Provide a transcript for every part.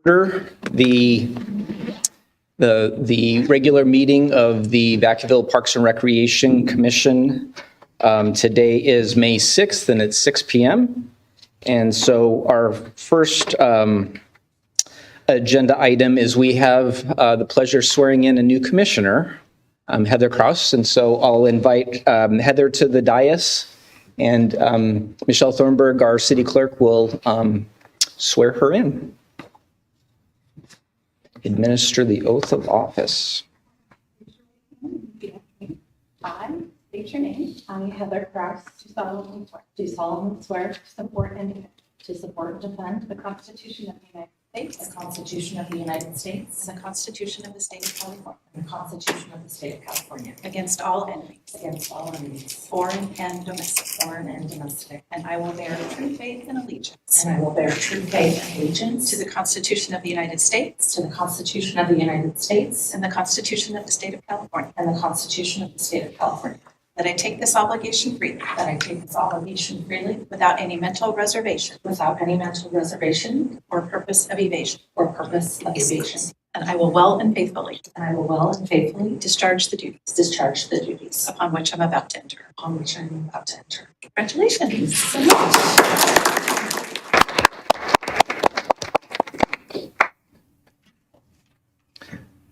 Order the regular meeting of the Vacaville Parks and Recreation Commission. Today is May 6th and it's 6 p.m. And so our first agenda item is we have the pleasure of swearing in a new commissioner, Heather Kraus. And so I'll invite Heather to the dais, and Michelle Thornburg, our city clerk, will swear her in. Administer the oath of office. I state your name. I, Heather Kraus, do solemnly swear to support and defend the Constitution of the United States, the Constitution of the United States, and the Constitution of the State of California, and the Constitution of the State of California, against all enemies, foreign and domestic. And I will bear true faith and allegiance. And I will bear true faith and allegiance To the Constitution of the United States. to the Constitution of the United States And the Constitution of the State of California. and the Constitution of the State of California. That I take this obligation freely. That I take this obligation freely Without any mental reservation. without any mental reservation Or purpose of evasion. or purpose of evasion. And I will well and faithfully. And I will well and faithfully Discharge the duties. discharge the duties Upon which I'm about to enter. upon which I am about to enter. Congratulations.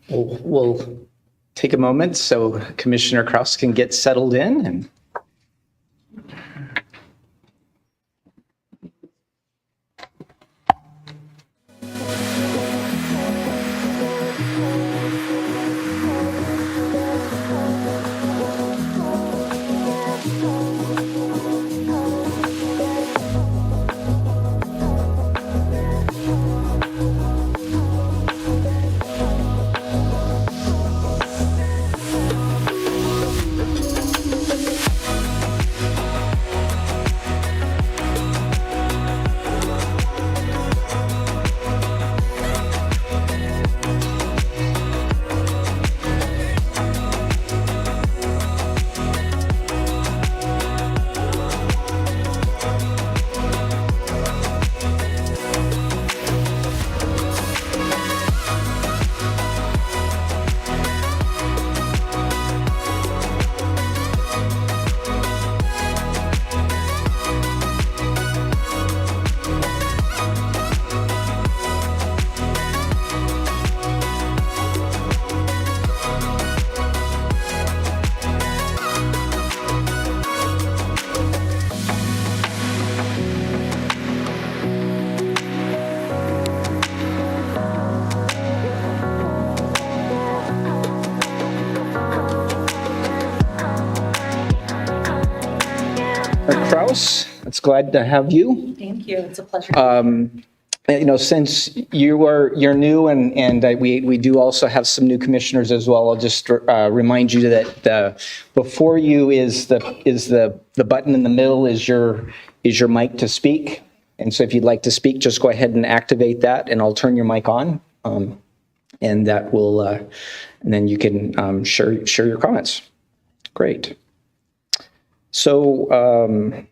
We'll take a moment so Commissioner Kraus can get settled in. And Kraus. It's glad to have you. Thank you. It's a pleasure. Since you're new and we do also have some new commissioners as well, I'll just remind you that before you is the button in the middle is your mic to speak. And so if you'd like to speak, just go ahead and activate that and I'll turn your mic on. And that will, and then you can share your comments. Great. So,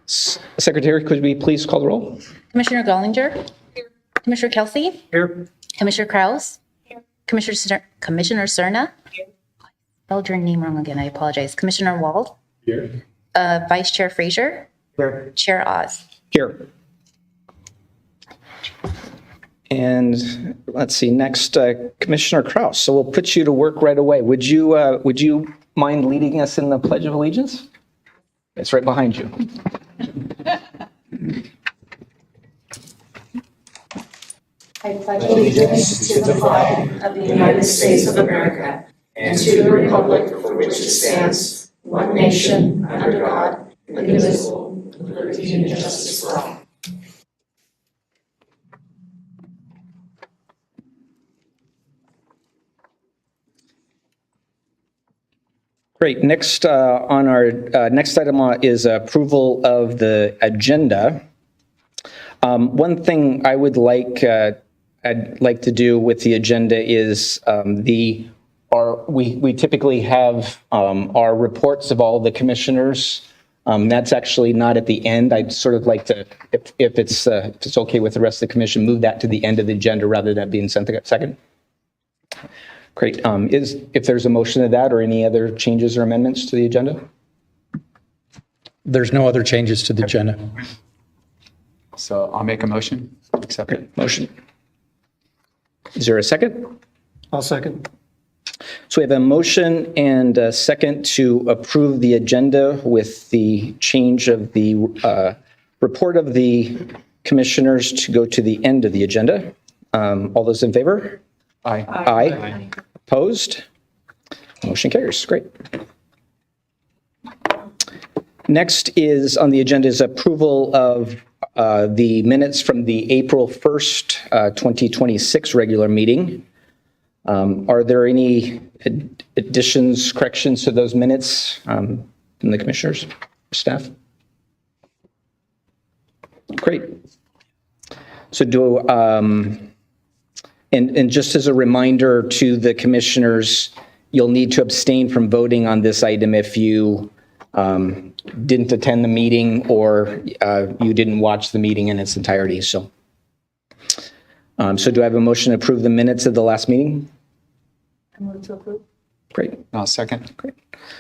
Secretary, could we please call the roll? Commissioner Gollinger? Here. Commissioner Kelsey? Here. Commissioner Kraus? Here. Commissioner Cerna? Here. Spelled your name wrong again, I apologize. Commissioner Wald? Here. Vice Chair Frazier? Here. Chair Oz? Here. And let's see, next, Commissioner Kraus. So we'll put you to work right away. Would you mind leading us in the Pledge of Allegiance? It's right behind you. I pledge allegiance to the flag of the United States of America and to the republic for which it stands, one nation, under God, indivisible, with liberty and justice for all. Great. Next on our next item is approval of the agenda. One thing I would like I'd like to do with the agenda is we typically have our reports of all the commissioners. That's actually not at the end. I'd sort of like to, if it's okay with the rest of the commission, move that to the end of the agenda rather than being sent second. Great. If there's a motion to that or any other changes or amendments to the agenda? There's no other changes to the agenda. So I'll make a motion. Accept it. Motion. Is there a second? I'll second. So we have a motion and a second to approve the agenda with the change of the report of the commissioners to go to the end of the agenda. All those in favor? Aye. Aye. Opposed? Motion carries. Great. Next is on the agenda is approval of the minutes from the April 1st, 2026 regular meeting. Are there any additions, corrections to those minutes from the commissioners, staff? Great. So and just as a reminder to the commissioners, you'll need to abstain from voting on this item if you didn't attend the meeting or you didn't watch the meeting in its entirety. So do I have a motion to approve the minutes of the last meeting? I move to approve. Great. I'll second. Great.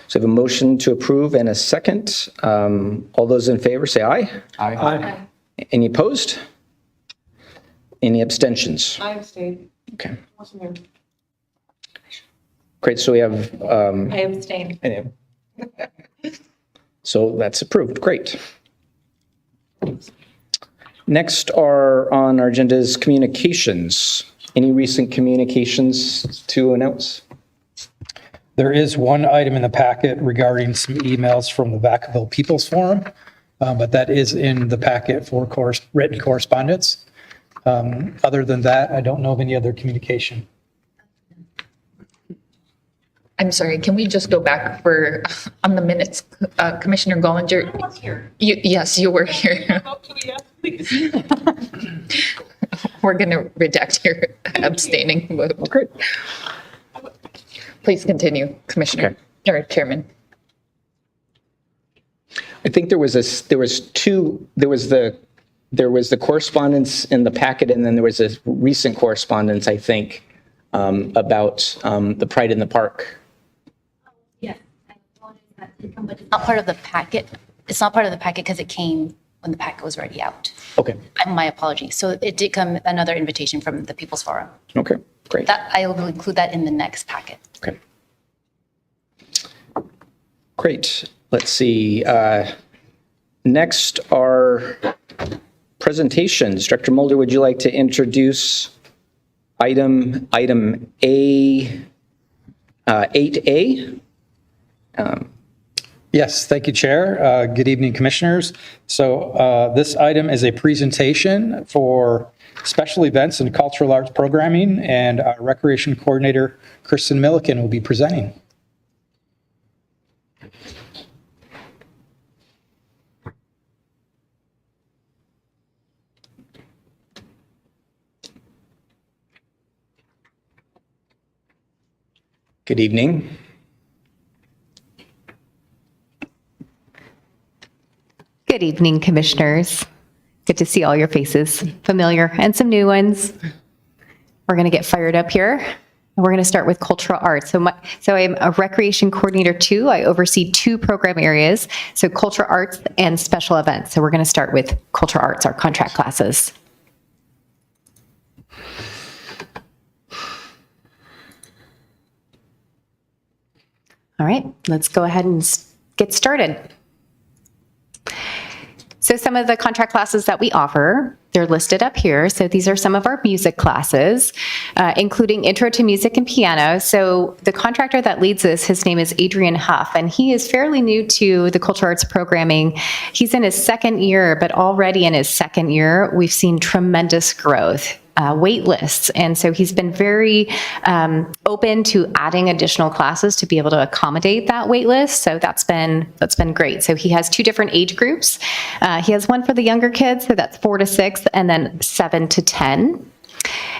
So I have a motion to approve and a second. All those in favor say aye. Aye. Any opposed? Any abstentions? I abstain. Okay. Wasn't there. Great. So we have, I abstain. so that's approved. Great. Next are on our agenda is communications. Any recent communications to announce? There is one item in the packet regarding some emails from the Vacaville People's Forum, but that is in the packet for written correspondence. Other than that, I don't know of any other communication. I'm sorry, can we just go back on the minutes? Commissioner Gollinger? I was here. Yes, you were here. Vote to a yes, please. We're going to reject your abstaining vote. Great. Please continue, Commissioner, or Chairman. I think there was the correspondence in the packet, and then there was a recent correspondence, I think, about the Pride in the Park. Yes. But it's not part of the packet. It's not part of the packet because it came when the packet was already out. Okay. My apologies. So it did come another invitation from the People's Forum. Okay. Great. That I will include that in the next packet. Okay. Great. Let's see. Next are presentations. Director Mulder, would you like to introduce item A, 8A? Yes, thank you, Chair. Good evening, Commissioners. So this item is a presentation for special events and cultural arts programming, and our Recreation Coordinator, Kristen Milliken, will be presenting. Good evening. Good evening, Commissioners. Good to see all your faces, familiar and some new ones. We're going to get fired up here. And we're going to start with cultural arts. So I'm a Recreation Coordinator too. I oversee 2 program areas, so cultural arts and special events. So we're going to start with cultural arts, our contract classes. All right, let's go ahead and get started. So some of the contract classes that we offer, they're listed up here. So these are some of our music classes, including Intro to Music and Piano. So the contractor that leads this, his name is Adrian Huff, and he is fairly new to the cultural arts programming. He's in his 2nd year, but already in his 2nd year, we've seen tremendous growth. Wait lists. And so he's been very open to adding additional classes to be able to accommodate that wait list. So that's been great. So he has 2 different age groups. He has one for the younger kids, so that's 4 to 6, and then 7 to 10.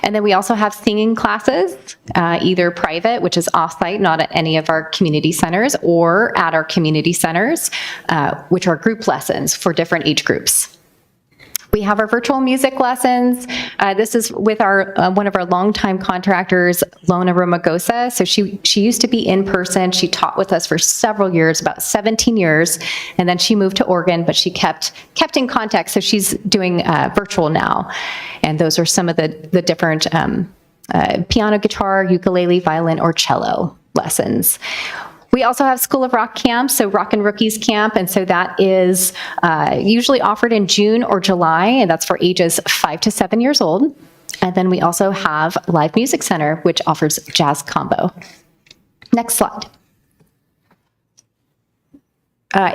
And then we also have singing classes, either private, which is off-site, not at any of our community centers, or at our community centers, which are group lessons for different age groups. We have our virtual music lessons. This is with our one of our longtime contractors, Lona Romagosa. So she used to be in person. She taught with us for several years, about 17 years, and then she moved to Oregon, but she kept in contact. So she's doing virtual now, and those are some of the different piano, guitar, ukulele, violin, or cello lessons. We also have School of Rock camps, so Rock and Rookies camp, and so that is usually offered in June or July, and that's for ages 5 to 7 years old. And then we also have Live Music Center, which offers jazz combo. Next slide.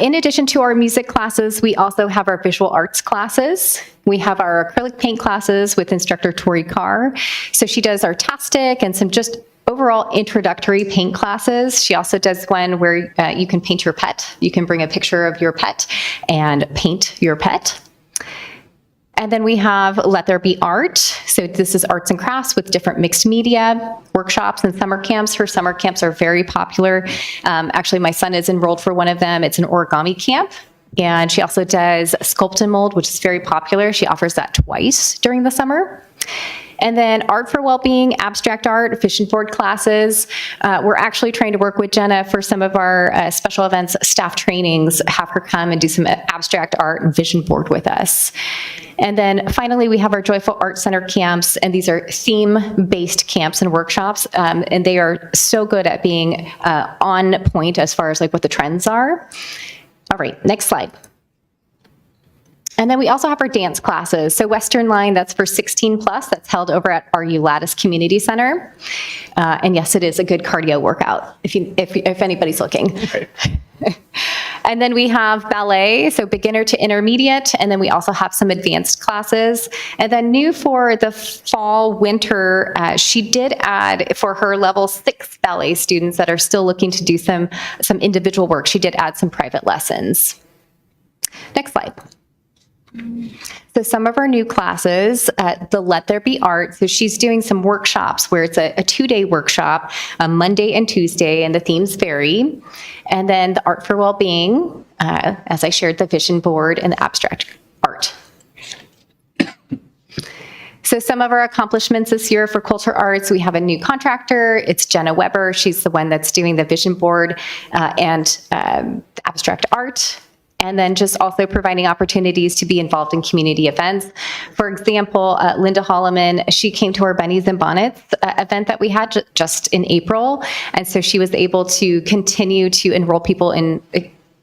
In addition to our music classes, we also have our visual arts classes. We have our acrylic paint classes with instructor Tori Carr. So she does artistic and some just overall introductory paint classes. She also does one where you can paint your pet. You can bring a picture of your pet and paint your pet. And then we have Let There Be Art. So this is arts and crafts with different mixed media, workshops and summer camps. Her summer camps are very popular. Actually, my son is enrolled for one of them. It's an origami camp. And she also does sculpt and mold, which is very popular. She offers that twice during the summer. And then Art for Wellbeing, abstract art, vision board classes. We're actually trying to work with Jenna for some of our special events staff trainings, have her come and do some abstract art and vision board with us. And then finally, we have our Joyful Art Center camps, and these are theme-based camps and workshops, and they are so good at being on point as far as like what the trends are. All right, next slide. And then we also have our dance classes. So Western Line, that's for 16 plus, that's held over at our Ulatis Community Center. And yes, it is a good cardio workout if anybody's looking. Right. And then we have ballet, so beginner to intermediate, and then we also have some advanced classes. And then new for the fall, winter, she did add for her level 6 ballet students that are still looking to do some individual work, she did add some private lessons. Next slide. So some of our new classes, the Let There Be Art, so she's doing some workshops where it's a 2-day workshop, Monday and Tuesday, and the themes vary. And then the Art for Wellbeing, as I shared, the vision board and the abstract art. So some of our accomplishments this year for culture arts, we have a new contractor. It's Jenna Weber. She's the one that's doing the vision board and abstract art. And then just also providing opportunities to be involved in community events. For example, Linda Holloman, she came to our Bunnies and Bonnets event that we had just in April. And so she was able to continue to enroll people in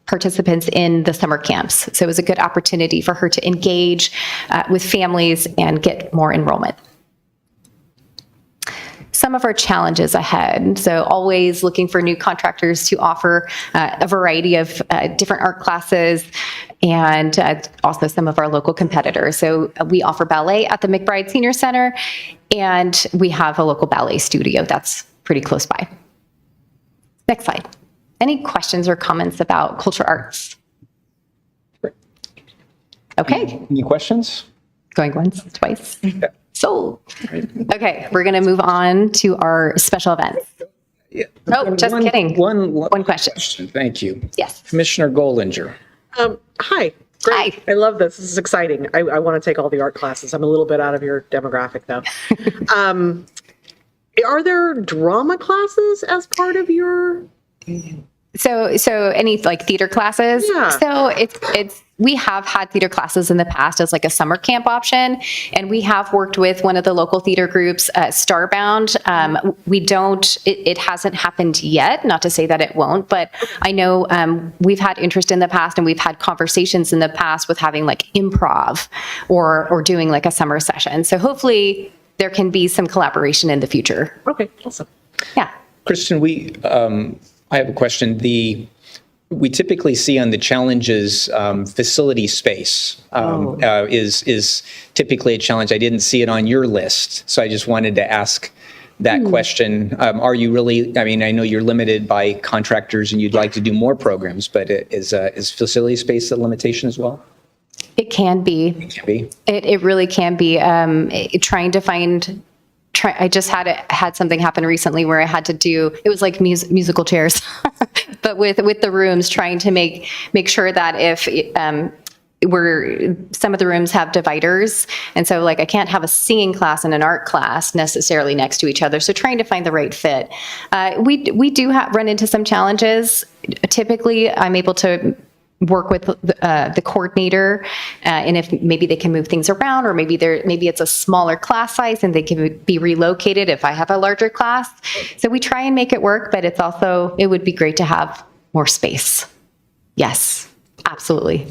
participants in the summer camps. So it was a good opportunity for her to engage with families and get more enrollment. some of our challenges ahead. So always looking for new contractors to offer a variety of different art classes, and also some of our local competitors. So we offer ballet at the McBride Senior Center, and we have a local ballet studio that's pretty close by. Next slide. Any questions or comments about cultural arts? Okay, Any questions? going once, twice. Sold. Okay, we're going to move on to our special events. Yeah. Oh, just kidding. One question. Thank you. Yes. Commissioner Gollinger. Hi. Great. Hi. I love this. This is exciting. I want to take all the art classes. I'm a little bit out of your demographic, though. Are there drama classes as part of your? So any like theater classes? Yeah. So it's we have had theater classes in the past as like a summer camp option, and we have worked with one of the local theater groups, Starbound. It hasn't happened yet, not to say that it won't, but I know we've had interest in the past, and we've had conversations in the past with having like improv or doing like a summer session. So hopefully there can be some collaboration in the future. Okay, awesome. Yeah. Kristen, I have a question. We typically see on the challenges, facility space is typically a challenge. I didn't see it on your list, so I just wanted to ask that question. Are you really, I mean, I know you're limited by contractors and you'd like to do more programs, but is facility space a limitation as well? It can be. It can be. It really can be. Trying to find. I just had something happen recently where I had to do. It was like musical chairs, but with the rooms, trying to make sure that if some of the rooms have dividers, and so like I can't have a singing class and an art class necessarily next to each other. So trying to find the right fit. We do run into some challenges. Typically, I'm able to work with the coordinator, and if maybe they can move things around, or maybe it's a smaller class size and they can be relocated if I have a larger class. So we try and make it work, but it would be great to have more space. Yes, absolutely.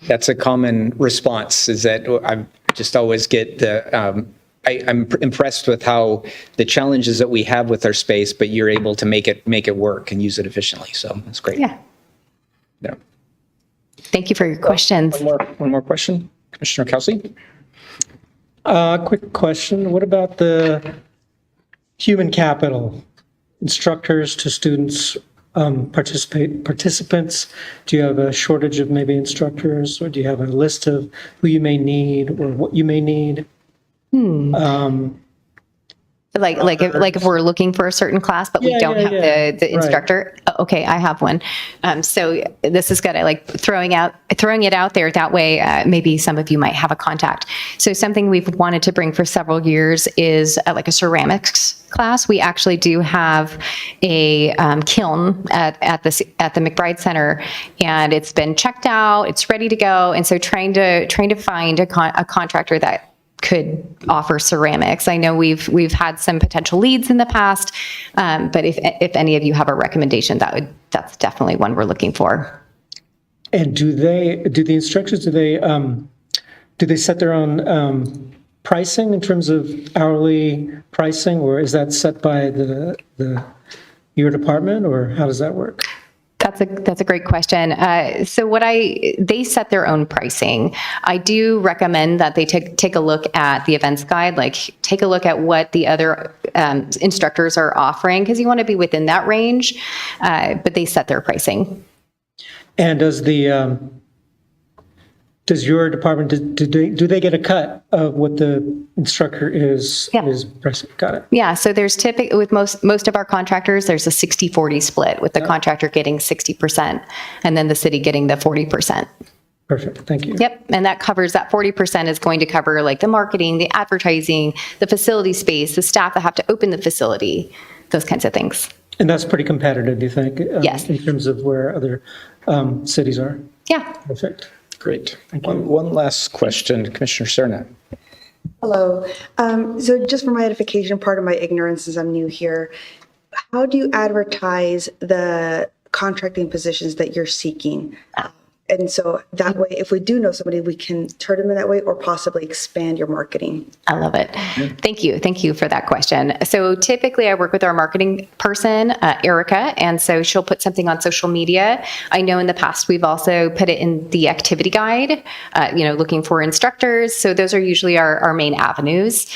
That's a common response, is that I just always get I'm impressed with how the challenges that we have with our space, but you're able to make it work and use it efficiently. So that's great. Yeah. Yeah. Thank you for your questions. One more question, Commissioner Kelsey. Quick question. What about the human capital, instructors to students, participants? Do you have a shortage of maybe instructors, or do you have a list of who you may need or what you may need? Like if we're looking for a certain class, but we don't have the instructor. Right. Oh, okay, I have one. So this is good. I like throwing it out there. That way, maybe some of you might have a contact. So something we've wanted to bring for several years is like a ceramics class. We actually do have a kiln at the McBride Center, and it's been checked out. It's ready to go. And so trying to find a contractor that could offer ceramics. I know we've had some potential leads in the past, but if any of you have a recommendation, that's definitely one we're looking for. And do the instructors, do they set their own pricing in terms of hourly pricing, or is that set by your department, or how does that work? That's a great question. So they set their own pricing. I do recommend that they take a look at the events guide, like take a look at what the other instructors are offering, because you want to be within that range, but they set their pricing. And does your department, do they get a cut of what the instructor is pricing? Got it. Yeah, so there's typically, with most of our contractors, there's a 60-40 split, with the contractor getting 60% and then the city getting the 40%. Perfect, thank you. Yep, and that 40% is going to cover like the marketing, the advertising, the facility space, the staff that have to open the facility, those kinds of things. And that's pretty competitive, you think? Yes. In terms of where other cities are? Yeah. Perfect. Great. One last question, Commissioner Cerna. Hello. So just for my edification, part of my ignorance is I'm new here. How do you advertise the contracting positions that you're seeking? And so that way, if we do know somebody, we can turn them in that way or possibly expand your marketing. I love it. Thank you. Thank you for that question. So typically I work with our marketing person, Erica, and so she'll put something on social media. I know in the past we've also put it in the activity guide, looking for instructors. So those are usually our main avenues.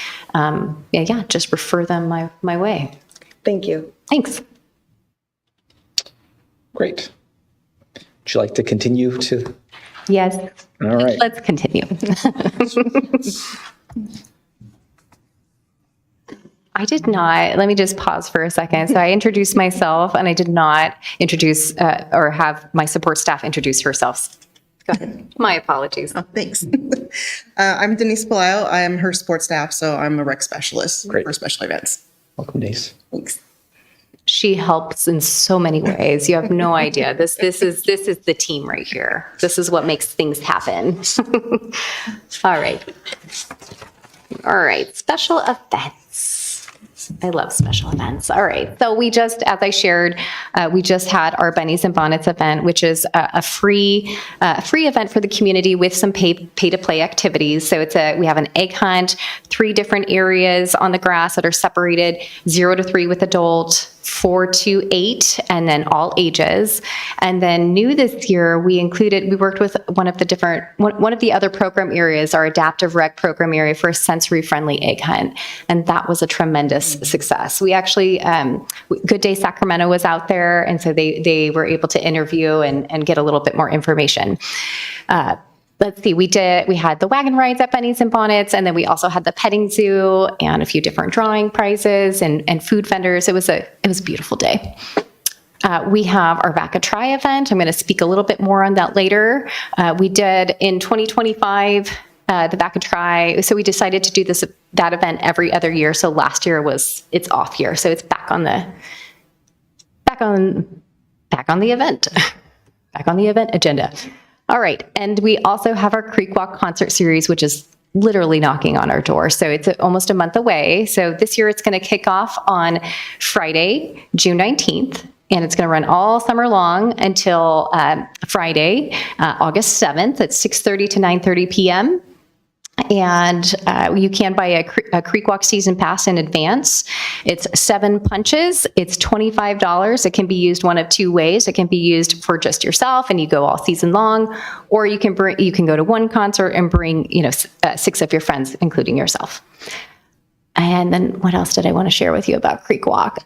Just refer them my way. Thank you. Thanks. Great. Would you like to continue to? Yes. All right. Let's continue. I did not, let me just pause for a second. So I introduced myself and I did not introduce or have my support staff introduce herself. Go ahead. My apologies. Oh, thanks. I'm Denise Palaio. I am her support staff, so I'm a rec specialist Great. for special events. Welcome, Denise. Thanks. She helps in so many ways. You have no idea. This is the team right here. This is what makes things happen. All right. Special events. I love special events. All right. So we just, as I shared, we just had our Bunnies and Bonnets event, which is a free event for the community with some pay to play activities. So we have an egg hunt, 3 different areas on the grass that are separated 0 to 3 with adult, 4 to 8, and then all ages. And then new this year, we worked with one of the other program areas, our adaptive rec program area, for a sensory friendly egg hunt. And that was a tremendous success. We actually, Good Day Sacramento was out there. And so they were able to interview and get a little bit more information. Let's see, we had the wagon rides at Bunnies and Bonnets, and then we also had the petting zoo and a few different drawing prizes and food vendors. It was a beautiful day. We have our Vacaville event. I'm going to speak a little bit more on that later. We did in 2025, the Vacaville. So we decided to do that event every other year. So last year it's off year. So it's back on the event agenda. All right. And we also have our Creek Walk concert series, which is literally knocking on our door. So it's almost a month away. So this year it's going to kick off on Friday, June 19th, and it's going to run all summer long until Friday, August 7th at 6:30 to 9:30 p.m. And you can buy a Creek Walk season pass in advance. It's 7 punches. It's $25. It can be used one of 2 ways. It can be used for just yourself and you go all season long, or you can go to one concert and bring 6 of your friends, including yourself. And then what else did I want to share with you about Creek Walk?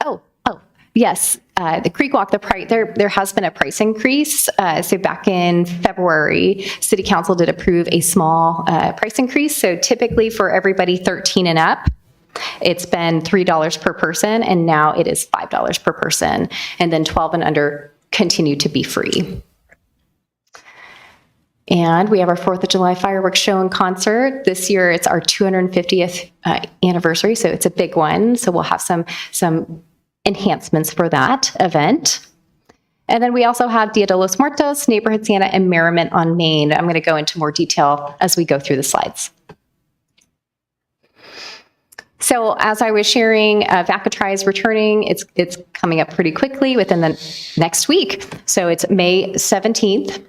Yes, the Creek Walk, there has been a price increase. So back in February, City Council did approve a small price increase. So typically for everybody 13 and up, it's been $3 per person, and now it is $5 per person. And then 12 and under continue to be free. And we have our 4th of July fireworks show and concert. This year, it's our 250th anniversary, so it's a big one. So we'll have some enhancements for that event. And then we also have Dia de los Muertos, Neighborhood Santa, and Merriment on Main. I'm going to go into more detail as we go through the slides. So as I was sharing, Vacaville is returning. It's coming up pretty quickly within the next week. So it's May 17th,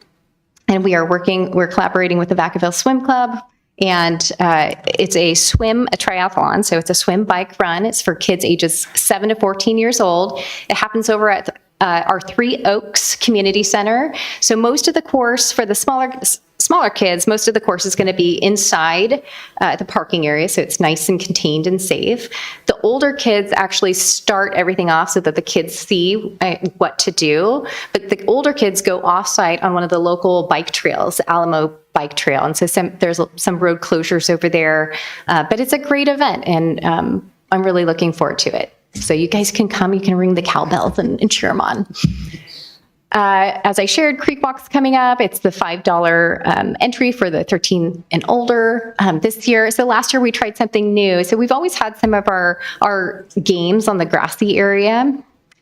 and we're collaborating with the Vacaville Swim Club. And it's a triathlon. So it's a swim, bike, run. It's for kids ages 7 to 14 years old. It happens over at our 3 Oaks Community Center. So most of the course for the smaller kids, most of the course is going to be inside the parking area. So it's nice and contained and safe. The older kids actually start everything off so that the kids see what to do. But the older kids go off-site on one of the local bike trails, the Alamo Bike Trail. And so there's some road closures over there. But it's a great event, and I'm really looking forward to it. So you guys can come, you can ring the cowbells and cheer them on. As I shared, Creek Walk's coming up. It's the $5 entry for the 13 and older this year. So last year we tried something new. So we've always had some of our games on the grassy area,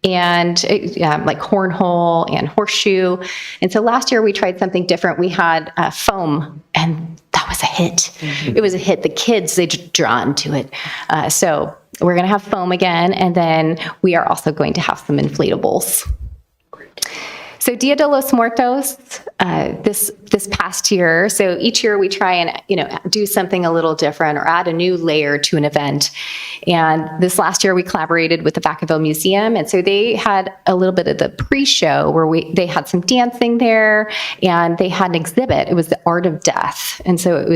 and like cornhole and horseshoe. And so last year we tried something different. We had foam, and that was a hit. It was a hit. The kids, they drawn to it. So we're going to have foam again, and then we are also going to have some inflatables. So Dia de los Muertos, this past year, so each year we try and, do something a little different or add a new layer to an event. And this last year we collaborated with the Vacaville Museum. And so they had a little bit of the pre-show where they had some dancing there and they had an exhibit. It was the Art of Death. And so it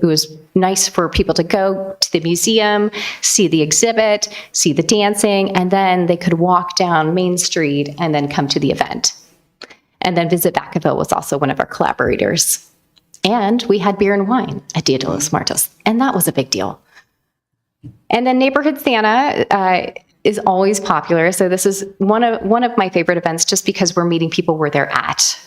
was nice for people to go to the museum, see the exhibit, see the dancing, and then they could walk down Main Street and then come to the event. And then Visit Vacaville was also one of our collaborators. And we had beer and wine at Dia de los Muertos, and that was a big deal. And then Neighborhood Santa is always popular. So this is one of my favorite events just because we're meeting people where they're at.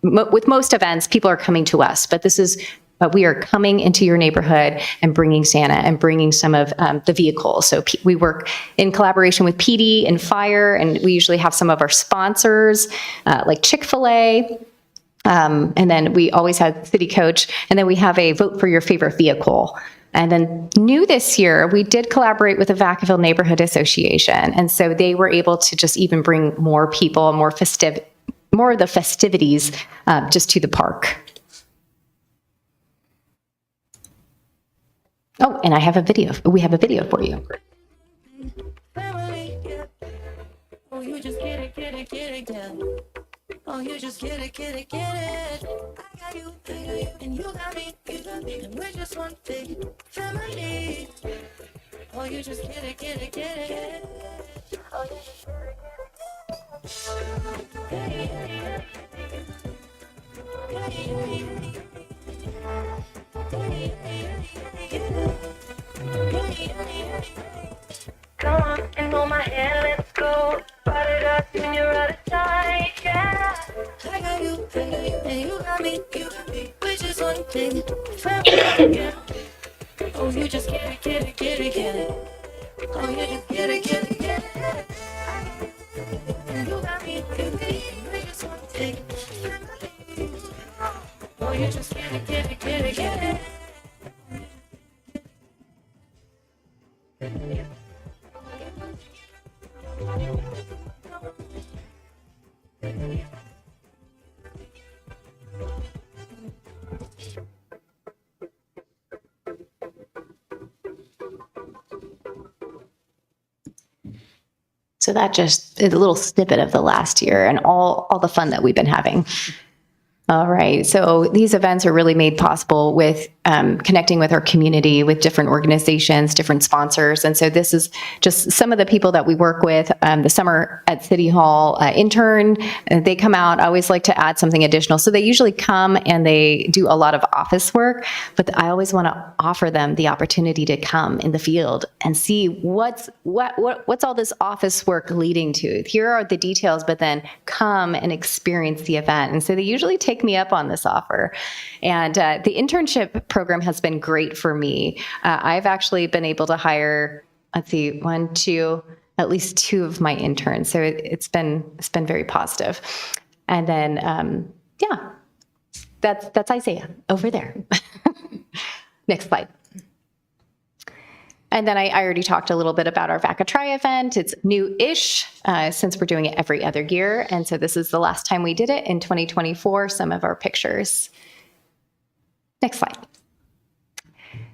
With most events, people are coming to us, but we are coming into your neighborhood and bringing Santa and bringing some of the vehicles. So we work in collaboration with PD and Fire, and we usually have some of our sponsors like Chick-fil-A. And then we always have City Coach, and then we have a vote for your favorite vehicle. And then new this year, we did collaborate with the Vacaville Neighborhood Association. And so they were able to just even bring more people, more of the festivities just to the park. Oh, and I have a video. We have a video for you. Oh, you just get it, get it, get it, get it. Oh, you just get it, get it, get it. I got you, and you got me, and we're just one big family. Oh, you just get it, get it, get it. Oh, you just get it, get it. Come on and hold my hand, let's go. Ride it up when you're out of sight, yeah. I got you, and you got me, we're just one thing, family, yeah. Oh, you just get it, get it, get it, get it. Oh, you just get it, get it, get it. And you got me, we're just one thing, family. Oh, you just get it, get it, get it, get it. So that just is a little snippet of the last year and all the fun that we've been having. All right, so these events are really made possible with connecting with our community, with different organizations, different sponsors. And so this is just some of the people that we work with. The Summer at City Hall intern, they come out. I always like to add something additional. So they usually come and they do a lot of office work, but I always want to offer them the opportunity to come in the field and see what's all this office work leading to. Here are the details, but then come and experience the event. And so they usually take me up on this offer. And the internship program has been great for me. I've actually been able to hire, at least two of my interns. So it's been very positive. And then, that's Isaiah over there. Next slide. And then I already talked a little bit about our Vacatry event. It's new-ish since we're doing it every other year. And so this is the last time we did it in 2024, some of our pictures. Next slide.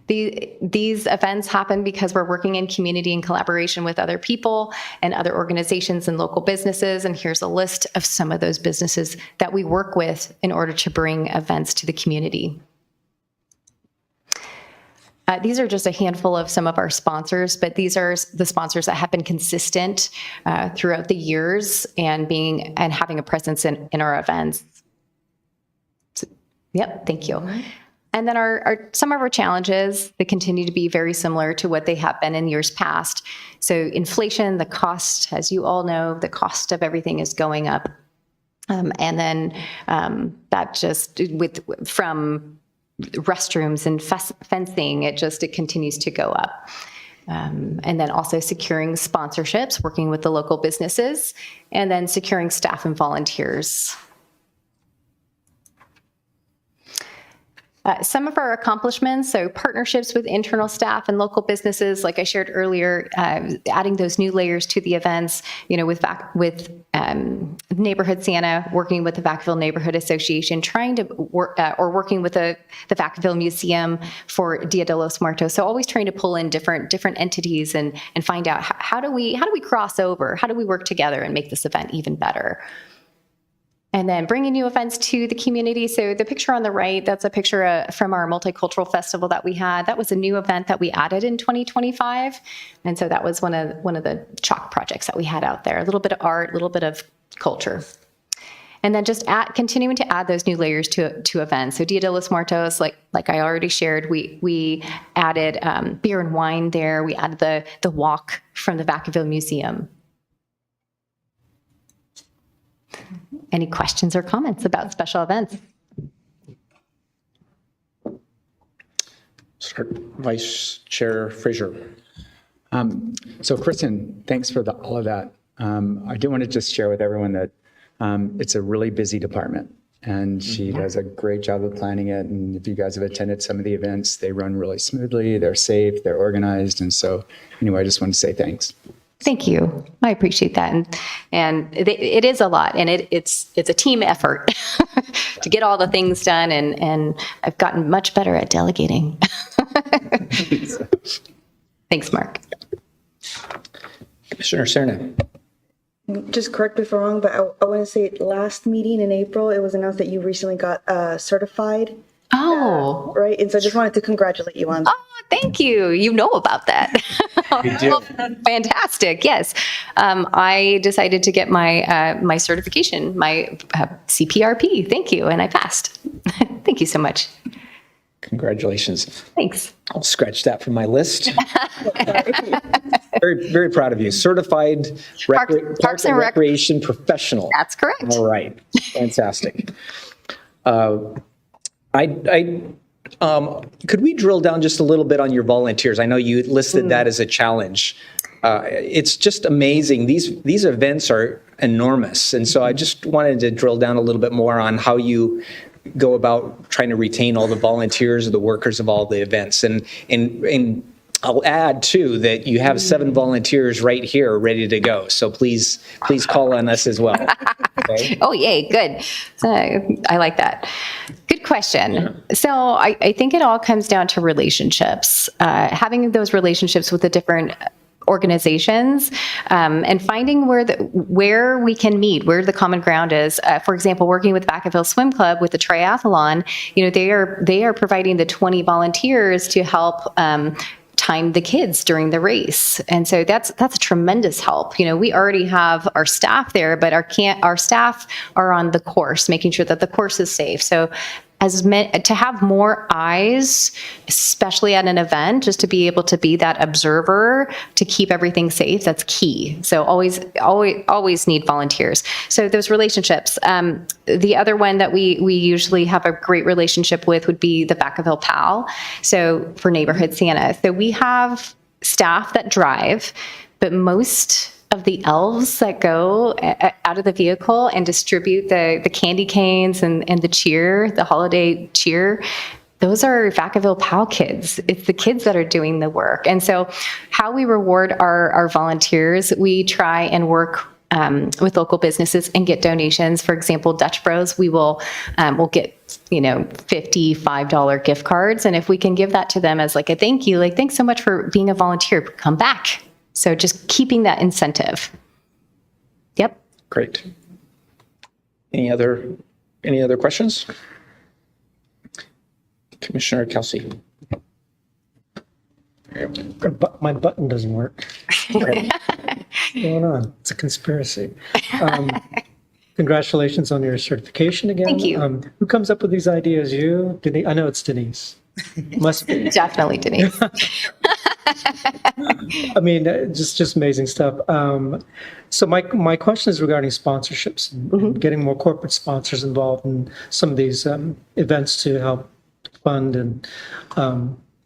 These events happen because we're working in community and collaboration with other people and other organizations and local businesses. And here's a list of some of those businesses that we work with in order to bring events to the community. These are just a handful of some of our sponsors, but these are the sponsors that have been consistent throughout the years and having a presence in our events. Yep, thank you. And then some of our challenges, they continue to be very similar to what they have been in years past. So inflation, the cost, as you all know, the cost of everything is going up. And then that just from restrooms and fencing, it continues to go up. And then also securing sponsorships, working with the local businesses, and then securing staff and volunteers. Some of our accomplishments, so partnerships with internal staff and local businesses, like I shared earlier, adding those new layers to the events, with Neighborhood Santa, working with the Vacaville Neighborhood Association, trying to work, or working with the Vacaville Museum for Dia de los Muertos. So always trying to pull in different entities and find out how do we cross over? How do we work together and make this event even better? And then bringing new events to the community. So the picture on the right, that's a picture from our multicultural festival that we had. That was a new event that we added in 2025. And so that was one of the chalk projects that we had out there. A little bit of art, a little bit of culture. And then just continuing to add those new layers to events. So Dia de los Muertos, like I already shared, we added beer and wine there. We added the walk from the Vacaville Museum. Any questions or comments about special events? Start, Vice Chair Fraser. So Kristen, thanks for all of that. I do want to just share with everyone that it's a really busy department, and she does a great job of planning it. And if you guys have attended some of the events, they run really smoothly, they're safe, they're organized. And so anyway, I just want to say thanks. Thank you. I appreciate that. And it is a lot, and it's a team effort to get all the things done. And I've gotten much better at delegating. Thanks, Mark. Commissioner Serna. Just correct me if I'm wrong, but I want to say last meeting in April, it was announced that you recently got certified. Oh. Right. And so I just wanted to congratulate you on that. Oh, thank you. You know about that. You do. Fantastic. Yes. I decided to get my certification, my CPRP. Thank you. And I passed. Thank you so much. Congratulations. Thanks. I'll scratch that from my list. Very, very proud of you. Certified Parks and Recreation professional. That's correct. All right. Fantastic. Could we drill down just a little bit on your volunteers? I know you listed that as a challenge. It's just amazing. These events are enormous. And so I just wanted to drill down a little bit more on how you go about trying to retain all the volunteers or the workers of all the events. And I'll add too that you have 7 volunteers right here ready to go. So please call on us as well. Okay? Oh, yay. Good. I like that. Good question. Yeah. So I think it all comes down to relationships, having those relationships with the different organizations, and finding where we can meet, where the common ground is. For example, working with Vacaville Swim Club with the triathlon, they are providing the 20 volunteers to help time the kids during the race. And so that's a tremendous help. We already have our staff there, but our staff are on the course, making sure that the course is safe. So to have more eyes, especially at an event, just to be able to be that observer, to keep everything safe, that's key. So always need volunteers. So those relationships. The other one that we usually have a great relationship with would be the Vacaville PAL. So for Neighborhood Santa. So we have staff that drive, but most of the elves that go out of the vehicle and distribute the candy canes and the holiday cheer, those are Vacaville PAL kids. It's the kids that are doing the work. And so how we reward our volunteers, we try and work with local businesses and get donations. For example, Dutch Bros, we'll get $55 gift cards. And if we can give that to them as like a thank you, like, thanks so much for being a volunteer, come back. So just keeping that incentive. Yep. Great. Any other questions? Commissioner Kelsey. My button doesn't work. What's going on? It's a conspiracy. Congratulations on your certification again. Thank you. Who comes up with these ideas? You? Denise? I know it's Denise. Must be. Definitely Denise. I mean, just amazing stuff. So my question is regarding sponsorships and getting more corporate sponsors involved in some of these events to help fund and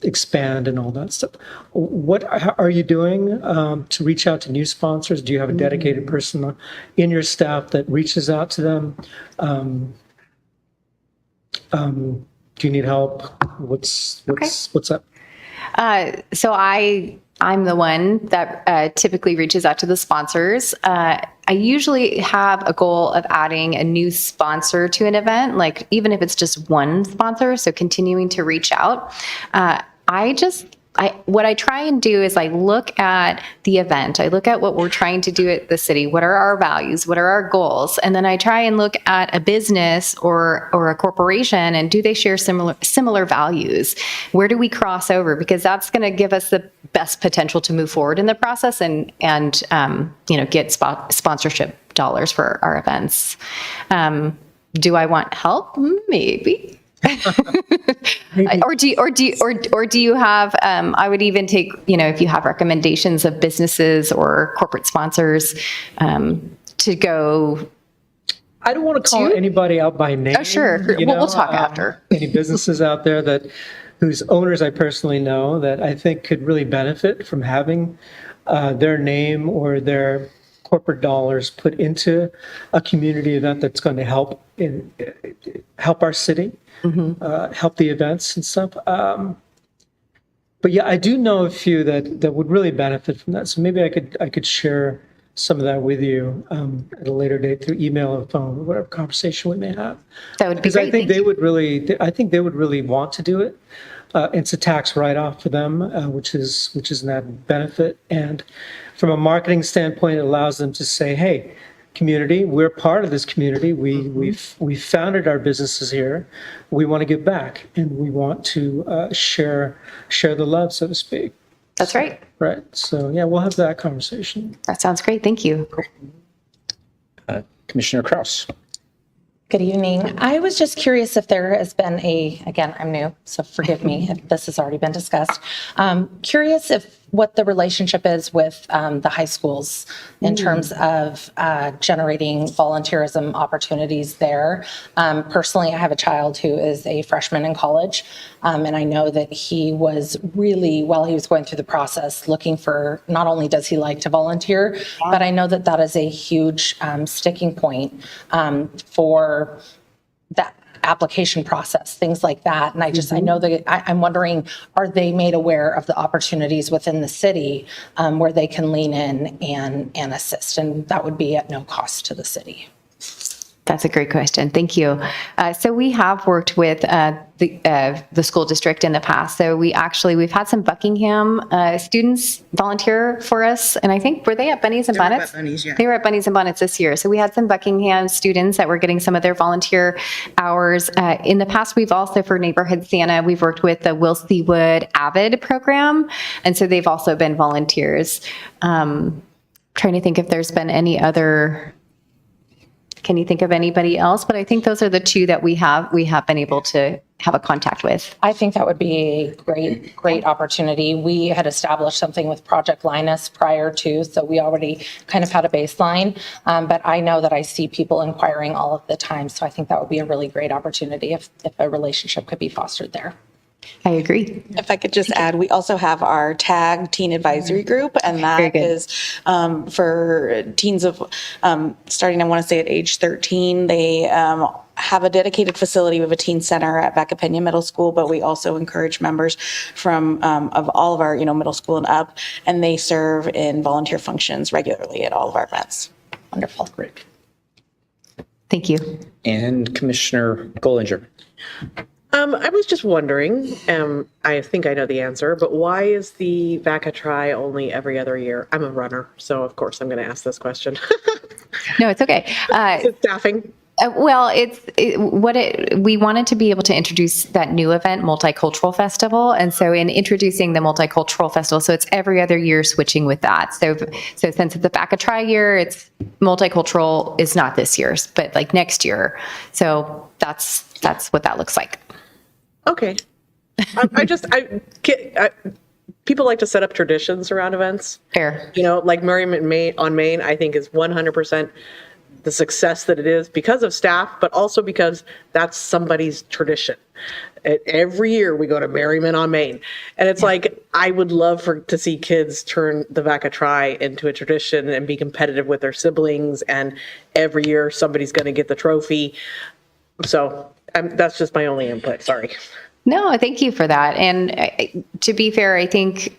expand and all that stuff. What are you doing to reach out to new sponsors? Do you have a dedicated person in your staff that reaches out to them? Do you need help? What's up? So I'm the one that typically reaches out to the sponsors. I usually have a goal of adding a new sponsor to an event, like even if it's just one sponsor, so continuing to reach out. What I try and do is I look at the event. I look at what we're trying to do at the city. What are our values? What are our goals? And then I try and look at a business or a corporation, and do they share similar values? Where do we cross over? Because that's going to give us the best potential to move forward in the process and get sponsorship dollars for our events. Do I want help? Maybe. Or do you have, I would even take, if you have recommendations of businesses or corporate sponsors, to go. I don't want to call anybody out by name. Oh, sure. We'll talk after. Any businesses out there whose owners I personally know that I think could really benefit from having their name or their corporate dollars put into a community event that's going to help our city. Help the events and stuff. But yeah, I do know a few that would really benefit from that. So maybe I could share some of that with you at a later date through email or phone, or whatever conversation we may have. That would be great. I think they would really want to do it. It's a tax write-off for them, which is an added benefit. And from a marketing standpoint, it allows them to say, hey, community, we're part of this community. We founded our businesses here. We want to give back, and we want to share the love, so to speak. That's right. Right. So yeah, we'll have that conversation. That sounds great. Thank you. Commissioner Kraus. Good evening. I was just curious if there has been again, I'm new, so forgive me if this has already been discussed. Curious what the relationship is with the high schools in terms of generating volunteerism opportunities there. Personally, I have a child who is a freshman in college, and I know that he was really, while he was going through the process, looking for, not only does he like to volunteer, but I know that is a huge sticking point for that application process, things like that. And I know that I'm wondering, are they made aware of the opportunities within the city where they can lean in and assist? And that would be at no cost to the city. That's a great question. Thank you. So we have worked with the school district in the past. So we've had some Buckingham students volunteer for us. And I think, were they at Bunnies and Bonnets? They were at Bunnies and Bonnets this year. So we had some Buckingham students that were getting some of their volunteer hours. In the past, we've also, for Neighborhood Santa, we've worked with the Will C. Wood AVID program. And so they've also been volunteers. Trying to think if there's been any other. Can you think of anybody else? But I think those are the two that we have been able to have a contact with. I think that would be a great opportunity. We had established something with Project Linus prior to, so we already kind of had a baseline. But I know that I see people inquiring all of the time. So I think that would be a really great opportunity if a relationship could be fostered there. I agree. If I could just add, we also have our TAG Teen Advisory Group, and that is for teens of starting, I want to say, at age 13. They have a dedicated facility with a teen center at Vacaville Middle School, but we also encourage members from of all of our middle school and up, and they serve in volunteer functions regularly at all of our events. Wonderful. Great. Thank you. And Commissioner Gollinger. I was just wondering, I think I know the answer, but why is the Vacatry only every other year? I'm a runner, so of course I'm going to ask this question. No, it's okay. Is it staffing? Well, we wanted to be able to introduce that new event, Multicultural Festival. And so in introducing the Multicultural Festival, so it's every other year switching with that. So since it's a Vacatry year, it's multicultural is not this year's, but like next year. So that's what that looks like. Okay. People like to set up traditions around events. Fair. Like Merriment on Main, I think is 100% the success that it is because of staff, but also because that's somebody's tradition. Every year we go to Merriment on Main. And it's like, I would love to see kids turn the Vacatry into a tradition and be competitive with their siblings. And every year somebody's going to get the trophy. So that's just my only input, sorry. No, thank you for that. And to be fair, I think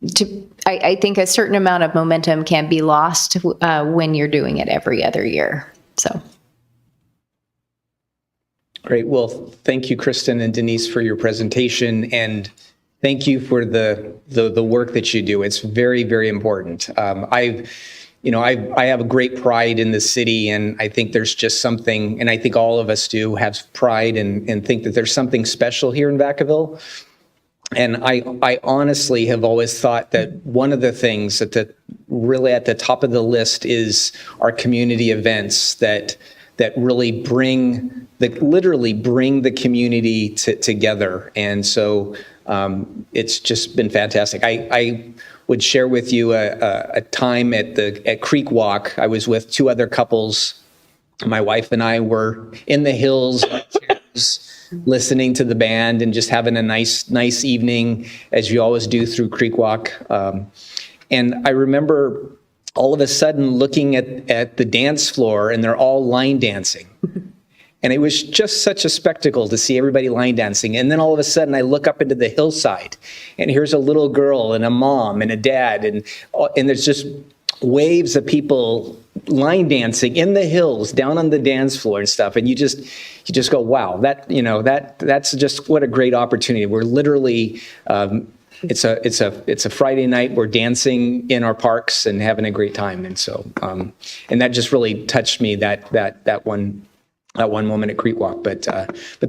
a certain amount of momentum can be lost when you're doing it every other year. So. Great. Well, thank you, Kristen and Denise, for your presentation, and thank you for the work that you do. It's very, very important. I have a great pride in the city, and I think there's just something, and I think all of us do have pride and think that there's something special here in Vacaville. And I honestly have always thought that one of the things really at the top of the list is our community events that really literally bring the community together. And so it's just been fantastic. I would share with you a time at Creek Walk. I was with two other couples. My wife and I were in the hills, listening to the band and just having a nice evening, as you always do through Creek Walk. And I remember all of a sudden looking at the dance floor, and they're all line dancing. And it was just such a spectacle to see everybody line dancing. And then all of a sudden I look up into the hillside, and here's a little girl and a mom and a dad, and there's just waves of people line dancing in the hills down on the dance floor and stuff. And you just go, wow, that's just what a great opportunity. We're literally, it's a Friday night. We're dancing in our parks and having a great time. And so, and that just really touched me, that one moment at Creek Walk. But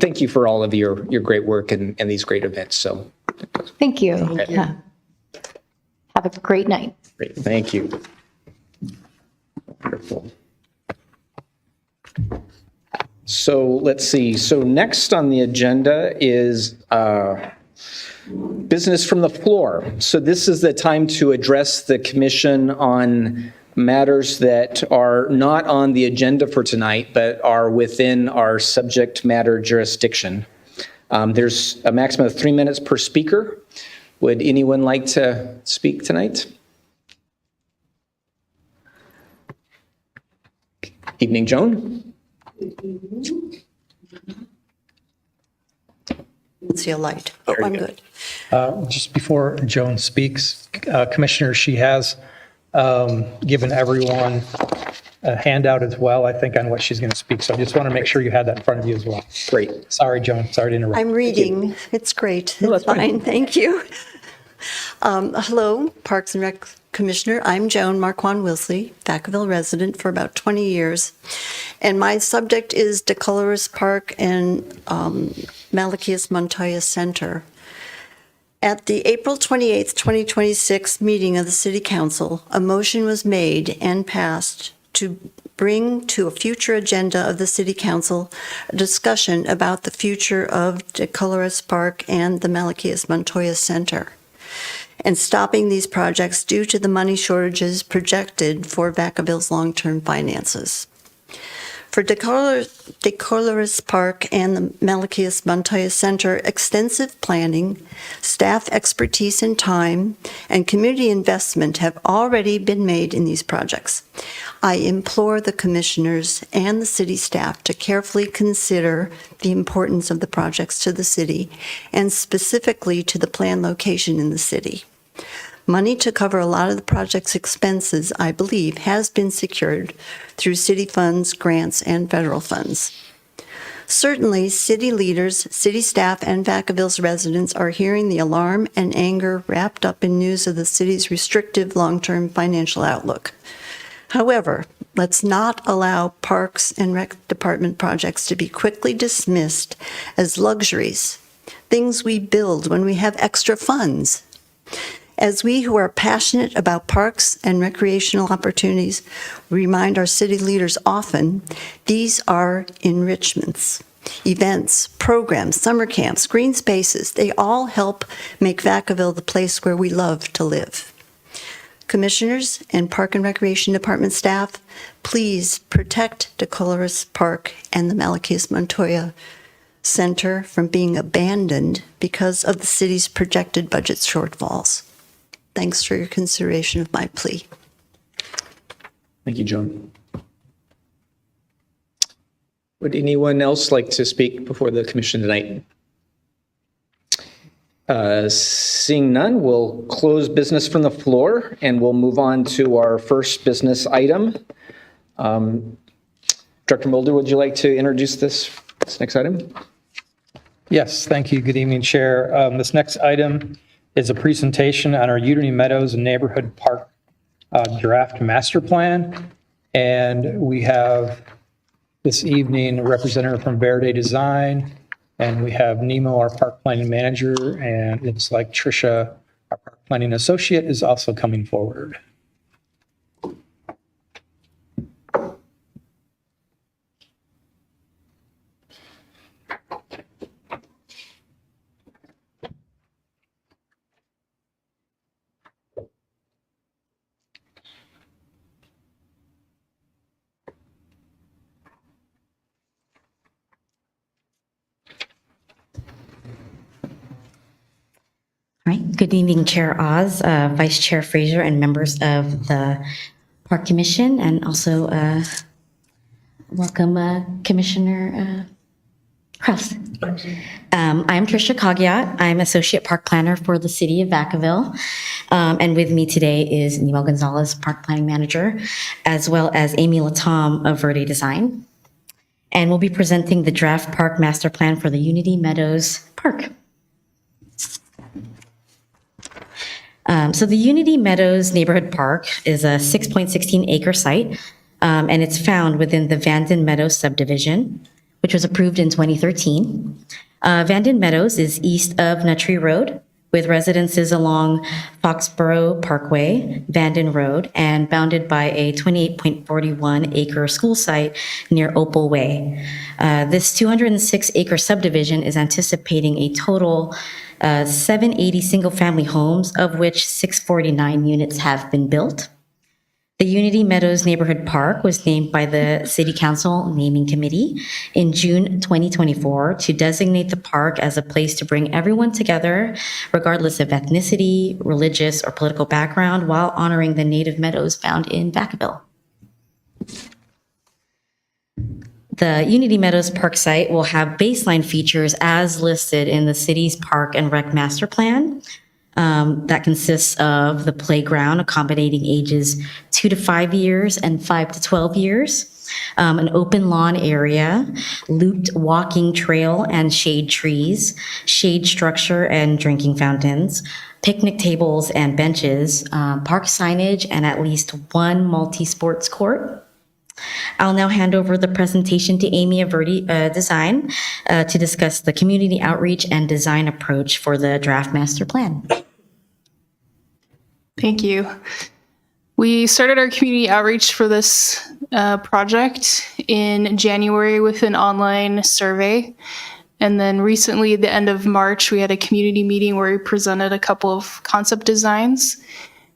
thank you for all of your great work and these great events. So Thank you. Yeah. Have a great night. great. Thank you. Wonderful. So let's see. So next on the agenda is business from the floor. So this is the time to address the commission on matters that are not on the agenda for tonight, but are within our subject matter jurisdiction. There's a maximum of 3 minutes per speaker. Would anyone like to speak tonight? Evening, Joan. See a light. Oh, I'm good. Just before Joan speaks, Commissioner, she has given everyone a handout as well, I think, on what she's going to speak. So I just want to make sure you had that in front of you as well. Great. Sorry, Joan. Sorry to interrupt. I'm reading. It's great. It's fine. Thank you. Hello, Parks and Rec Commissioner. I'm Joan Marquand Wilsley, Vacaville resident for about 20 years. And my subject is DeColores Park and Malachias Montoya Center. At the April 28th, 2026 meeting of the City Council, a motion was made and passed to bring to a future agenda of the City Council a discussion about the future of DeColores Park and the Malachias Montoya Center, and stopping these projects due to the money shortages projected for Vacaville's long-term finances. For DeColores Park and the Malachias Montoya Center, extensive planning, staff expertise and time, and community investment have already been made in these projects. I implore the commissioners and the city staff to carefully consider the importance of the projects to the city, and specifically to the planned location in the city. Money to cover a lot of the project's expenses, I believe, has been secured through city funds, grants, and federal funds. Certainly, city leaders, city staff, and Vacaville's residents are hearing the alarm and anger wrapped up in news of the city's restrictive long-term financial outlook. However, let's not allow Parks and Rec Department projects to be quickly dismissed as luxuries, things we build when we have extra funds. As we who are passionate about parks and recreational opportunities remind our city leaders often, these are enrichments, events, programs, summer camps, green spaces. They all help make Vacaville the place where we love to live. Commissioners and Park and Recreation Department staff, please protect DeColores Park and the Malachias Montoya Center from being abandoned because of the city's projected budget shortfalls. Thanks for your consideration of my plea. Thank you, Joan. Would anyone else like to speak before the commission tonight? Seeing none, we'll close business from the floor and we'll move on to our first business item. Director Mulder, would you like to introduce this next item? Yes, thank you. Good evening, Chair. This next item is a presentation on our Unity Meadows Neighborhood Park draft master plan. And we have this evening a representative from Verde Design, and we have Nemo, our park planning manager, and it's like Tricia, our park planning associate, is also coming forward. All right. Good evening, Chair Oz, Vice Chair Fraser, and members of the Park Commission, and also welcome Commissioner Krause. I'm Tricia Cogiat. I'm Associate Park Planner for the City of Vacaville. And with me today is Nemo Gonzalez, Park Planning Manager, as well as Amy Latom of Verde Design. And we'll be presenting the draft park master plan for the Unity Meadows Park. So the Unity Meadows Neighborhood Park is a 6.16 acre site, and it's found within the Vanden Meadows subdivision, which was approved in 2013. Vanden Meadows is east of Nuttree Road, with residences along Foxborough Parkway, Vanden Road, and bounded by a 28.41 acre school site near Opal Way. This 206 acre subdivision is anticipating a total 780 single-family homes, of which 649 units have been built. The Unity Meadows Neighborhood Park was named by the City Council Naming Committee in June 2024 to designate the park as a place to bring everyone together, regardless of ethnicity, religious, or political background, while honoring the native meadows found in Vacaville. The Unity Meadows Park site will have baseline features as listed in the city's Park and Rec Master Plan. That consists of the playground accommodating ages 2 to 5 years and 5 to 12 years, an open lawn area, looped walking trail and shade trees, shade structure and drinking fountains, picnic tables and benches, park signage, and at least one multi-sports court. I'll now hand over the presentation to Amy of Verde Design to discuss the community outreach and design approach for the draft master plan. Thank you. We started our community outreach for this project in January with an online survey. And then recently, at the end of March, we had a community meeting where we presented a couple of concept designs.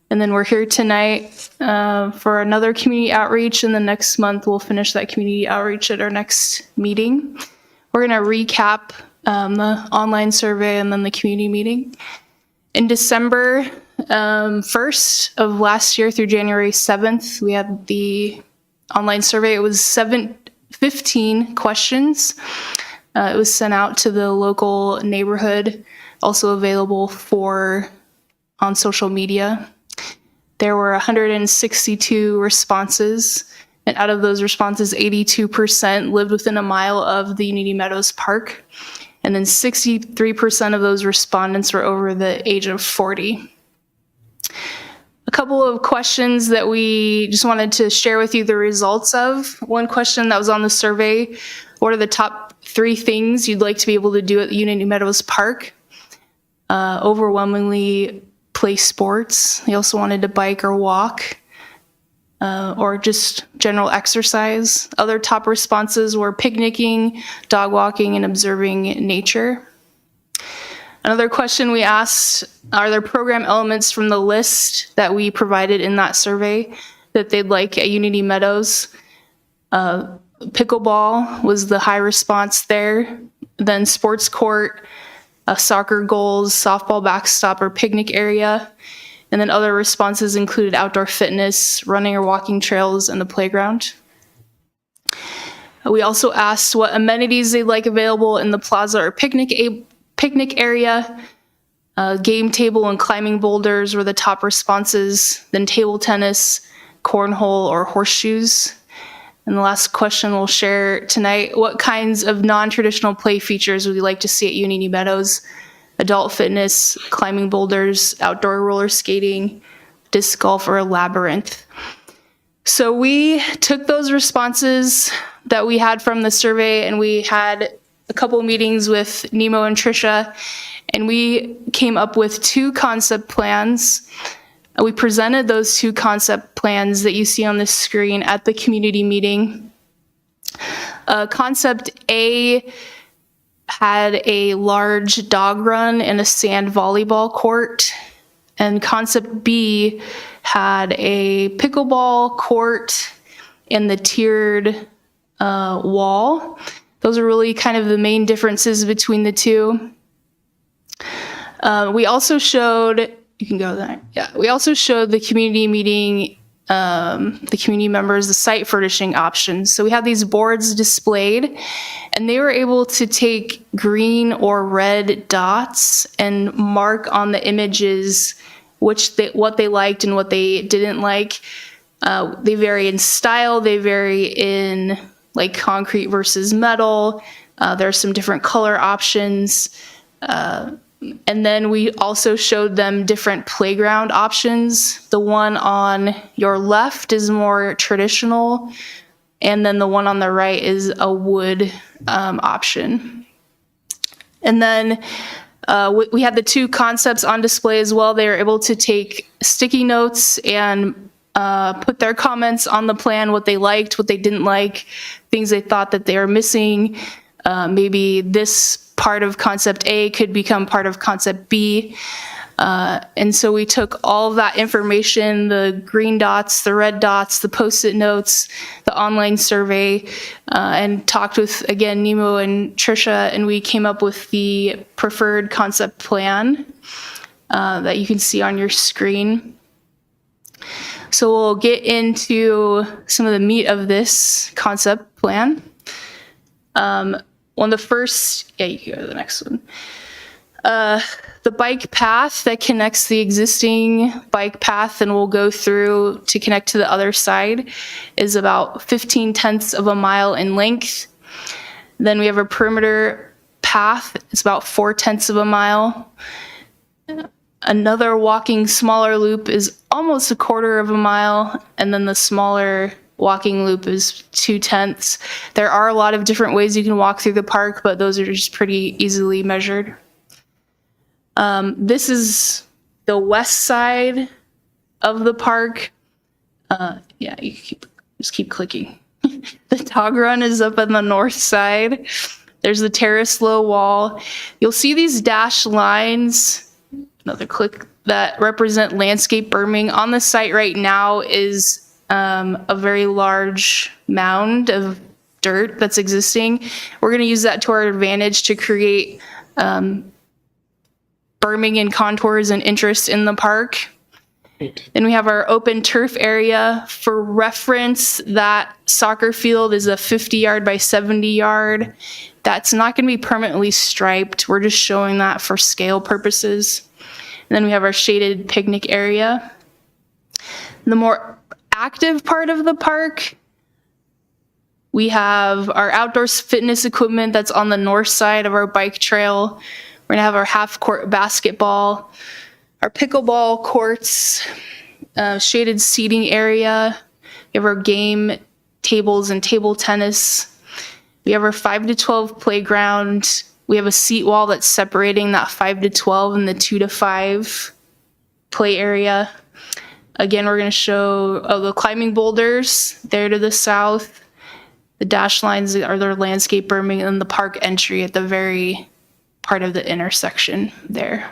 And then we're here tonight for another community outreach, and the next month we'll finish that community outreach at our next meeting. We're going to recap the online survey and then the community meeting. In December 1st of last year through January 7th, we had the online survey. It was 15 questions. It was sent out to the local neighborhood, also available on social media. There were 162 responses, and out of those responses, 82% lived within a mile of the Unity Meadows Park, and then 63% of those respondents were over the age of 40. A couple of questions that we just wanted to share with you the results of. One question that was on the survey: what are the top 3 things you'd like to be able to do at Unity Meadows Park? Overwhelmingly, play sports. They also wanted to bike or walk, or just general exercise. Other top responses were picnicking, dog walking, and observing nature. Another question we asked, are there program elements from the list that we provided in that survey that they'd like at Unity Meadows? Pickleball was the high response there. Then sports court, soccer goals, softball backstop, or picnic area. And then other responses included outdoor fitness, running or walking trails, and the playground. We also asked what amenities they'd like available in the plaza or picnic area. Game table and climbing boulders were the top responses, then table tennis, cornhole, or horseshoes. And the last question we'll share tonight, what kinds of non-traditional play features would you like to see at Unity Meadows? Adult fitness, climbing boulders, outdoor roller skating, disc golf, or a labyrinth. So we took those responses that we had from the survey, and we had a couple meetings with Nemo and Trisha, and we came up with 2 concept plans. We presented those 2 concept plans that you see on the screen at the community meeting. Concept A had a large dog run and a sand volleyball court, and concept B had a pickleball court and the tiered wall. Those are really kind of the main differences between the 2. We also showed, you can go there. Yeah, we also showed the community meeting, the community members, the site furnishing options. So we had these boards displayed, and they were able to take green or red dots and mark on the images what they liked and what they didn't like. They vary in style, they vary in like concrete versus metal. There are some different color options. And then we also showed them different playground options. The one on your left is more traditional, and then the one on the right is a wood option. And then we had the 2 concepts on display as well. They were able to take sticky notes and put their comments on the plan, what they liked, what they didn't like, things they thought that they were missing. Maybe this part of concept A could become part of concept B. And so we took all of that information, the green dots, the red dots, the Post-it notes, the online survey, and talked with, again, Nemo and Trisha, and we came up with the preferred concept plan that you can see on your screen. So we'll get into some of the meat of this concept plan. One of the first, yeah, you can go to the next one. The bike path that connects the existing bike path and will go through to connect to the other side is about 15/10 of a mile in length. Then we have a perimeter path. It's about 4/10 of a mile. Another walking smaller loop is almost 1/4 of a mile, and then the smaller walking loop is 2/10. There are a lot of different ways you can walk through the park, but those are just pretty easily measured. This is the west side of the park. Yeah, you just keep clicking. The dog run is up on the north side. There's the terrace low wall. You'll see these dashed lines, another click, that represent landscape berming. On the site right now is a very large mound of dirt that's existing. We're going to use that to our advantage to create berming and contours and interest in the park. Then we have our open turf area. For reference, that soccer field is a 50-yard by 70-yard. That's not going to be permanently striped. We're just showing that for scale purposes. And then we have our shaded picnic area. The more active part of the park, we have our outdoor fitness equipment that's on the north side of our bike trail. We're gonna have our half-court basketball, our pickleball courts, shaded seating area. We have our game tables and table tennis. We have our 5 to 12 playground. We have a seat wall that's separating that 5 to 12 and the 2 to 5 play area. Again, we're going to show the climbing boulders there to the south. The dashed lines are their landscape berming, and the park entry at the very part of the intersection there.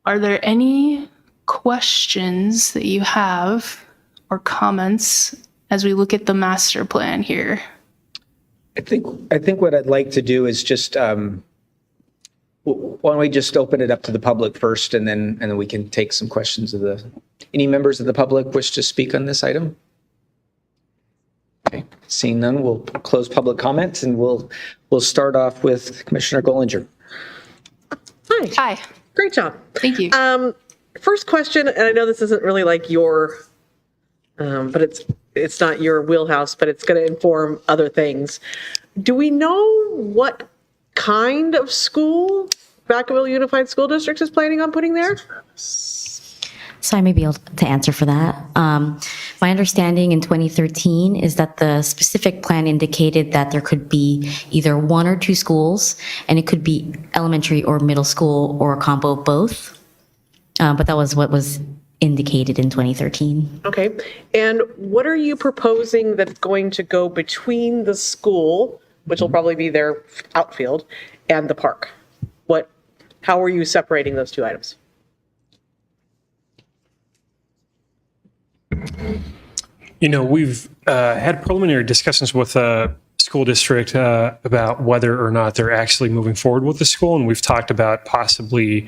Are there any questions that you have or comments as we look at the master plan here? I think what I'd like to do is just Why don't we just open it up to the public first, and then we can take some questions of any members of the public wish to speak on this item? Okay, seeing none, we'll close public comments, and we'll start off with Commissioner Gollinger. Hi. Hi. Great job. Thank you. First question, and I know this isn't really like your, but it's not your wheelhouse, but it's going to inform other things. Do we know what kind of school Vacaville Unified School District is planning on putting there? So I may be able to answer for that. My understanding in 2013 is that the specific plan indicated that there could be either 1 or 2 schools, and it could be elementary or middle school or a combo of both. But that was what was indicated in 2013. Okay. And what are you proposing that's going to go between the school, which will probably be their outfield, and the park? How are you separating those two items? We've had preliminary discussions with a school district about whether or not they're actually moving forward with the school, and we've talked about possibly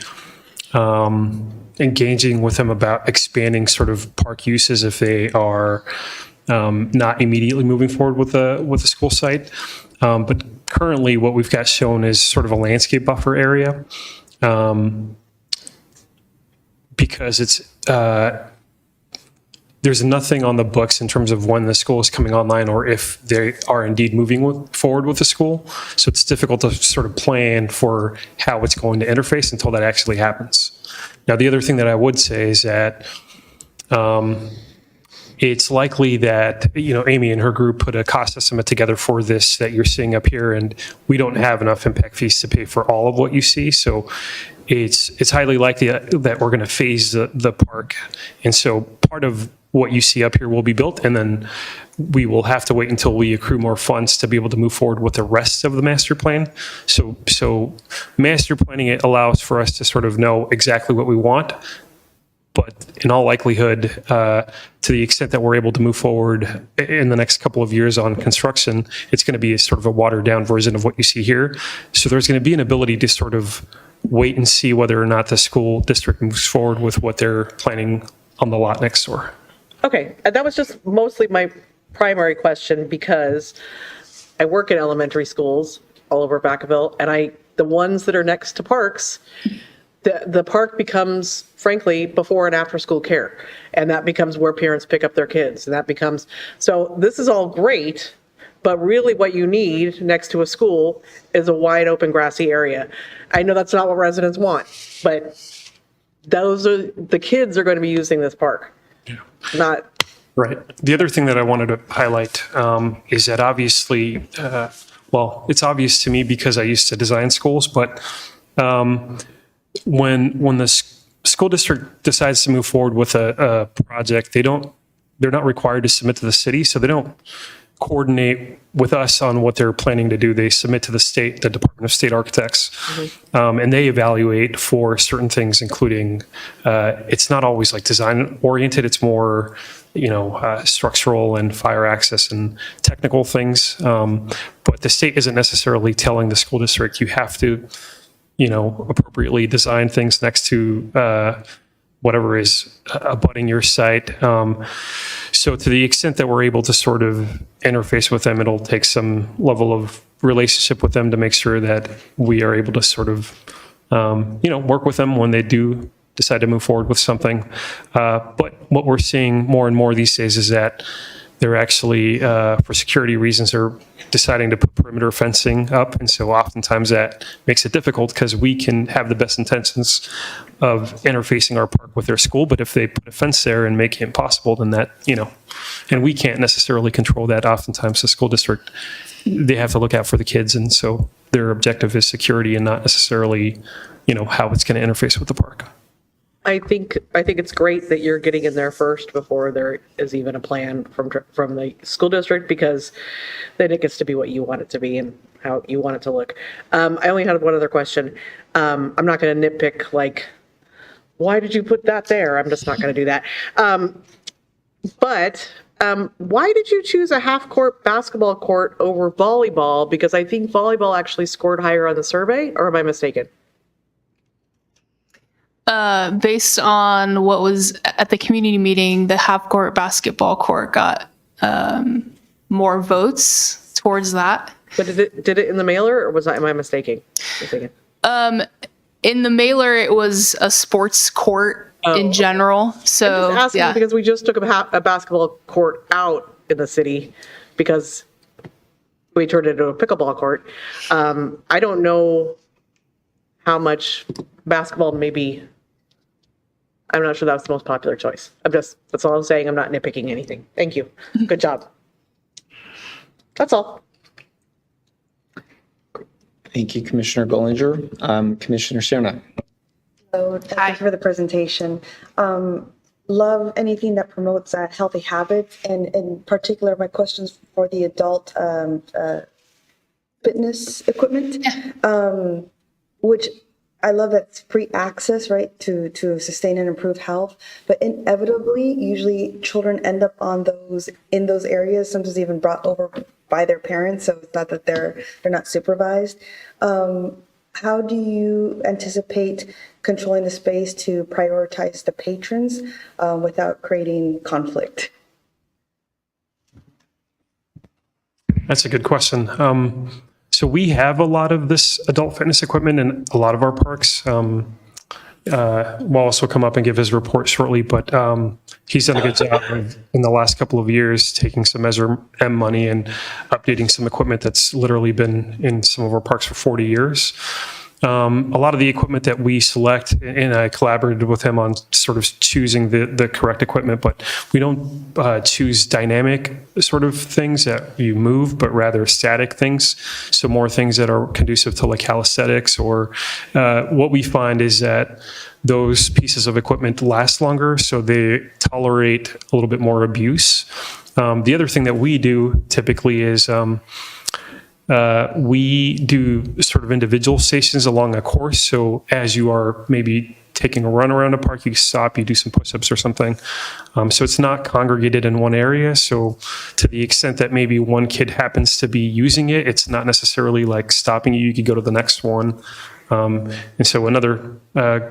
engaging with them about expanding sort of park uses if they are not immediately moving forward with the school site. But currently, what we've got shown is sort of a landscape buffer area, because it's there's nothing on the books in terms of when the school is coming online or if they are indeed moving forward with the school. So it's difficult to sort of plan for how it's going to interface until that actually happens. Now, the other thing that I would say is that it's likely that, Amy and her group put a cost estimate together for this that you're seeing up here, and we don't have enough impact fees to pay for all of what you see. So it's highly likely that we're going to phase the park. And so part of what you see up here will be built, and then we will have to wait until we accrue more funds to be able to move forward with the rest of the master plan. So master planning, it allows for us to sort of know exactly what we want, but in all likelihood, to the extent that we're able to move forward in the next couple of years on construction, it's going to be a sort of a watered down version of what you see here. So there's going to be an ability to sort of wait and see whether or not the school district moves forward with what they're planning on the lot next door. Okay, and that was just mostly my primary question because I work in elementary schools all over Vacaville, and the ones that are next to parks, the park becomes, frankly, before and after school care, and that becomes where parents pick up their kids, and that becomes, so this is all great, but really what you need next to a school is a wide open grassy area. I know that's not what residents want, but the kids are going to be using this park. Not right. The other thing that I wanted to highlight is that obviously, it's obvious to me because I used to design schools, but when the school district decides to move forward with a project, they're not required to submit to the city, so they don't coordinate with us on what they're planning to do. They submit to the Department of State Architects, and they evaluate for certain things, including, it's not always like design oriented, it's more, structural and fire access and technical things. But the state isn't necessarily telling the school district you have to, appropriately design things next to whatever is abutting your site. So to the extent that we're able to sort of interface with them, it'll take some level of relationship with them to make sure that we are able to sort of, work with them when they do decide to move forward with something. But what we're seeing more and more these days is that they're actually, for security reasons, are deciding to put perimeter fencing up. And so oftentimes that makes it difficult because we can have the best intentions of interfacing our park with their school. But if they put a fence there and make it impossible, then that, and we can't necessarily control that. Oftentimes the school district, they have to look out for the kids. And so their objective is security and not necessarily, how it's going to interface with the park. I think it's great that you're getting in there first before there is even a plan from the school district, because then it gets to be what you want it to be and how you want it to look. I only had one other question. I'm not going to nitpick like, why did you put that there? I'm just not going to do that. But why did you choose a half-court basketball court over volleyball? Because I think volleyball actually scored higher on the survey, or am I mistaken? Based on what was at the community meeting, the half-court basketball court got more votes towards that. But did it in the mailer, or am I mistaken? In the mailer, it was a sports court in general. So I'm just asking because we just took a basketball court out in the city because we turned it into a pickleball court. I don't know how much basketball maybe. I'm not sure that was the most popular choice. That's all I'm saying. I'm not nitpicking anything. Thank you. Good job. That's all. Thank you, Commissioner Gollinger. Commissioner Serna. So thank you for the presentation. Love anything that promotes healthy habits, and in particular, my questions for the adult fitness equipment, which I love that it's free access, right, to sustain and improve health. But inevitably, usually children end up in those areas, sometimes even brought over by their parents. So it's not that they're not supervised. How do you anticipate controlling the space to prioritize the patrons without creating conflict? That's a good question. So we have a lot of this adult fitness equipment in a lot of our parks. Wallace will come up and give his report shortly, but he's done a good job in the last couple of years taking some Measure M money and updating some equipment that's literally been in some of our parks for 40 years. A lot of the equipment that we select, and I collaborated with him on sort of choosing the correct equipment, but we don't choose dynamic sort of things that you move, but rather static things. So more things that are conducive to like calisthenics, or what we find is that those pieces of equipment last longer, so they tolerate a little bit more abuse. The other thing that we do typically is we do sort of individual stations along a course. So as you are maybe taking a run around a park, you stop, you do some push-ups or something. So it's not congregated in one area. So to the extent that maybe one kid happens to be using it, it's not necessarily like stopping you. You could go to the next one. And so another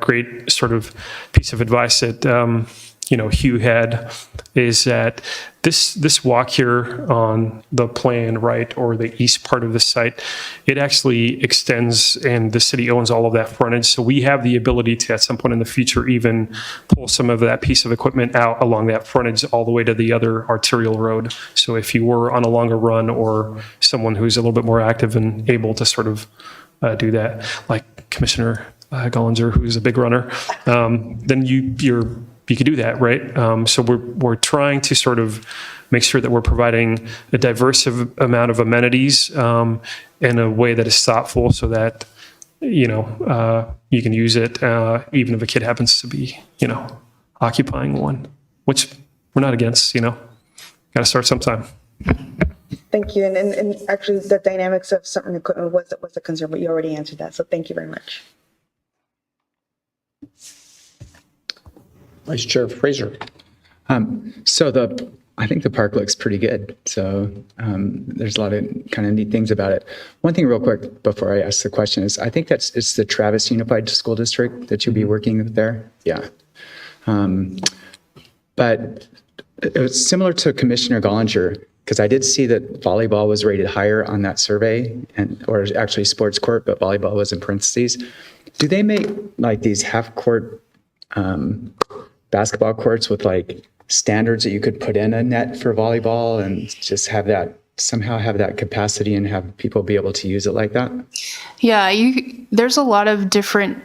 great sort of piece of advice that Hugh had is that this walk here on the plan, right, or the east part of the site, it actually extends, and the city owns all of that frontage. So we have the ability to, at some point in the future, even pull some of that piece of equipment out along that frontage all the way to the other arterial road. So if you were on a longer run, or someone who's a little bit more active and able to sort of do that, like Commissioner Gollinger, who's a big runner, then you could do that, right? So we're trying to sort of make sure that we're providing a diverse amount of amenities in a way that is thoughtful, so that you can use it even if a kid happens to be occupying one, which we're not against. Got to start sometime. Thank you. And actually, the dynamics of certain equipment was a concern, but you already answered that. So thank you very much. Vice Chair Fraser. I think the park looks pretty good. So there's a lot of kind of neat things about it. One thing real quick before I ask the question is, I think it's the Travis Unified School District that you'll be working with there. Yeah. But it was similar to Commissioner Gollinger, because I did see that volleyball was rated higher on that survey, or actually sports court, but volleyball was in parentheses. Do they make like these half-court basketball courts with like standards that you could put in a net for volleyball and just have that capacity and have people be able to use it like that? Yeah, there's a lot of different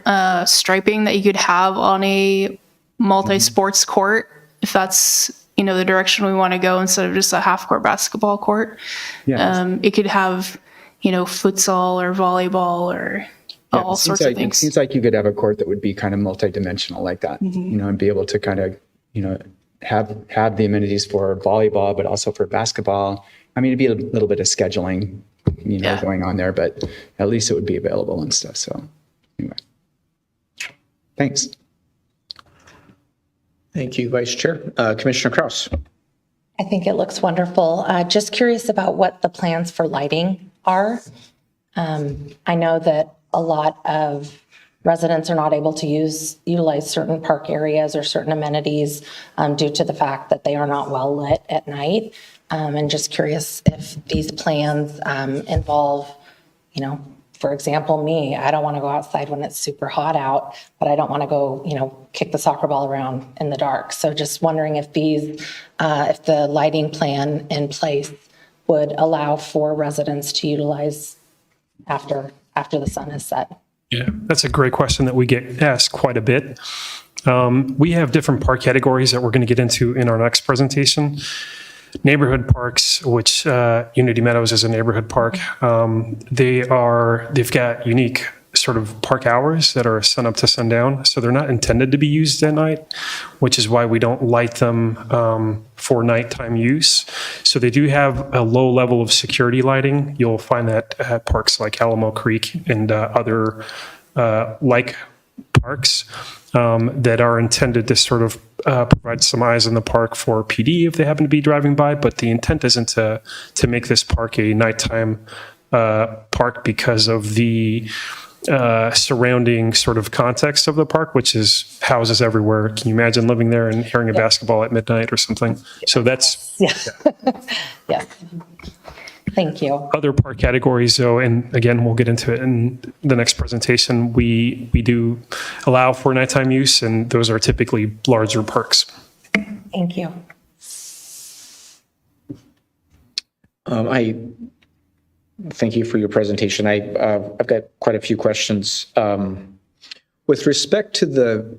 striping that you could have on a multi-sports court, if that's the direction we want to go, instead of just a half-court basketball court. Yeah. It could have futsal or volleyball or all sorts of things. It seems like you could have a court that would be kind of multi-dimensional like that, and be able to kind of have the amenities for volleyball, but also for basketball. I mean, it'd be a little bit of scheduling, going on there, but at least it would be available and stuff. So anyway, thanks. Thank you, Vice Chair. Commissioner Kraus. I think it looks wonderful. Just curious about what the plans for lighting are. I know that a lot of residents are not able to utilize certain park areas or certain amenities due to the fact that they are not well lit at night. And just curious if these plans involve, for example, me, I don't want to go outside when it's super hot out, but I don't want to go, kick the soccer ball around in the dark. So just wondering if if the lighting plan in place would allow for residents to utilize after the sun is set. Yeah, that's a great question that we get asked quite a bit. We have different park categories that we're going to get into in our next presentation. Neighborhood parks, which Unity Meadows is a neighborhood park. They've got unique sort of park hours that are sun up to sundown, so they're not intended to be used at night, which is why we don't light them for nighttime use. So they do have a low level of security lighting. You'll find that at parks like Alamo Creek and other like parks that are intended to sort of provide some eyes in the park for PD if they happen to be driving by, but the intent isn't to make this park a nighttime park because of the surrounding sort of context of the park, which is houses everywhere. Can you imagine living there and hearing a basketball at midnight or something? So that's Yeah. Thank you. Other park categories, though, and again, we'll get into it in the next presentation. We do allow for nighttime use, and those are typically larger parks. Thank you. Thank you for your presentation. I've got quite a few questions. With respect to the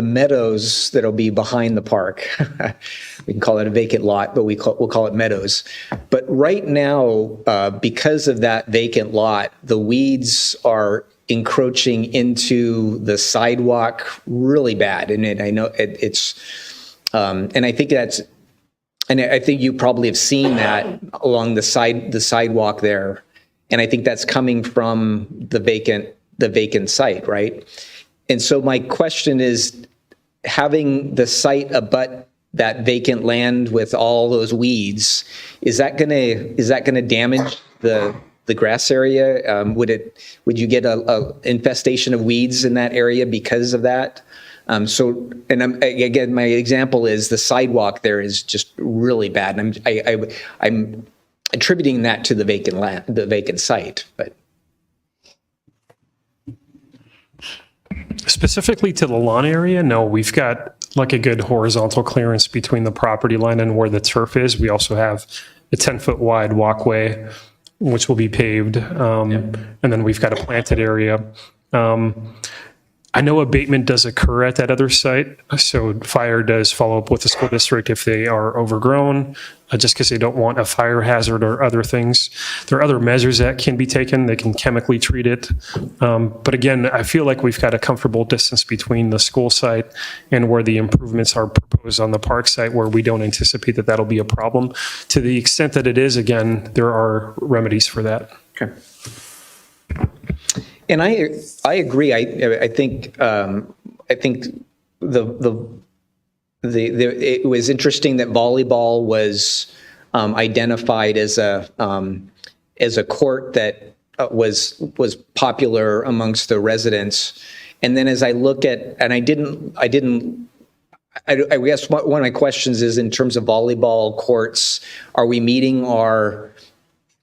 meadows that'll be behind the park, we can call it a vacant lot, but we'll call it meadows. But right now, because of that vacant lot, the weeds are encroaching into the sidewalk really bad. And I know it's, and I think that's, and I think you probably have seen that along the sidewalk there. And I think that's coming from the vacant site, right? And so my question is, having the site abut that vacant land with all those weeds, is that gonna damage the grass area? Would you get a infestation of weeds in that area because of that? Again, my example is the sidewalk there is just really bad, and I'm attributing that to the vacant site, but. Specifically to the lawn area, no, we've got like a good horizontal clearance between the property line and where the turf is. We also have a 10-foot wide walkway, which will be paved. And then we've got a planted area. I know abatement does occur at that other site. So fire does follow up with the school district if they are overgrown, just because they don't want a fire hazard or other things. There are other measures that can be taken. They can chemically treat it. But again, I feel like we've got a comfortable distance between the school site and where the improvements are proposed on the park site, where we don't anticipate that that'll be a problem. To the extent that it is, again, there are remedies for that. Okay. And I agree. I think it was interesting that volleyball was identified as a court that was popular amongst the residents. And then as I look at, and I guess one of my questions is, in terms of volleyball courts, are we meeting our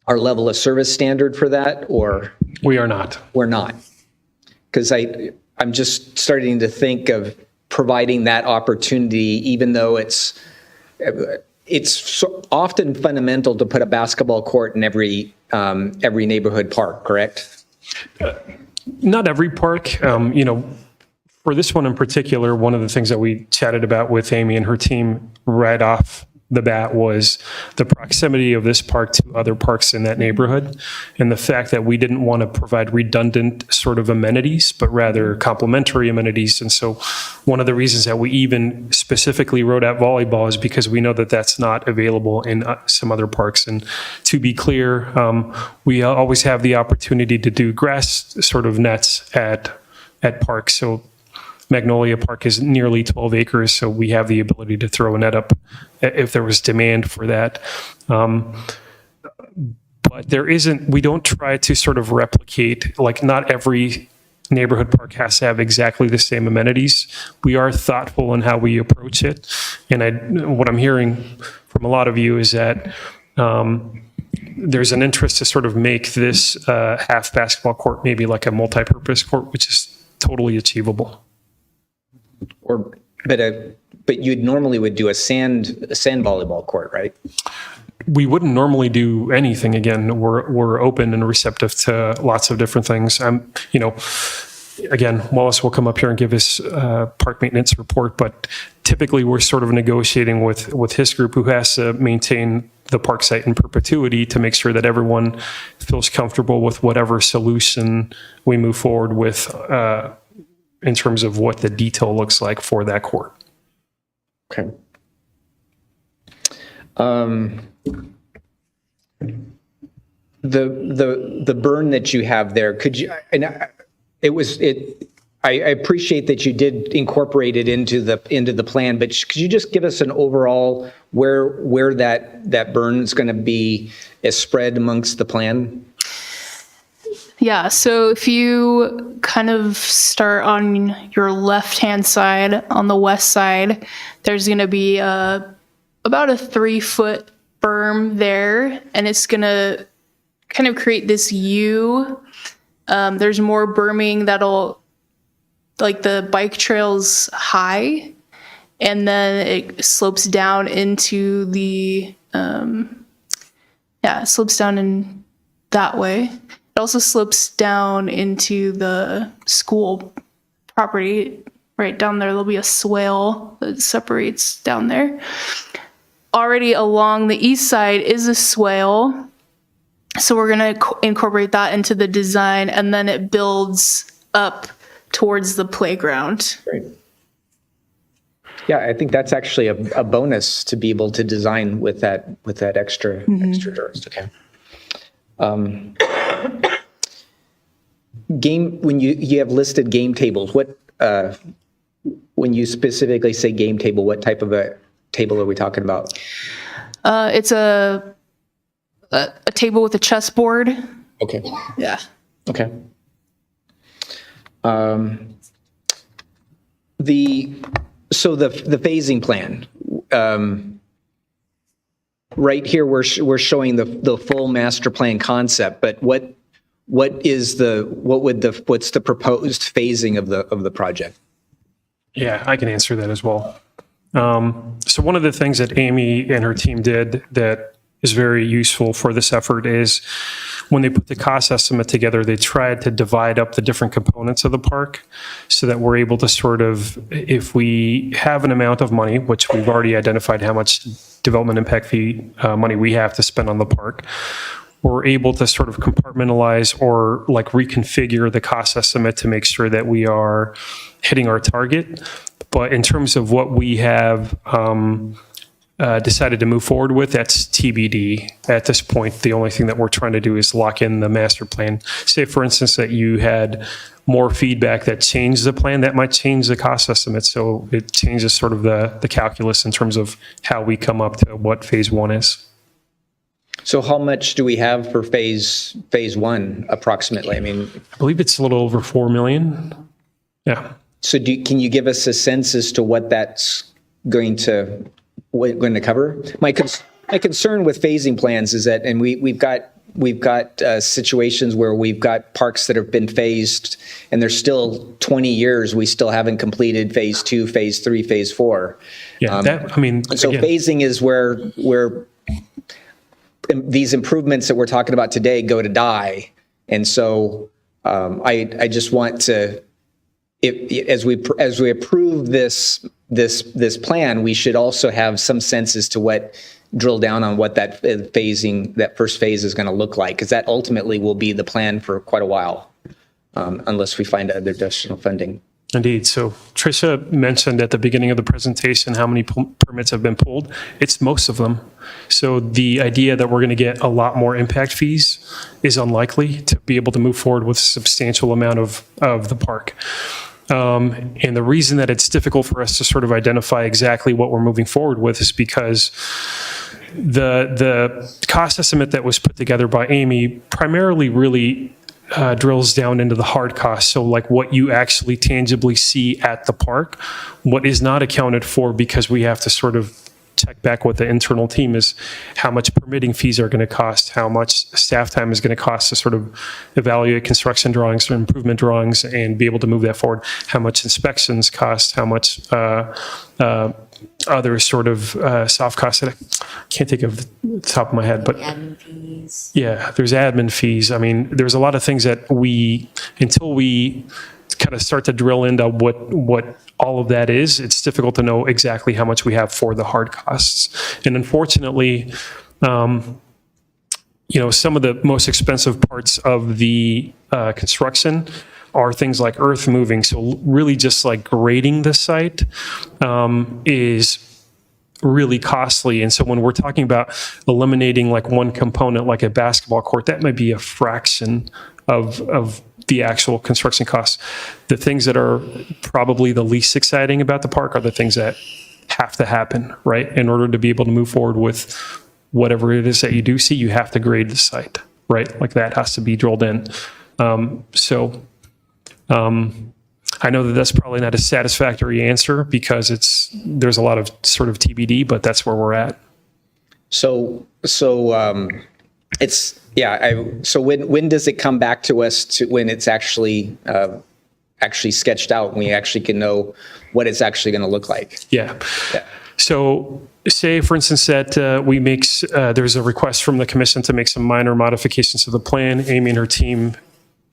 level of service standard for that, or? We are not. We're not. Because I'm just starting to think of providing that opportunity, even though it's so often fundamental to put a basketball court in every neighborhood park, correct? Not every park. For this one in particular, one of the things that we chatted about with Amy and her team right off the bat was the proximity of this park to other parks in that neighborhood, and the fact that we didn't want to provide redundant sort of amenities, but rather complementary amenities. And so one of the reasons that we even specifically wrote out volleyball is because we know that that's not available in some other parks. And to be clear, we always have the opportunity to do grass sort of nets at parks. So Magnolia Park is nearly 12 acres, so we have the ability to throw a net up if there was demand for that. But but we don't try to sort of replicate, like not every neighborhood park has to have exactly the same amenities. We are thoughtful in how we approach it. And what I'm hearing from a lot of you is that there's an interest to sort of make this half basketball court maybe like a multi-purpose court, which is totally achievable. But you normally would do a sand volleyball court, right? We wouldn't normally do anything. Again, we're open and receptive to lots of different things. Again, Wallace will come up here and give his park maintenance report, but typically we're sort of negotiating with his group, who has to maintain the park site in perpetuity to make sure that everyone feels comfortable with whatever solution we move forward with in terms of what the detail looks like for that court. Okay. The burn that you have there, could you? I appreciate that you did incorporate it into the plan, but could you just give us an overall where that burn is going to be spread amongst the plan? Yeah, so if you kind of start on your left-hand side, on the west side, there's going to be about a 3-foot berm there, and it's going to kind of create this U. There's more berming that'll, like the bike trail's high, and then it slopes down into the, it slopes down in that way. It also slopes down into the school property right down there. There'll be a swale that separates down there. Already along the east side is a swale. So we're going to incorporate that into the design, and then it builds up towards the playground. Great. Yeah, I think that's actually a bonus to be able to design with that extra dirt. Okay. When you have listed game tables, when you specifically say game table, what type of a table are we talking about? It's a table with a chessboard. Okay. Yeah. Okay. The phasing plan. Right here, we're showing the full master plan concept, but what's the proposed phasing of the project? Yeah, I can answer that as well. So one of the things that Amy and her team did that is very useful for this effort is when they put the cost estimate together, they tried to divide up the different components of the park so that we're able to sort of, if we have an amount of money, which we've already identified how much development impact fee money we have to spend on the park, we're able to sort of compartmentalize or like reconfigure the cost estimate to make sure that we are hitting our target. But in terms of what we have decided to move forward with, that's TBD. At this point, the only thing that we're trying to do is lock in the master plan. Say, for instance, that you had more feedback that changed the plan, that might change the cost estimate. So it changes sort of the calculus in terms of how we come up to what phase one is. So how much do we have for phase one approximately? I mean, I believe it's a little over 4 million. Yeah. So can you give us a sense as to what that's going to cover? My concern with phasing plans is that, and we've got situations where we've got parks that have been phased, and there's still 20 years we still haven't completed phase 2, phase 3, phase 4. Yeah, so again, phasing is where these improvements that we're talking about today go to die, and so I just want to. As we approve this plan, we should also have some sense as to drill down on what that first phase is going to look like, because that ultimately will be the plan for quite a while, unless we find other additional funding. Indeed. So Tricia mentioned at the beginning of the presentation how many permits have been pulled. It's most of them. So the idea that we're going to get a lot more impact fees is unlikely to be able to move forward with a substantial amount of the park. And the reason that it's difficult for us to sort of identify exactly what we're moving forward with is because the cost estimate that was put together by Amy primarily really drills down into the hard costs. So like what you actually tangibly see at the park, what is not accounted for because we have to sort of check back with the internal team is how much permitting fees are going to cost, how much staff time is going to cost to sort of evaluate construction drawings or improvement drawings and be able to move that forward, how much inspections cost, how much other sort of soft costs that I can't think of the top of my head, but Admin fees. yeah, there's admin fees. I mean, there's a lot of things that until we kind of start to drill into what all of that is, it's difficult to know exactly how much we have for the hard costs. And unfortunately, some of the most expensive parts of the construction are things like earth moving. So really just like grading the site is really costly. And so when we're talking about eliminating like one component, like a basketball court, that might be a fraction of the actual construction costs. The things that are probably the least exciting about the park are the things that have to happen, right? In order to be able to move forward with whatever it is that you do see, you have to grade the site, right? Like that has to be drilled in. I know that that's probably not a satisfactory answer because there's a lot of sort of TBD, but that's where we're at. So when does it come back to us when it's actually sketched out and we actually can know what it's actually going to look like? Yeah. So say, for instance, that there's a request from the commission to make some minor modifications to the plan. Amy and her team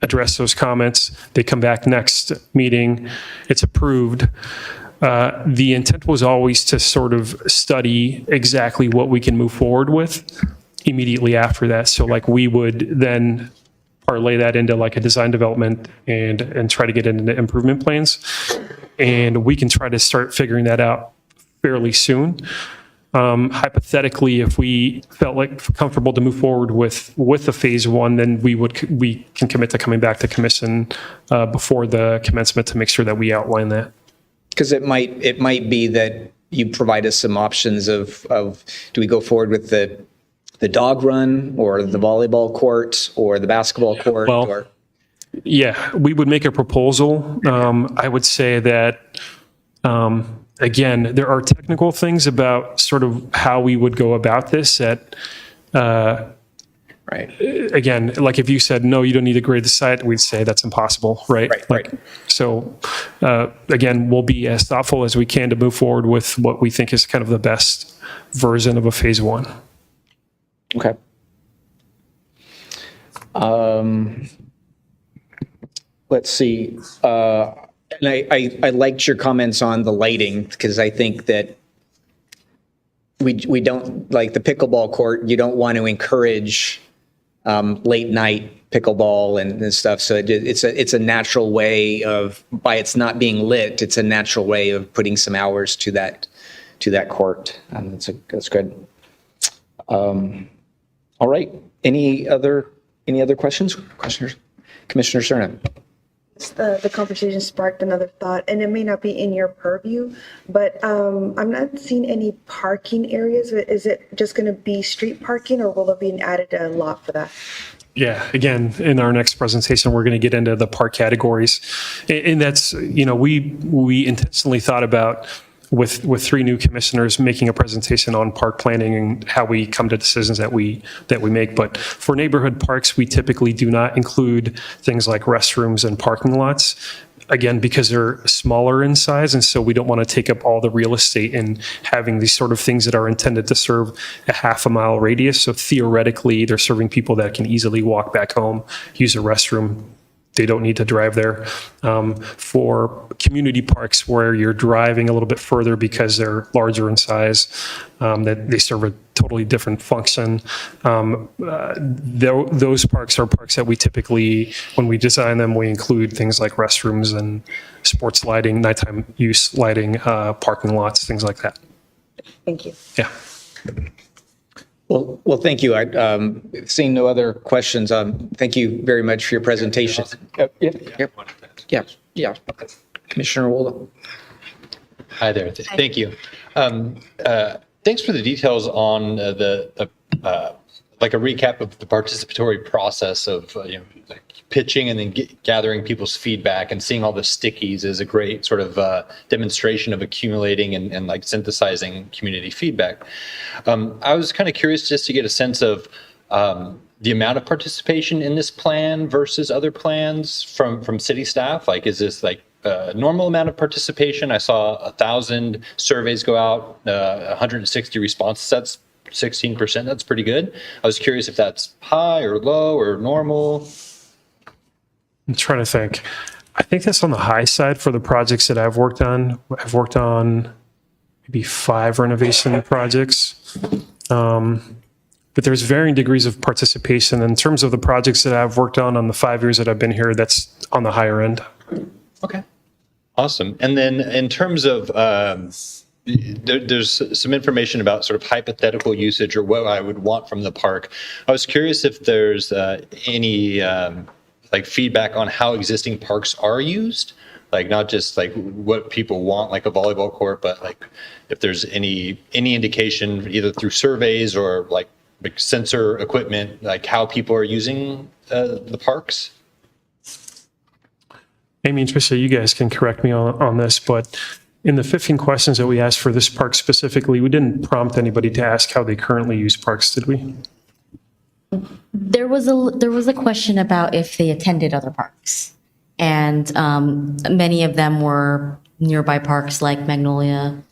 address those comments. They come back next meeting. It's approved. The intent was always to sort of study exactly what we can move forward with immediately after that. So like we would then parlay that into like a design development and try to get into improvement plans. And we can try to start figuring that out fairly soon. Hypothetically, if we felt like comfortable to move forward with the phase one, then we can commit to coming back to commission before the commencement to make sure that we outline that. Because it might be that you provide us some options of do we go forward with the dog run or the volleyball court or the basketball court? Well, yeah, we would make a proposal. I would say that, again, there are technical things about sort of how we would go about this that, right. Again, like if you said, no, you don't need to grade the site, we'd say that's impossible, right? Right. So, again, we'll be as thoughtful as we can to move forward with what we think is kind of the best version of a phase one. Okay. Let's see. And I liked your comments on the lighting because I think that we don't like the pickleball court. You don't want to encourage late night pickleball and stuff. So it's a natural way of, by it's not being lit, it's a natural way of putting some hours to that court. That's good. All right. Any other questions? Commissioner Cernan. The conversation sparked another thought, and it may not be in your purview, but I'm not seeing any parking areas. Is it just going to be street parking, or will there be an added lot for that? Yeah, again, in our next presentation, we're going to get into the park categories. And that's, we intentionally thought about with three new commissioners making a presentation on park planning and how we come to decisions that we make. But for neighborhood parks, we typically do not include things like restrooms and parking lots. Again, because they're smaller in size, and so we don't want to take up all the real estate in having these sort of things that are intended to serve a half a mile radius. So theoretically, they're serving people that can easily walk back home, use a restroom. They don't need to drive there. For community parks where you're driving a little bit further because they're larger in size, that they serve a totally different function. Those parks are parks that we typically, when we design them, we include things like restrooms and sports lighting, nighttime use lighting, parking lots, things like that. Thank you. Yeah. Well, thank you. Seeing no other questions, thank you very much for your presentation. Yeah. Commissioner Wola. Hi there. Thank you. Thanks for the details on like a recap of the participatory process of like pitching and then gathering people's feedback and seeing all the stickies is a great sort of demonstration of accumulating and like synthesizing community feedback. I was kind of curious just to get a sense of the amount of participation in this plan versus other plans from city staff. Like, is this like a normal amount of participation? I saw 1,000 surveys go out, 160 responses. That's 16%. That's pretty good. I was curious if that's high or low or normal. I'm trying to think. I think that's on the high side for the projects that I've worked on. I've worked on maybe 5 renovation projects. But there's varying degrees of participation. In terms of the projects that I've worked on the 5 years that I've been here, that's on the higher end. Okay. Awesome. And then in terms of, there's some information about sort of hypothetical usage or what I would want from the park. I was curious if there's any like feedback on how existing parks are used, like not just like what people want, like a volleyball court, but like if there's any indication either through surveys or like sensor equipment, like how people are using the parks. Amy and Tricia, you guys can correct me on this, but in the 15 questions that we asked for this park specifically, we didn't prompt anybody to ask how they currently use parks, did we? There was a question about if they attended other parks, and many of them were nearby parks like Magnolia.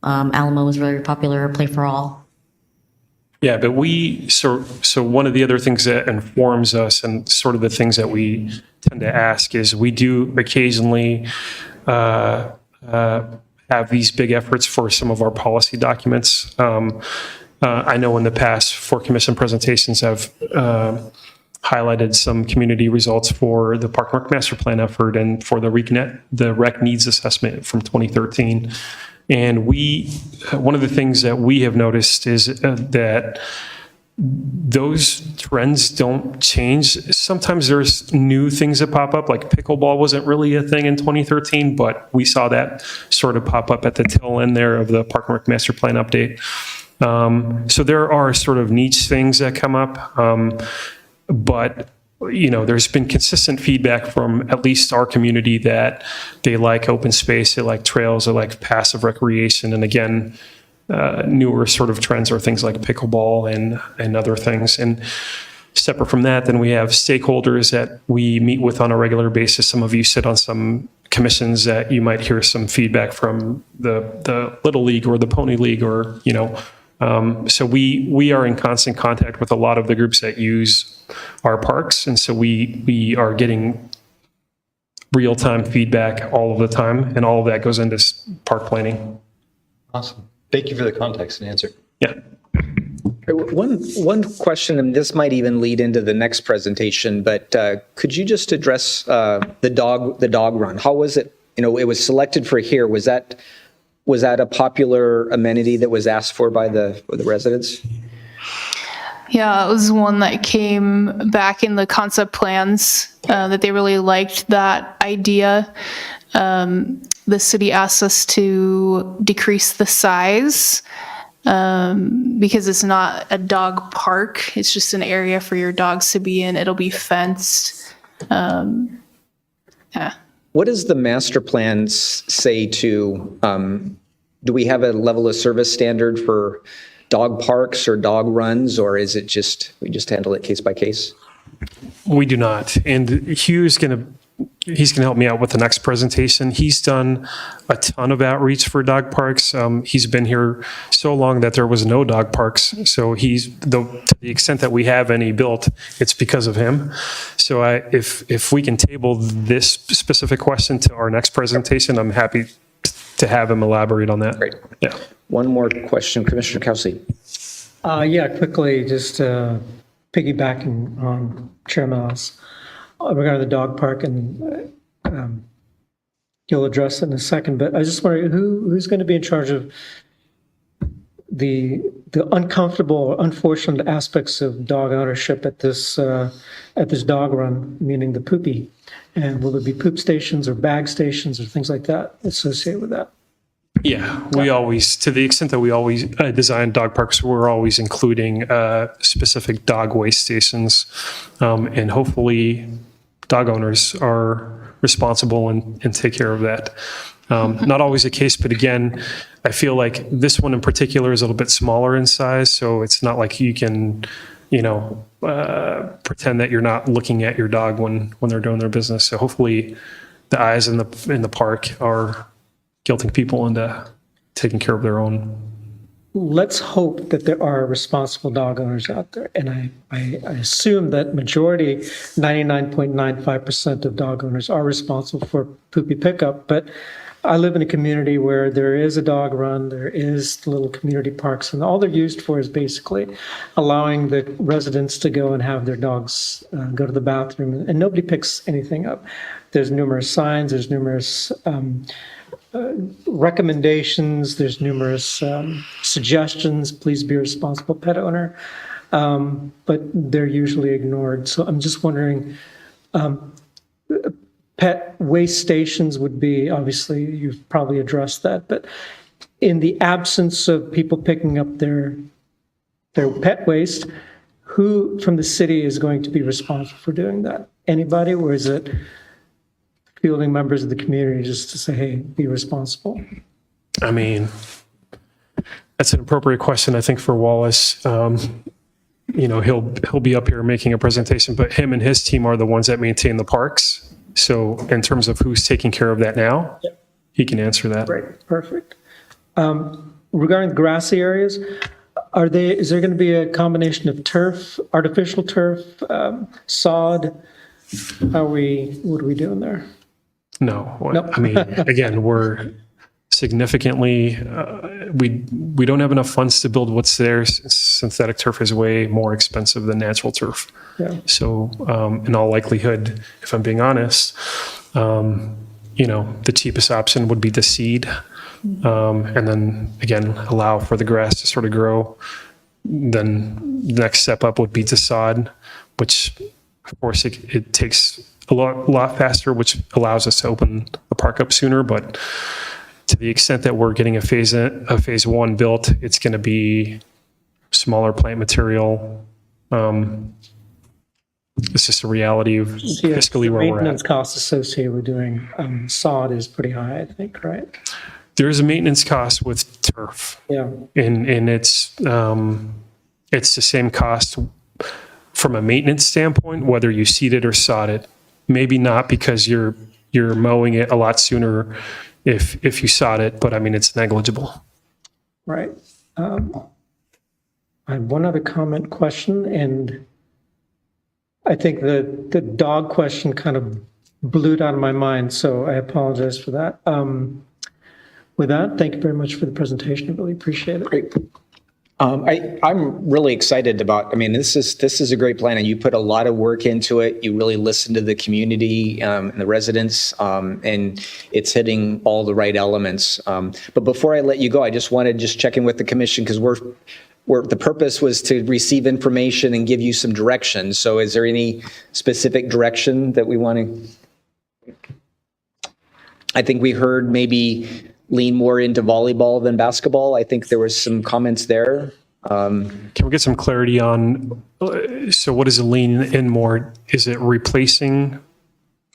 Alamo was very popular, Play for All. Yeah, but so one of the other things that informs us and sort of the things that we tend to ask is we do occasionally have these big efforts for some of our policy documents. I know in the past, 4 commission presentations have highlighted some community results for the Park and Rec Master Plan effort and for the rec needs assessment from 2013. And one of the things that we have noticed is that those trends don't change. Sometimes there's new things that pop up, like pickleball wasn't really a thing in 2013, but we saw that sort of pop up at the tail end there of the Park and Rec Master Plan update. So there are sort of niche things that come up, but there's been consistent feedback from at least our community that they like open space, they like trails, they like passive recreation, and again, newer sort of trends are things like pickleball and other things. And separate from that, then we have stakeholders that we meet with on a regular basis. Some of you sit on some commissions that you might hear some feedback from the Little League or the Pony League or, so we are in constant contact with a lot of the groups that use our parks. And so we are getting real-time feedback all of the time, and all of that goes into park planning. Awesome. Thank you for the context and answer. Yeah. One question, and this might even lead into the next presentation, but could you just address the dog run? How was it? It was selected for here. Was that a popular amenity that was asked for by the residents? Yeah, it was one that came back in the concept plans that they really liked that idea. The city asked us to decrease the size because it's not a dog park. It's just an area for your dogs to be in. It'll be fenced. Yeah. What does the master plan say to, do we have a level of service standard for dog parks or dog runs, or is it we just handle it case by case? We do not. And he's going to help me out with the next presentation. He's done a ton of outreach for dog parks. He's been here so long that there was no dog parks. So to the extent that we have any built, it's because of him. So if we can table this specific question to our next presentation, I'm happy to have him elaborate on that. Great. Yeah. One more question, Commissioner Kelsey. Yeah, quickly, just piggybacking on Chair Miles regarding the dog park, and you'll address it in a second, but I just wonder who's going to be in charge of the uncomfortable or unfortunate aspects of dog ownership at this dog run, meaning the poopy. And will there be poop stations or bag stations or things like that associated with that? Yeah, we always, to the extent that we always design dog parks, we're always including specific dog waste stations. And hopefully dog owners are responsible and take care of that. Not always the case, but again, I feel like this one in particular is a little bit smaller in size, so it's not like you can, pretend that you're not looking at your dog when they're doing their business. So hopefully the eyes in the park are guilting people into taking care of their own. Let's hope that there are responsible dog owners out there. And I assume that majority, 99.95% of dog owners are responsible for poopy pickup. But I live in a community where there is a dog run, there is little community parks, and all they're used for is basically allowing the residents to go and have their dogs go to the bathroom, and nobody picks anything up. There's numerous signs, there's numerous recommendations, there's numerous suggestions, please be a responsible pet owner, but they're usually ignored. So I'm just wondering, pet waste stations would be, obviously, you've probably addressed that, but in the absence of people picking up their pet waste, who from the city is going to be responsible for doing that? Anybody, or is it fielding members of the community just to say, hey, be responsible? I mean, that's an appropriate question, I think, for Wallace. He'll be up here making a presentation, but him and his team are the ones that maintain the parks. So in terms of who's taking care of that now, he can answer that. Great, perfect. Regarding the grassy areas, is there going to be a combination of turf, artificial turf, sod? What are we doing there? No. Nope. I mean, again, we're significantly, we don't have enough funds to build what's there. Synthetic turf is way more expensive than natural turf. Yeah. So in all likelihood, if I'm being honest, the cheapest option would be to seed. And then again, allow for the grass to sort of grow. Then the next step up would be to sod, which of course it takes a lot faster, which allows us to open the park up sooner. But to the extent that we're getting a phase one built, it's going to be smaller plant material. It's just a reality of fiscally where we're at. Maintenance costs associated with doing sod is pretty high, I think, right? There is a maintenance cost with turf. Yeah. And it's the same cost from a maintenance standpoint, whether you seed it or sod it. Maybe not, because you're mowing it a lot sooner if you sod it, but I mean, it's negligible. Right. I have one other question, and I think the dog question kind of blew it out of my mind, so I apologize for that. With that, thank you very much for the presentation. I really appreciate it. Great. I'm really excited about, this is a great plan, and you put a lot of work into it. You really listen to the community and the residents, and it's hitting all the right elements. But before I let you go, I just want to check in with the commission, because the purpose was to receive information and give you some direction. So is there any specific direction that we want to? I think we heard maybe lean more into volleyball than basketball. I think there was some comments there. Can we get some clarity on, so what is a lean in more? Is it replacing,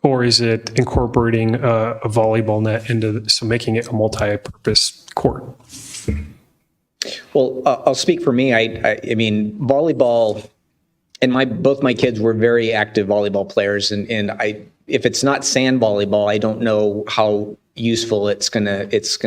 or is it incorporating a volleyball net so making it a multi-purpose court? Well, I'll speak for me. I mean, volleyball, and both my kids were very active volleyball players, and if it's not sand volleyball, I don't know how useful it's gonna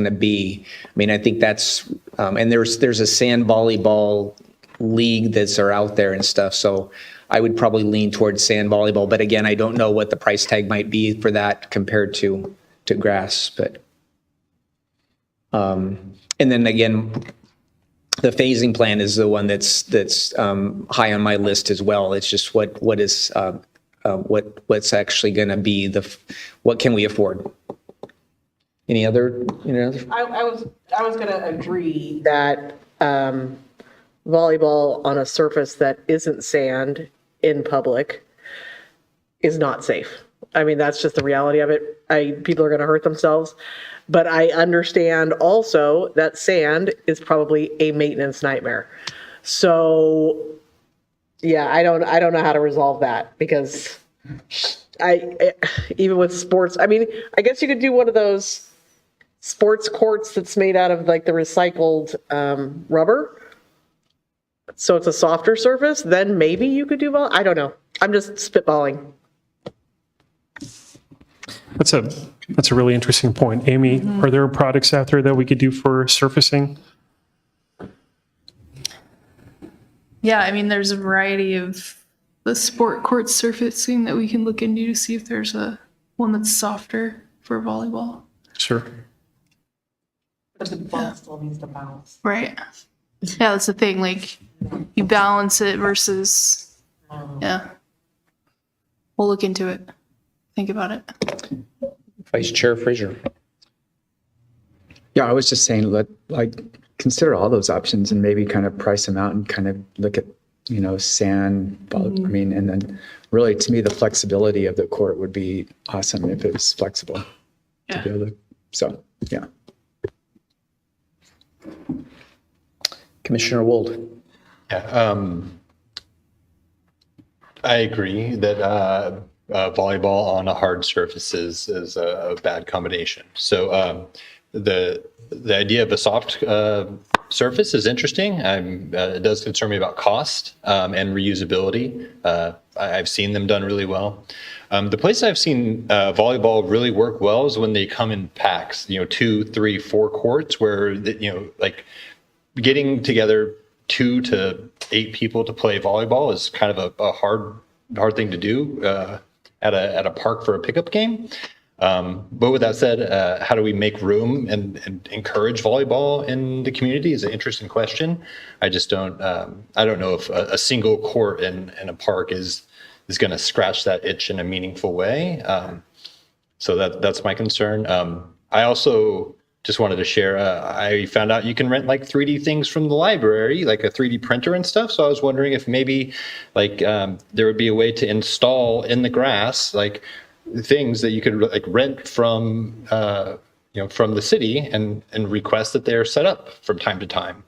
be. I mean, I think that's and there's a sand volleyball league that's out there and stuff. So I would probably lean towards sand volleyball, but again, I don't know what the price tag might be for that compared to grass. But and then again, the phasing plan is the one that's high on my list as well. It's just what's actually going to be what can we afford? Any other? I was going to agree that volleyball on a surface that isn't sand in public is not safe. I mean, that's just the reality of it. People are going to hurt themselves. But I understand also that sand is probably a maintenance nightmare. So, yeah, I don't know how to resolve that because even with sports, I mean, I guess you could do one of those sports courts that's made out of like the recycled rubber. So it's a softer surface. Then maybe you could do I don't know. I'm just spitballing. That's a really interesting point. Amy, are there products out there that we could do for surfacing? Yeah, I mean, there's a variety of the sport court surfacing that we can look into to see if there's one that's softer for volleyball. Sure. But the ball still needs to bounce. Right. Yeah, that's the thing. Like, you balance it versus, yeah. We'll look into it. Think about it. Vice Chair Fraser. Yeah, I was just saying, consider all those options and maybe kind of price them out and kind of look at, sand, I mean, and then really to me, the flexibility of the court would be awesome if it was flexible to be able to, so, yeah. Commissioner Wold. Yeah, I agree that volleyball on a hard surface is a bad combination. So the idea of a soft surface is interesting. It does concern me about cost and reusability. I've seen them done really well. The place I've seen volleyball really work well is when they come in packs, 2, 3, 4 courts where, like getting together 2 to 8 people to play volleyball is kind of a hard thing to do at a park for a pickup game. But with that said, how do we make room and encourage volleyball in the community is an interesting question. I just don't know if a single court in a park is going to scratch that itch in a meaningful way. So that's my concern. I also just wanted to share, I found out you can rent like 3D things from the library, like a 3D printer and stuff. So I was wondering if maybe there would be a way to install in the grass, like things that you could like rent from, from the city and request that they're set up from time to time.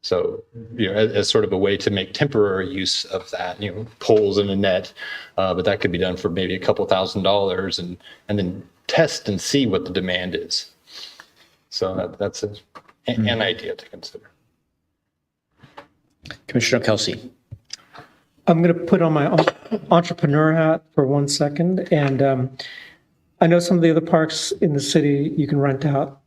So, as sort of a way to make temporary use of that, poles in a net, but that could be done for maybe a couple $1,000s and then test and see what the demand is. So that's an idea to consider. Commissioner Kelsey. I'm going to put on my entrepreneur hat for 1 second. And I know some of the other parks in the city you can rent out.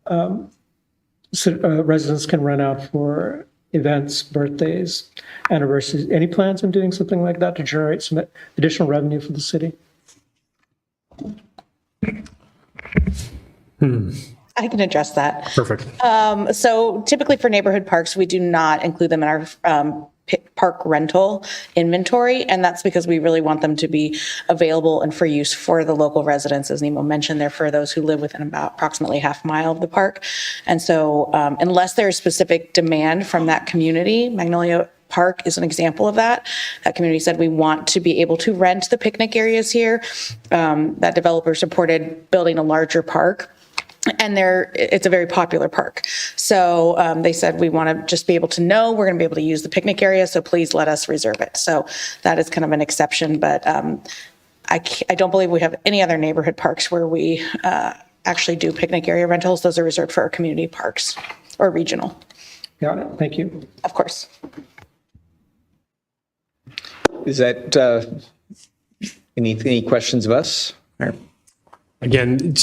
Residents can rent out for events, birthdays, anniversaries. Any plans on doing something like that to generate some additional revenue for the city? I can address that. Perfect. So typically for neighborhood parks, we do not include them in our park rental inventory. And that's because we really want them to be available and for use for the local residents. As Nemo mentioned, they're for those who live within about approximately half a mile of the park. And so unless there's specific demand from that community, Magnolia Park is an example of that. That community said we want to be able to rent the picnic areas here. That developer supported building a larger park. And it's a very popular park. So they said, we want to just be able to know we're going to be able to use the picnic area, so please let us reserve it. So that is kind of an exception, but I don't believe we have any other neighborhood parks where we actually do picnic area rentals. Those are reserved for our community parks or regional. Got it. Thank you. Of course. Is that any questions of us? Again,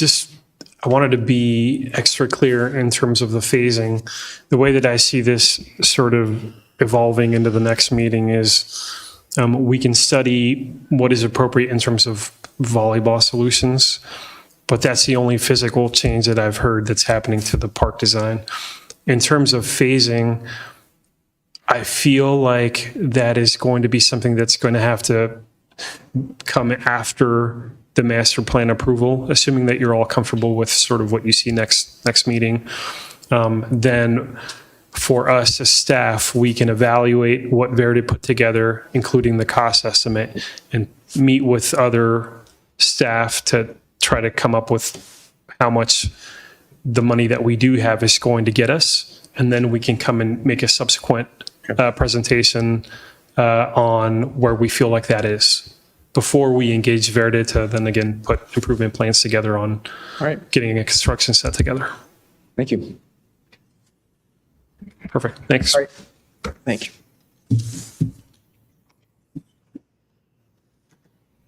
I wanted to be extra clear in terms of the phasing. The way that I see this sort of evolving into the next meeting is we can study what is appropriate in terms of volleyball solutions, but that's the only physical change that I've heard that's happening to the park design. In terms of phasing, I feel like that is going to be something that's going to have to come after the master plan approval, assuming that you're all comfortable with sort of what you see next meeting. Then for us as staff, we can evaluate what Verity put together, including the cost estimate, and meet with other staff to try to come up with how much the money that we do have is going to get us. And then we can come and make a subsequent presentation on where we feel like that is before we engage Verde to then again put improvement plans together on getting a construction set together. Thank you. Perfect. Thanks. All right. Thank you.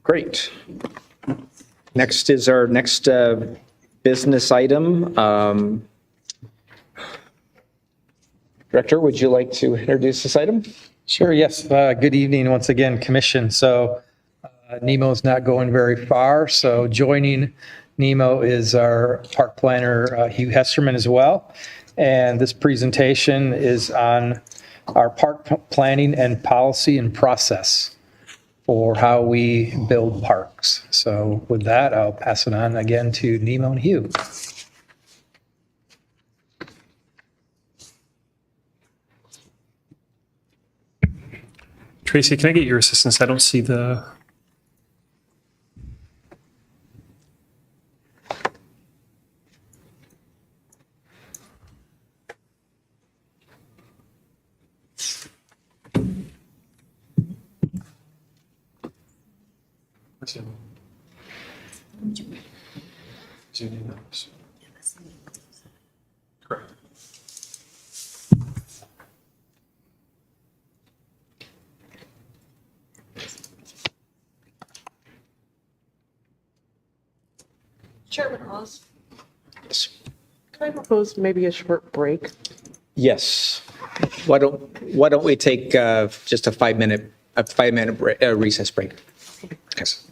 Great. Next is our next business item. Director, would you like to introduce this item? Sure, yes. Good evening once again, Commission. So Nemo's not going very far, so joining Nemo is our park planner, Hugh Hesterman, as well. And this presentation is on our park planning and policy and process for how we build parks. So with that, I'll pass it on again to Nemo and Hugh. Tracy, can I get your assistance? I don't see the... Correct. Chairman Oz, can I propose maybe a short break? Yes. Why don't we take just a 5-minute recess break? Yes.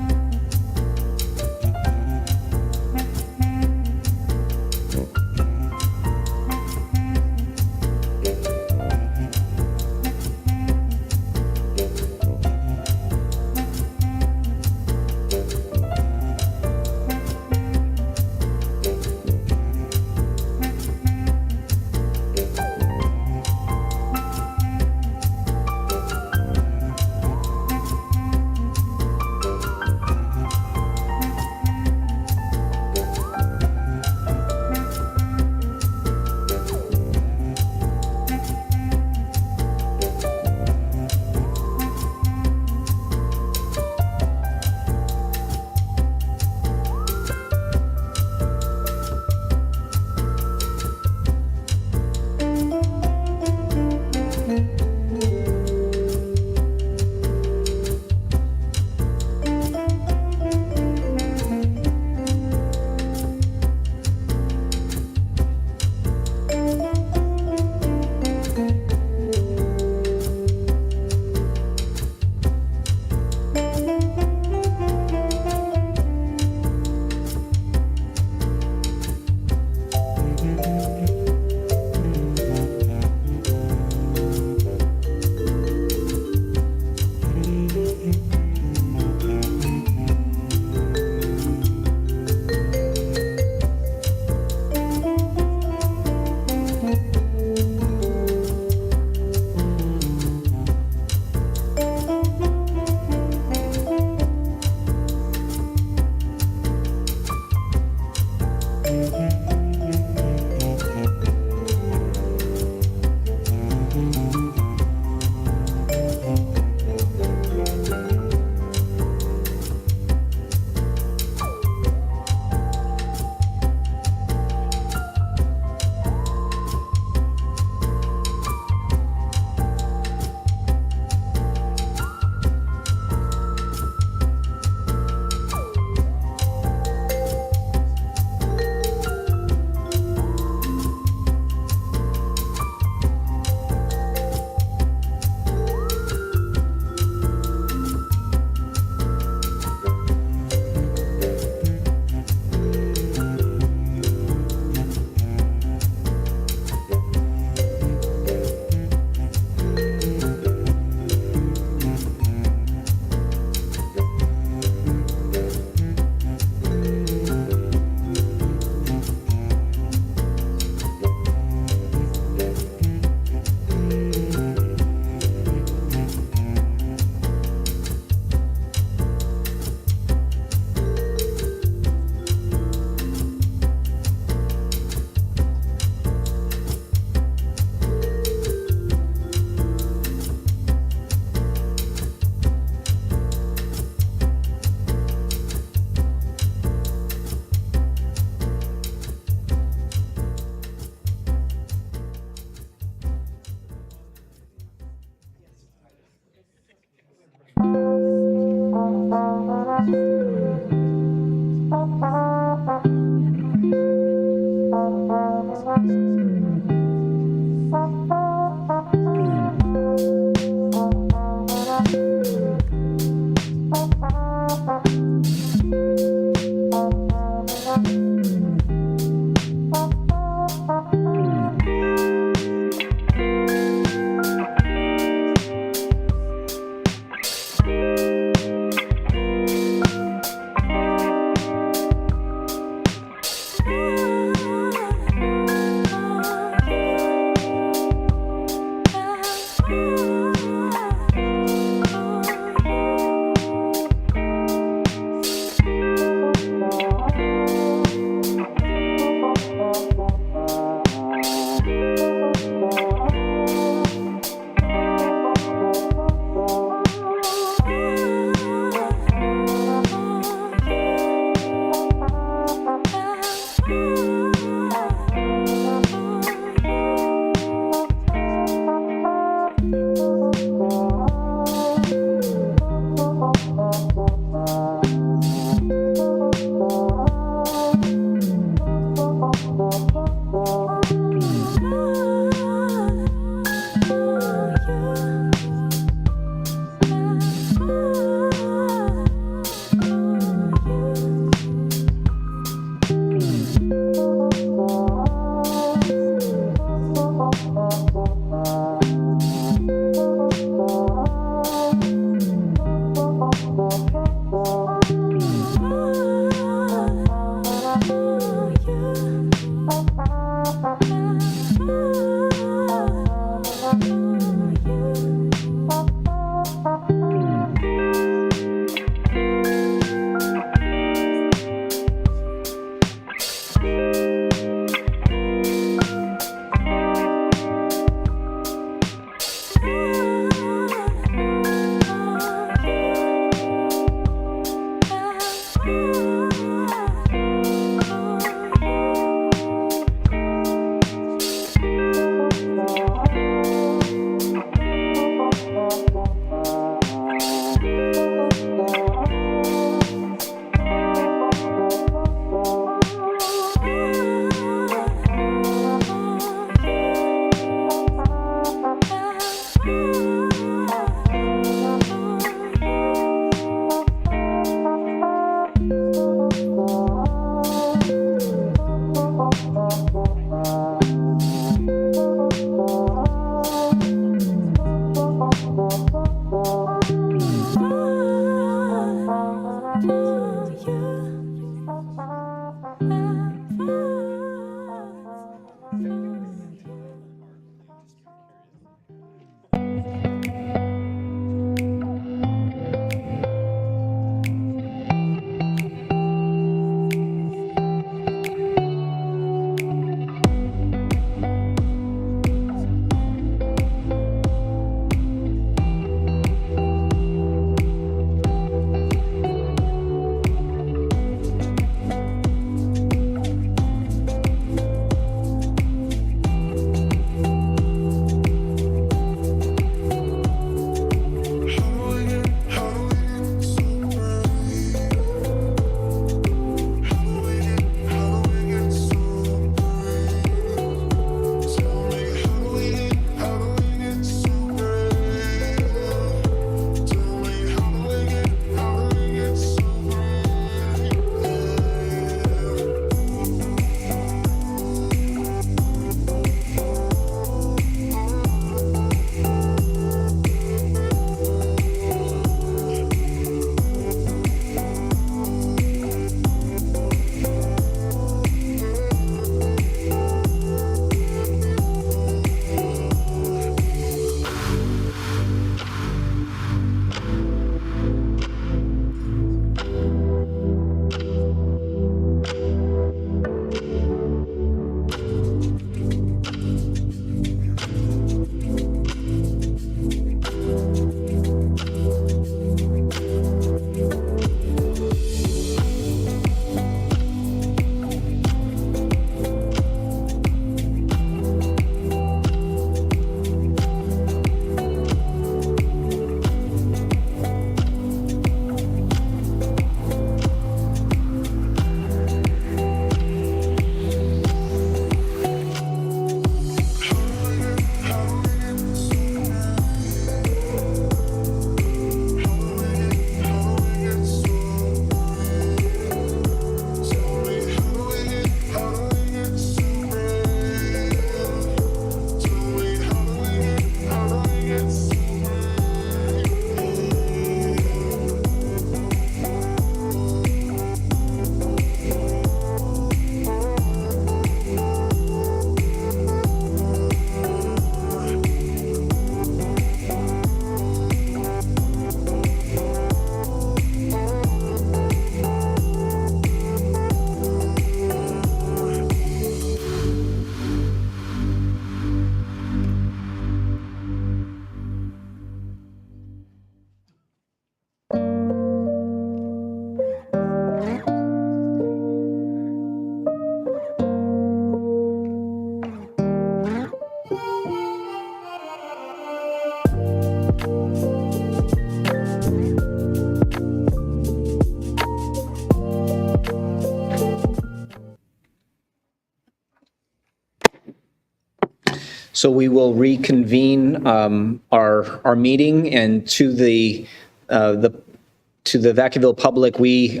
So we will reconvene our meeting, and to the Vacaville public, we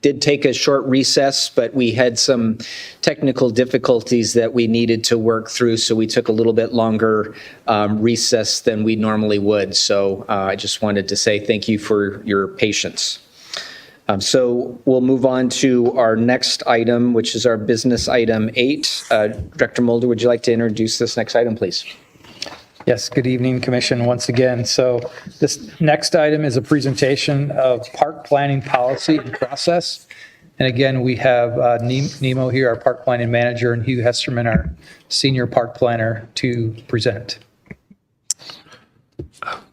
did take a short recess, but we had some technical difficulties that we needed to work through, so we took a little bit longer recess than we normally would. So I just wanted to say thank you for your patience. So we'll move on to our next item, which is our business item 8. Director Mulder, would you like to introduce this next item, please? Yes, good evening, Commission, once again. So this next item is a presentation of park planning policy and process. And again, we have Nemo here, our park planning manager, and Hugh Hesterman, our senior park planner, to present.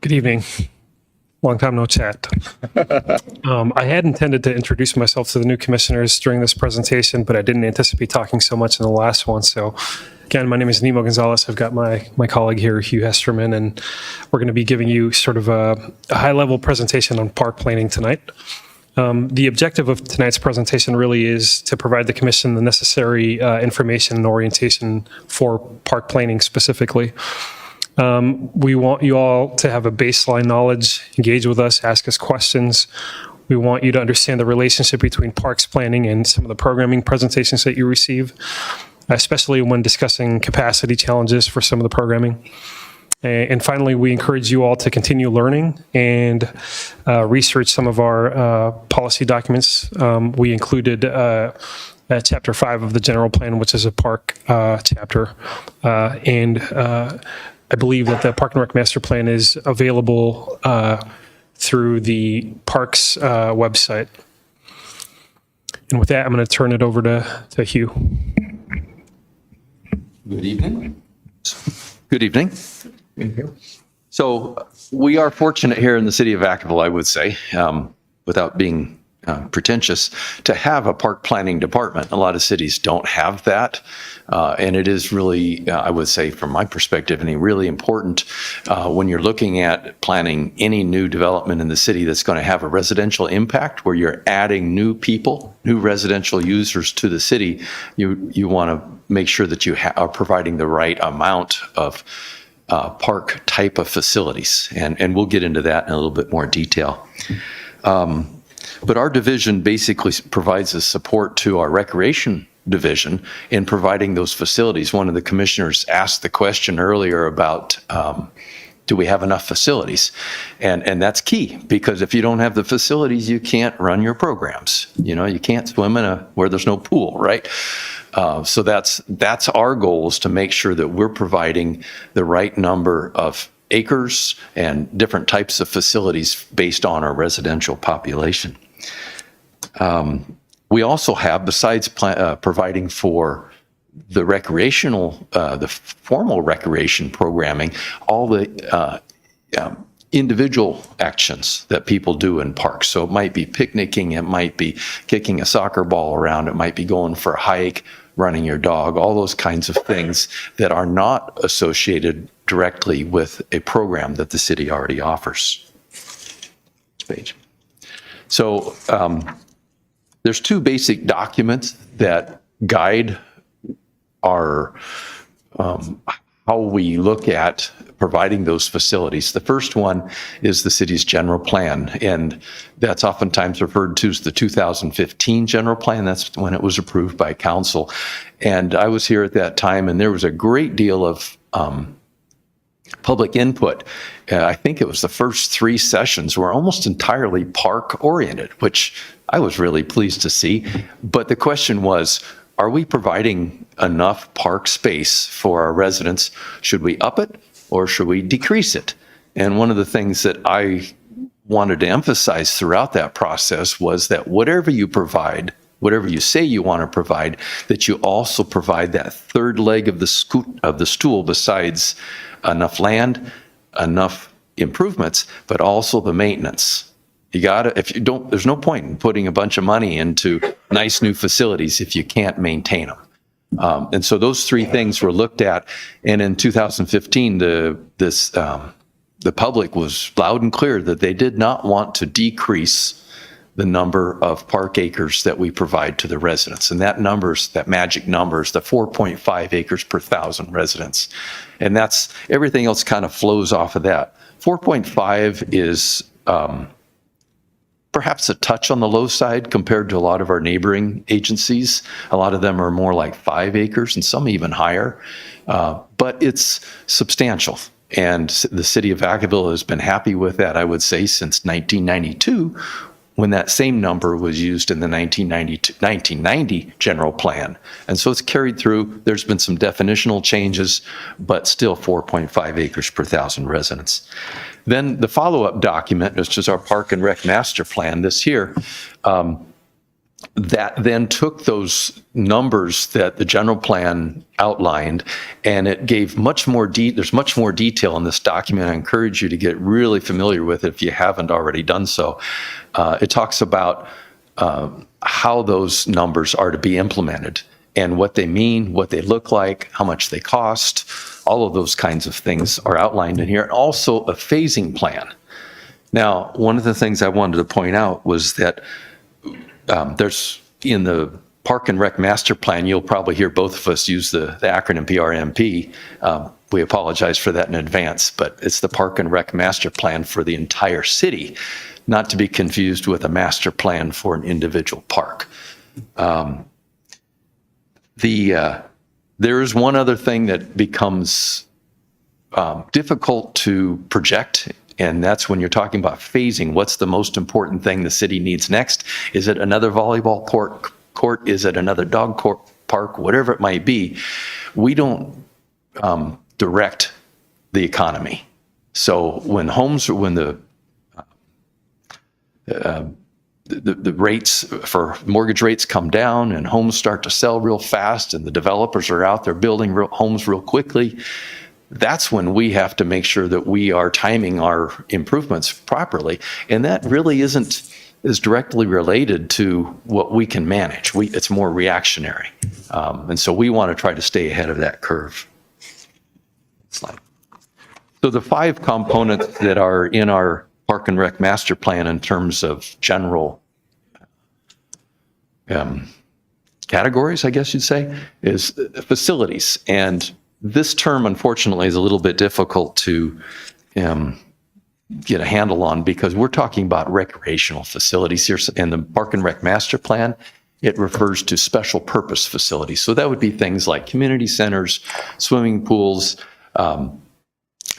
Good evening. Long time no chat. I had intended to introduce myself to the new commissioners during this presentation, but I didn't anticipate talking so much in the last one. So again, my name is Nemo Gonzalez. I've got my colleague here, Hugh Hesterman, and we're going to be giving you sort of a high-level presentation on park planning tonight. The objective of tonight's presentation really is to provide the commission the necessary information and orientation for park planning specifically. We want you all to have a baseline knowledge, engage with us, ask us questions. We want you to understand the relationship between parks planning and some of the programming presentations that you receive, especially when discussing capacity challenges for some of the programming. And finally, we encourage you all to continue learning and research some of our policy documents. We included Chapter 5 of the general plan, which is a park chapter. And I believe that the Park and Rec Master Plan is available through the Parks website. And with that, I'm going to turn it over to Hugh. Good evening. Good evening. So we are fortunate here in the city of Vacaville, I would say, without being pretentious, to have a park planning department. A lot of cities don't have that. And it is really, I would say from my perspective, really important when you're looking at planning any new development in the city that's going to have a residential impact, where you're adding new people, new residential users to the city. You want to make sure that you are providing the right amount of park type of facilities. And we'll get into that in a little bit more detail. But our division basically provides the support to our recreation division in providing those facilities. One of the commissioners asked the question earlier about do we have enough facilities? And that's key, because if you don't have the facilities, you can't run your programs. You can't swim where there's no pool, right? So that's our goal, is to make sure that we're providing the right number of acres and different types of facilities based on our residential population. We also have, besides providing for the recreational, the formal recreation programming, all the individual actions that people do in parks. So it might be picnicking, it might be kicking a soccer ball around, it might be going for a hike, running your dog, all those kinds of things that are not associated directly with a program that the city already offers. Next page. So there's two basic documents that guide our how we look at providing those facilities. The first one is the city's general plan, and that's oftentimes referred to as the 2015 general plan. That's when it was approved by council. And I was here at that time, and there was a great deal of public input. I think it was the first 3 sessions were almost entirely park oriented, which I was really pleased to see. But the question was, are we providing enough park space for our residents? Should we up it or should we decrease it? And one of the things that I wanted to emphasize throughout that process was that whatever you provide, whatever you say you want to provide, that you also provide that third leg of the stool, besides enough land, enough improvements, but also the maintenance. You gotta, if you don't, there's no point in putting a bunch of money into nice new facilities if you can't maintain them. And so those 3 things were looked at. And in 2015, the public was loud and clear that they did not want to decrease the number of park acres that we provide to the residents. And that magic number is the 4.5 acres per 1,000 residents. And that's, everything else kind of flows off of that. 4.5 is perhaps a touch on the low side compared to a lot of our neighboring agencies. A lot of them are more like 5 acres and some even higher, but it's substantial. And the city of Vacaville has been happy with that, I would say, since 1992, when that same number was used in the 1990 general plan. And so it's carried through. There's been some definitional changes, but still 4.5 acres per 1,000 residents. Then the follow-up document, which is our Park and Rec Master Plan this year, that then took those numbers that the general plan outlined, and it gave much more there's much more detail in this document. I encourage you to get really familiar with it if you haven't already done so. It talks about how those numbers are to be implemented and what they mean, what they look like, how much they cost. All of those kinds of things are outlined in here. And also a phasing plan. Now, one of the things I wanted to point out was that there's, in the Park and Rec Master Plan, you'll probably hear both of us use the acronym PRMP. We apologize for that in advance, but it's the Park and Rec Master Plan for the entire city, not to be confused with a master plan for an individual park. There is one other thing that becomes difficult to project. And that's when you're talking about phasing. What's the most important thing the city needs next? Is it another volleyball court? Is it another dog park? Whatever it might be. We don't direct the economy. So when the rates for mortgage rates come down and homes start to sell real fast and the developers are out there building homes real quickly, that's when we have to make sure that we are timing our improvements properly. And that really is directly related to what we can manage. It's more reactionary. And so we want to try to stay ahead of that curve. Slide. So the 5 components that are in our Park and Rec Master Plan in terms of general categories, I guess you'd say, is facilities. And this term, unfortunately, is a little bit difficult to get a handle on because we're talking about recreational facilities here. In the Park and Rec Master Plan, it refers to special purpose facilities. So that would be things like community centers, swimming pools,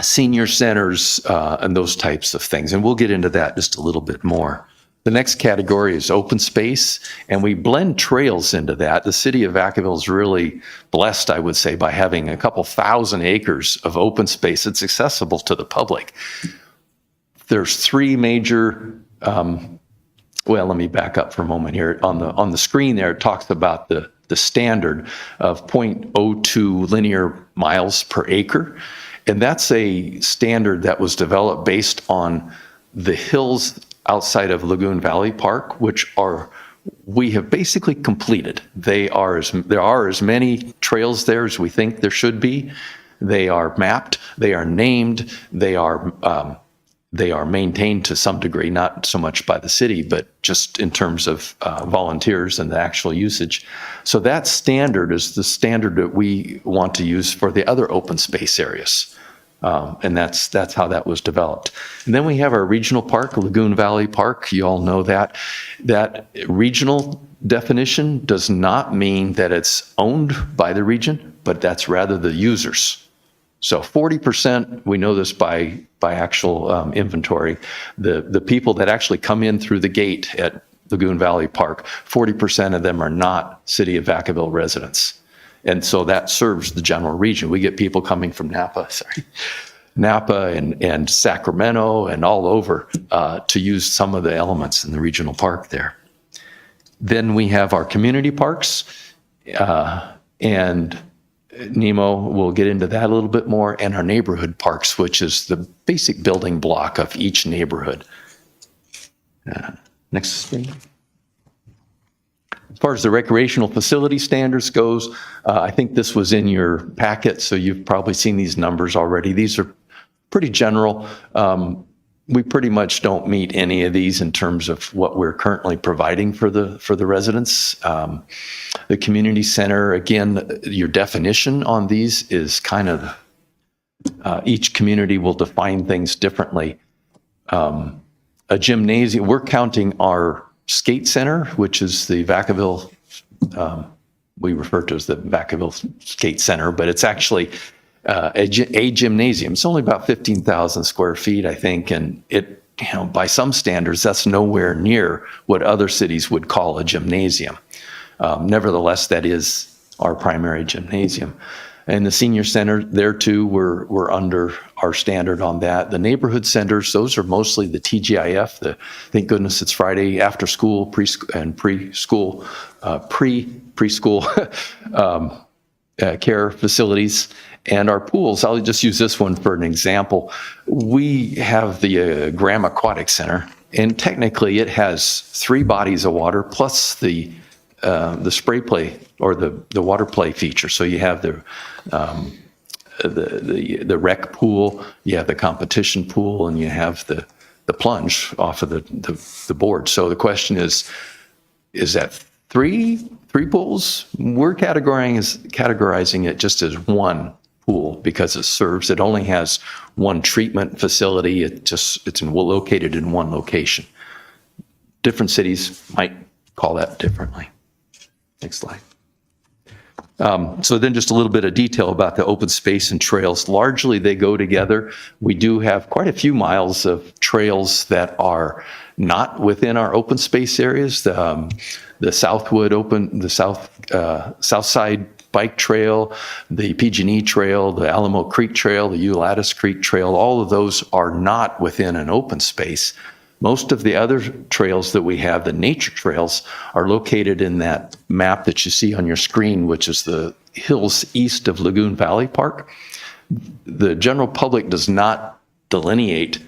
senior centers, and those types of things. And we'll get into that just a little bit more. The next category is open space, and we blend trails into that. The city of Vacaville is really blessed, I would say, by having a couple thousand acres of open space that's accessible to the public. There's 3 major, well, let me back up for a moment here. On the screen there, it talks about the standard of 0.02 linear miles per acre. And that's a standard that was developed based on the hills outside of Lagoon Valley Park, which we have basically completed. There are as many trails there as we think there should be. They are mapped, they are named, they are maintained to some degree, not so much by the city, but just in terms of volunteers and the actual usage. So that standard is the standard that we want to use for the other open space areas. And that's how that was developed. And then we have our regional park, Lagoon Valley Park. You all know that. That regional definition does not mean that it's owned by the region, but that's rather the users. So 40%, we know this by actual inventory, the people that actually come in through the gate at Lagoon Valley Park, 40% of them are not City of Vacaville residents. And so that serves the general region. We get people coming from Napa and Sacramento and all over to use some of the elements in the regional park there. Then we have our community parks, and Nemo will get into that a little bit more, and our neighborhood parks, which is the basic building block of each neighborhood. Next screen. As far as the recreational facility standards goes, I think this was in your packet, so you've probably seen these numbers already. These are pretty general. We pretty much don't meet any of these in terms of what we're currently providing for the residents. The community center, again, your definition on these is kind of, each community will define things differently. A gymnasium, we're counting our skate center, which is the Vacaville, we refer to as the Vacaville Skate Center, but it's actually a gymnasium. It's only about 15,000 square feet, I think, and it, by some standards, that's nowhere near what other cities would call a gymnasium. Nevertheless, that is our primary gymnasium. And the senior center, there too, we're under our standard on that. The neighborhood centers, those are mostly the TGIF, thank goodness it's Friday, after school, preschool care facilities. And our pools, I'll just use this one for an example. We have the Graham Aquatic Center, and technically it has 3 bodies of water plus the spray play or the water play feature. So you have the rec pool, you have the competition pool, and you have the plunge off of the board. So the question is that three pools? We're categorizing it just as one pool because it only has one treatment facility. It's located in one location. Different cities might call that differently. Next slide. So then just a little bit of detail about the open space and trails. Largely, they go together. We do have quite a few miles of trails that are not within our open space areas. The Southwood Open, the South Side Bike Trail, the PG&E Trail, the Alamo Creek Trail, the Ulatis Creek Trail, all of those are not within an open space. Most of the other trails that we have, the nature trails, are located in that map that you see on your screen, which is the hills east of Lagoon Valley Park. The general public does not delineate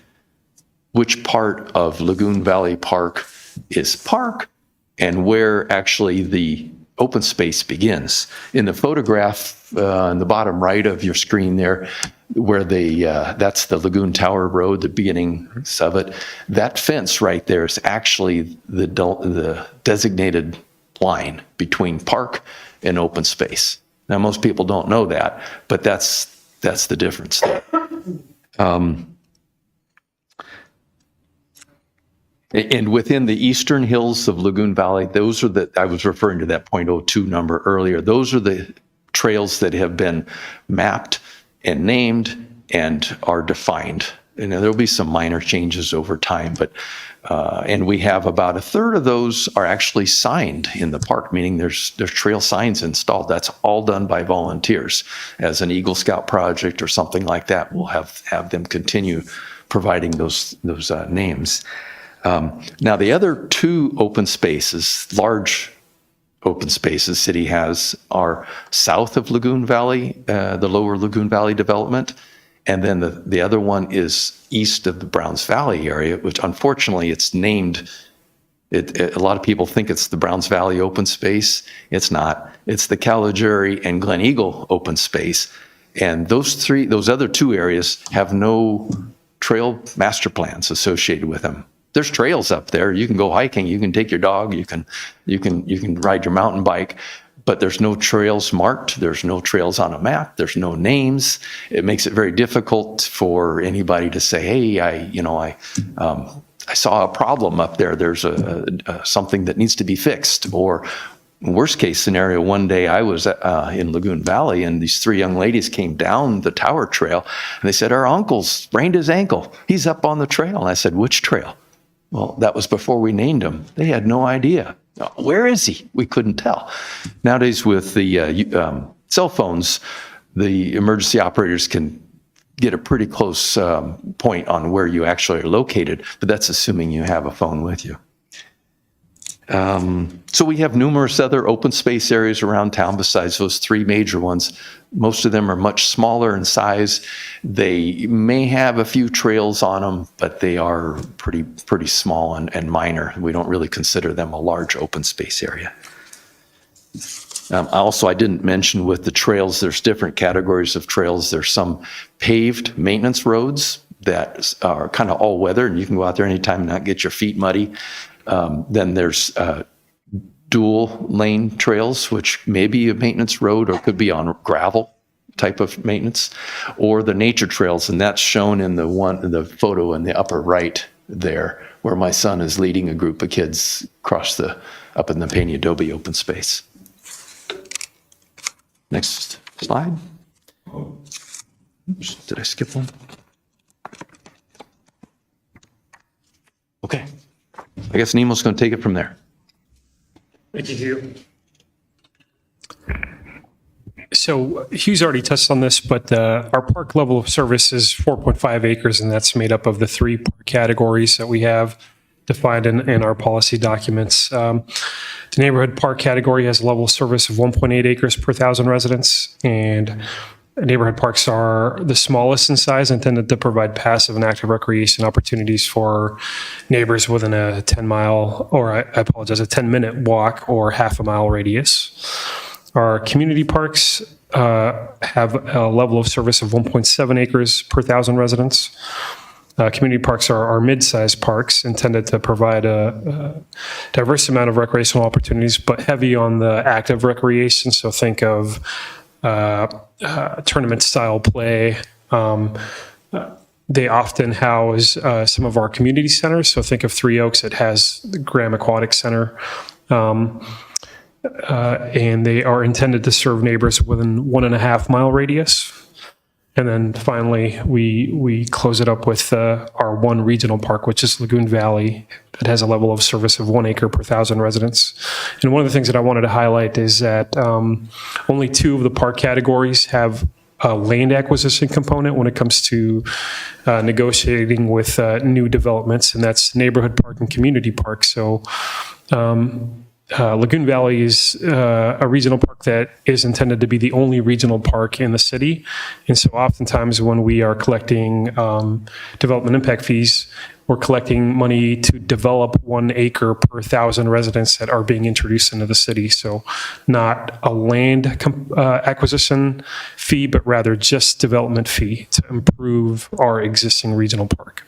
which part of Lagoon Valley Park is park and where actually the open space begins. In the photograph on the bottom right of your screen there, where that's the Lagoon Tower Road, the beginning of it, that fence right there is actually the designated line between park and open space. Now, most people don't know that, but that's the difference there. And within the eastern hills of Lagoon Valley, those are I was referring to that .02 number earlier. Those are the trails that have been mapped and named and are defined. And there'll be some minor changes over time, but and we have about a third of those are actually signed in the park, meaning there's trail signs installed. That's all done by volunteers. As an Eagle Scout project or something like that, we'll have them continue providing those names. Now, the other two open spaces, large open spaces city has, are south of Lagoon Valley, the lower Lagoon Valley development. And then the other one is east of the Browns Valley area, which unfortunately it's named, a lot of people think it's the Browns Valley open space. It's not. It's the Calogary and Glen Eagle open space. And those other two areas have no trail master plans associated with them. There's trails up there. You can go hiking. You can take your dog. You can ride your mountain bike, but there's no trails marked. There's no trails on a map. There's no names. It makes it very difficult for anybody to say, "Hey, I saw a problem up there. There's something that needs to be fixed." Or worst case scenario, one day I was in Lagoon Valley and these three young ladies came down the Tower Trail and they said, "Our uncle's sprained his ankle. He's up on the trail." And I said, "Which trail?" Well, that was before we named him. They had no idea. Where is he? We couldn't tell. Nowadays, with the cell phones, the emergency operators can get a pretty close point on where you actually are located, but that's assuming you have a phone with you. So we have numerous other open space areas around town besides those three major ones. Most of them are much smaller in size. They may have a few trails on them, but they are pretty small and minor. We don't really consider them a large open space area. Also, I didn't mention with the trails, there's different categories of trails. There's some paved maintenance roads that are kind of all weather, and you can go out there anytime and not get your feet muddy. Then there's dual lane trails, which may be a maintenance road or could be on gravel type of maintenance, or the nature trails, and that's shown in the photo in the upper right there, where my son is leading a group of kids up in the Peña Adobe open space. Next slide. Oops, did I skip one? Okay. I guess Nemo's going to take it from there. Thank you, Hugh. So Hugh's already touched on this, but our park level of service is 4.5 acres, and that's made up of the three park categories that we have defined in our policy documents. The neighborhood park category has a level of service of 1.8 acres per 1,000 residents, and neighborhood parks are the smallest in size, intended to provide passive and active recreation opportunities for neighbors within a 10-minute walk or half a mile radius. Our community parks have a level of service of 1.7 acres per 1,000 residents. Community parks are mid-sized parks intended to provide a diverse amount of recreational opportunities, but heavy on the active recreation. So think of tournament-style play. They often house some of our community centers. So think of Three Oaks. It has the Graham Aquatic Center. and they are intended to serve neighbors within 1.5 mile radius. And then finally, we close it up with our one regional park, which is Lagoon Valley, that has a level of service of 1 acre per 1,000 residents. And one of the things that I wanted to highlight is that only 2 of the park categories have a land acquisition component when it comes to negotiating with new developments, and that's neighborhood park and community park. So Lagoon Valley is a regional park that is intended to be the only regional park in the city. And so oftentimes when we are collecting development impact fees, we're collecting money to develop 1 acre per 1,000 residents that are being introduced into the city. So not a land acquisition fee, but rather just development fee to improve our existing regional park.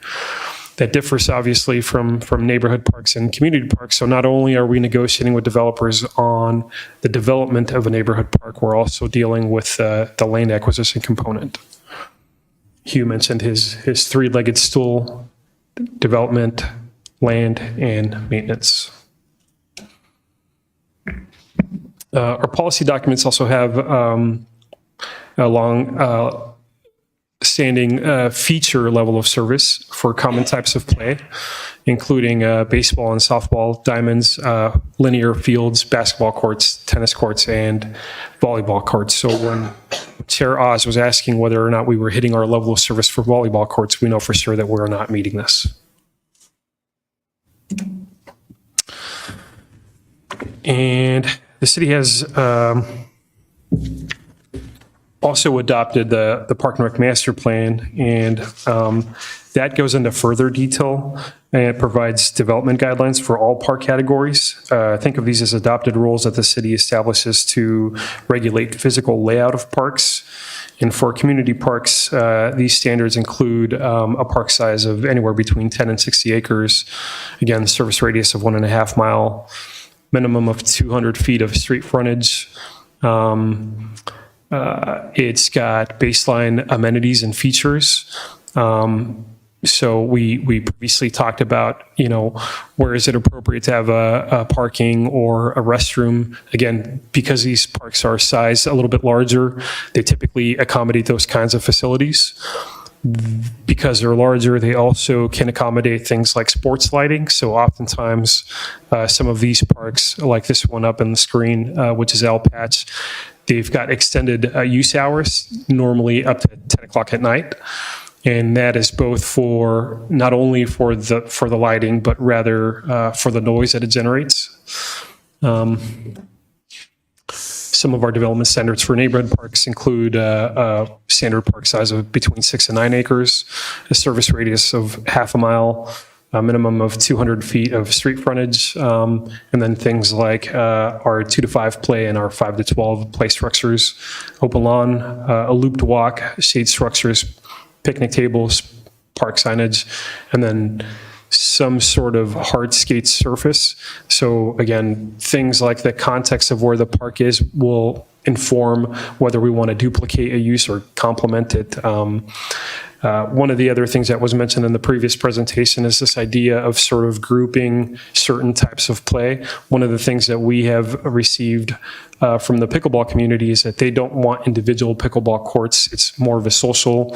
That differs obviously from neighborhood parks and community parks. So not only are we negotiating with developers on the development of a neighborhood park, we're also dealing with the land acquisition component. Hugh mentioned his 3-legged stool: development, land, and maintenance. Our policy documents also have a long standing feature level of service for common types of play, including baseball and softball diamonds, linear fields, basketball courts, tennis courts, and volleyball courts. So when Chair Oz was asking whether or not we were hitting our level of service for volleyball courts, we know for sure that we're not meeting this. And the city has also adopted the Park and Rec Master Plan, and that goes into further detail, and it provides development guidelines for all park categories. Think of these as adopted rules that the city establishes to regulate physical layout of parks. And for community parks, these standards include a park size of anywhere between 10 and 60 acres. Again, service radius of 1.5 mile, minimum of 200 feet of street frontage. It's got baseline amenities and features. So we previously talked about, where is it appropriate to have a parking or a restroom? Again, because these parks are sized a little bit larger, they typically accommodate those kinds of facilities. Because they're larger, they also can accommodate things like sports lighting. So oftentimes, some of these parks, like this one up on the screen, which is Al Patch, they've got extended use hours, normally up to 10 o'clock at night. And that is both for, not only for the lighting, but rather for the noise that it generates. Some of our development standards for neighborhood parks include a standard park size of between 6 and 9 acres, a service radius of 0.5 mile, a minimum of 200 feet of street frontage, and then things like our 2 to 5 play and our 5 to 12 play structures, open lawn, a looped walk, shade structures, picnic tables, park signage, and then some sort of hardscape surface. So again, things like the context of where the park is will inform whether we want to duplicate a use or complement it. One of the other things that was mentioned in the previous presentation is this idea of sort of grouping certain types of play. One of the things that we have received from the pickleball community is that they don't want individual pickleball courts. It's more of a social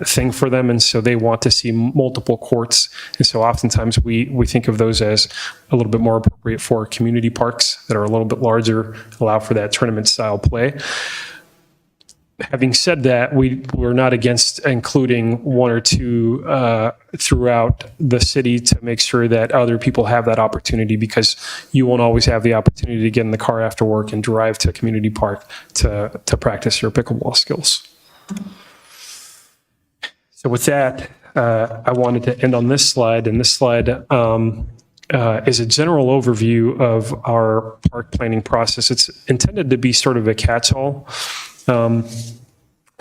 thing for them, and so they want to see multiple courts. And so oftentimes we think of those as a little bit more appropriate for community parks that are a little bit larger, allow for that tournament style play. Having said that, we're not against including 1 or 2 throughout the city to make sure that other people have that opportunity, because you won't always have the opportunity to get in the car after work and drive to a community park to practice your pickleball skills. So with that, I wanted to end on this slide, and this slide is a general overview of our park planning process. It's intended to be sort of a catch-all.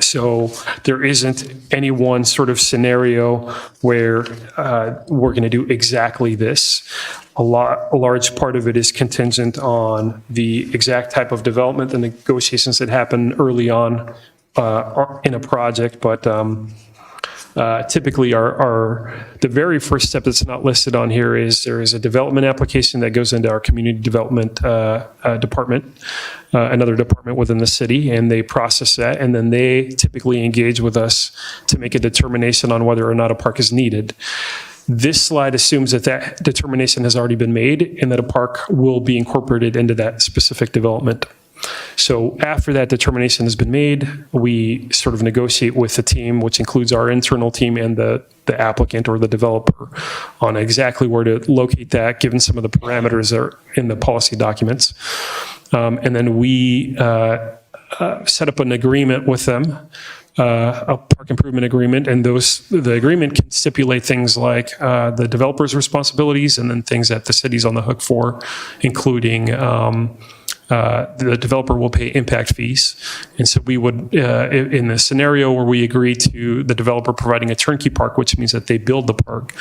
So there isn't any one sort of scenario where we're going to do exactly this. A large part of it is contingent on the exact type of development, the negotiations that happen early on in a project. But Typically, the very first step that's not listed on here is there is a development application that goes into our community development department, another department within the city, and they process that, and then they typically engage with us to make a determination on whether or not a park is needed. This slide assumes that that determination has already been made and that a park will be incorporated into that specific development. So after that determination has been made, we sort of negotiate with the team, which includes our internal team and the applicant or the developer, on exactly where to locate that, given some of the parameters that are in the policy documents. And then we set up an agreement with them, a park improvement agreement, and the agreement can stipulate things like the developer's responsibilities and then things that the city's on the hook for, including the developer will pay impact fees. And so we would, in the scenario where we agree to the developer providing a turnkey park, which means that they build the park,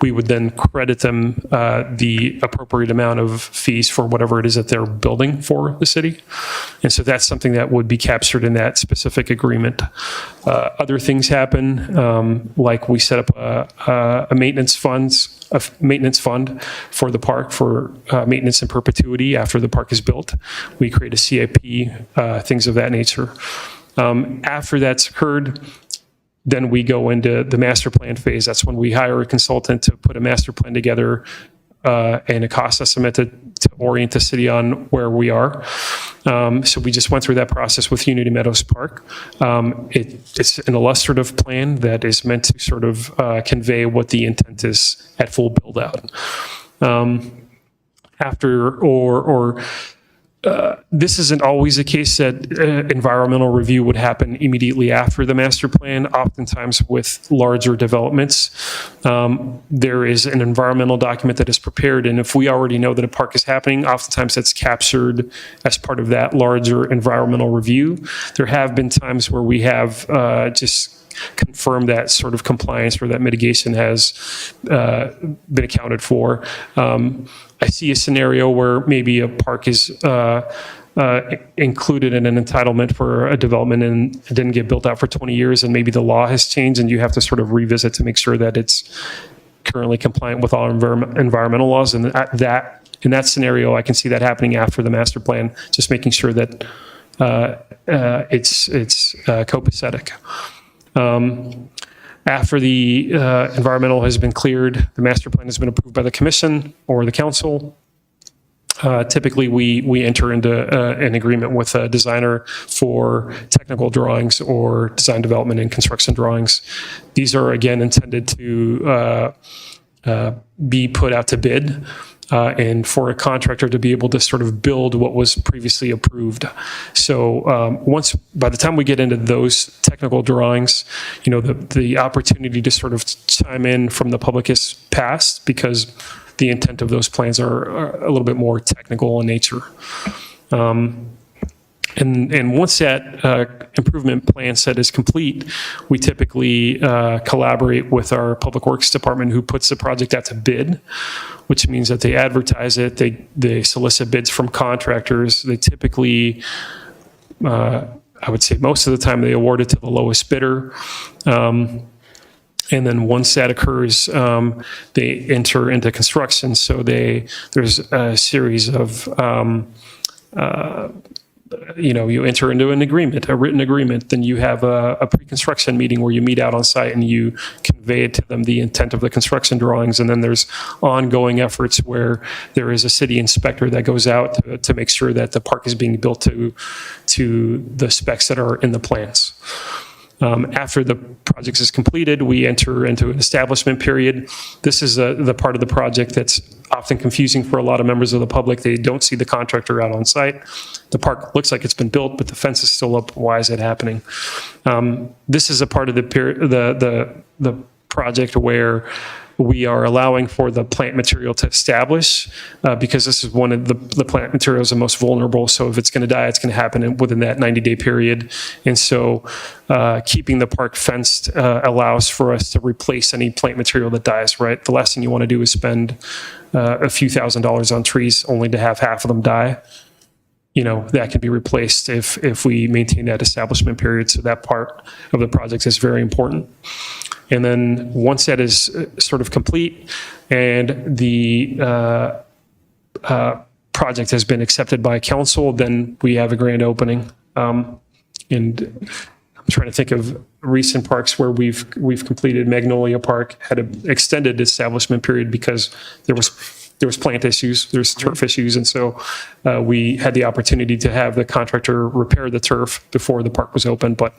we would then credit them the appropriate amount of fees for whatever it is that they're building for the city. And so that's something that would be captured in that specific agreement. Other things happen, like we set up a maintenance fund for the park for maintenance in perpetuity after the park is built. We create a CIP, things of that nature. After that's occurred, then we go into the master plan phase. That's when we hire a consultant to put a master plan together and a cost estimate to orient the city on where we are. So we just went through that process with Unity Meadows Park. It's an illustrative plan that is meant to sort of convey what the intent is at full build out. This isn't always the case that environmental review would happen immediately after the master plan. Oftentimes with larger developments, there is an environmental document that is prepared, and if we already know that a park is happening, oftentimes that's captured as part of that larger environmental review. There have been times where we have just confirmed that sort of compliance or that mitigation has been accounted for. I see a scenario where maybe a park is included in an entitlement for a development and it didn't get built out for 20 years, and maybe the law has changed and you have to sort of revisit to make sure that it's currently compliant with all environmental laws. And in that scenario, I can see that happening after the master plan, just making sure that it's copacetic. After the environmental has been cleared, the master plan has been approved by the commission or the council. Typically, we enter into an agreement with a designer for technical drawings or design development and construction drawings. These are, again, intended to be put out to bid. And for a contractor to be able to sort of build what was previously approved. So by the time we get into those technical drawings, the opportunity to sort of chime in from the public is passed because the intent of those plans are a little bit more technical in nature. And once that improvement plan set is complete, we typically collaborate with our public works department, who puts the project out to bid, which means that they advertise it, they solicit bids from contractors. They typically, I would say most of the time, they award it to the lowest bidder. And then once that occurs, they enter into construction. So there's a series of you enter into an agreement, a written agreement, then you have a pre-construction meeting where you meet out on site and you convey to them the intent of the construction drawings. And then there's ongoing efforts where there is a city inspector that goes out to make sure that the park is being built to the specs that are in the plans. After the project is completed, we enter into an establishment period. This is the part of the project that's often confusing for a lot of members of the public. They don't see the contractor out on site. The park looks like it's been built, but the fence is still up. Why is it happening? This is a part of the project where we are allowing for the plant material to establish because this is one of the plant materials the most vulnerable. So if it's going to die, it's going to happen within that 90-day period. And so keeping the park fenced allows for us to replace any plant material that dies, right? The last thing you want to do is spend a few $1,000s on trees only to have half of them die. That can be replaced if we maintain that establishment period. So that part of the project is very important. And then once that is sort of complete and the project has been accepted by council, then we have a grand opening. And I'm trying to think of recent parks where we've completed. Magnolia Park had an extended establishment period because there was plant issues, there's turf issues, and so we had the opportunity to have the contractor repair the turf before the park was open, but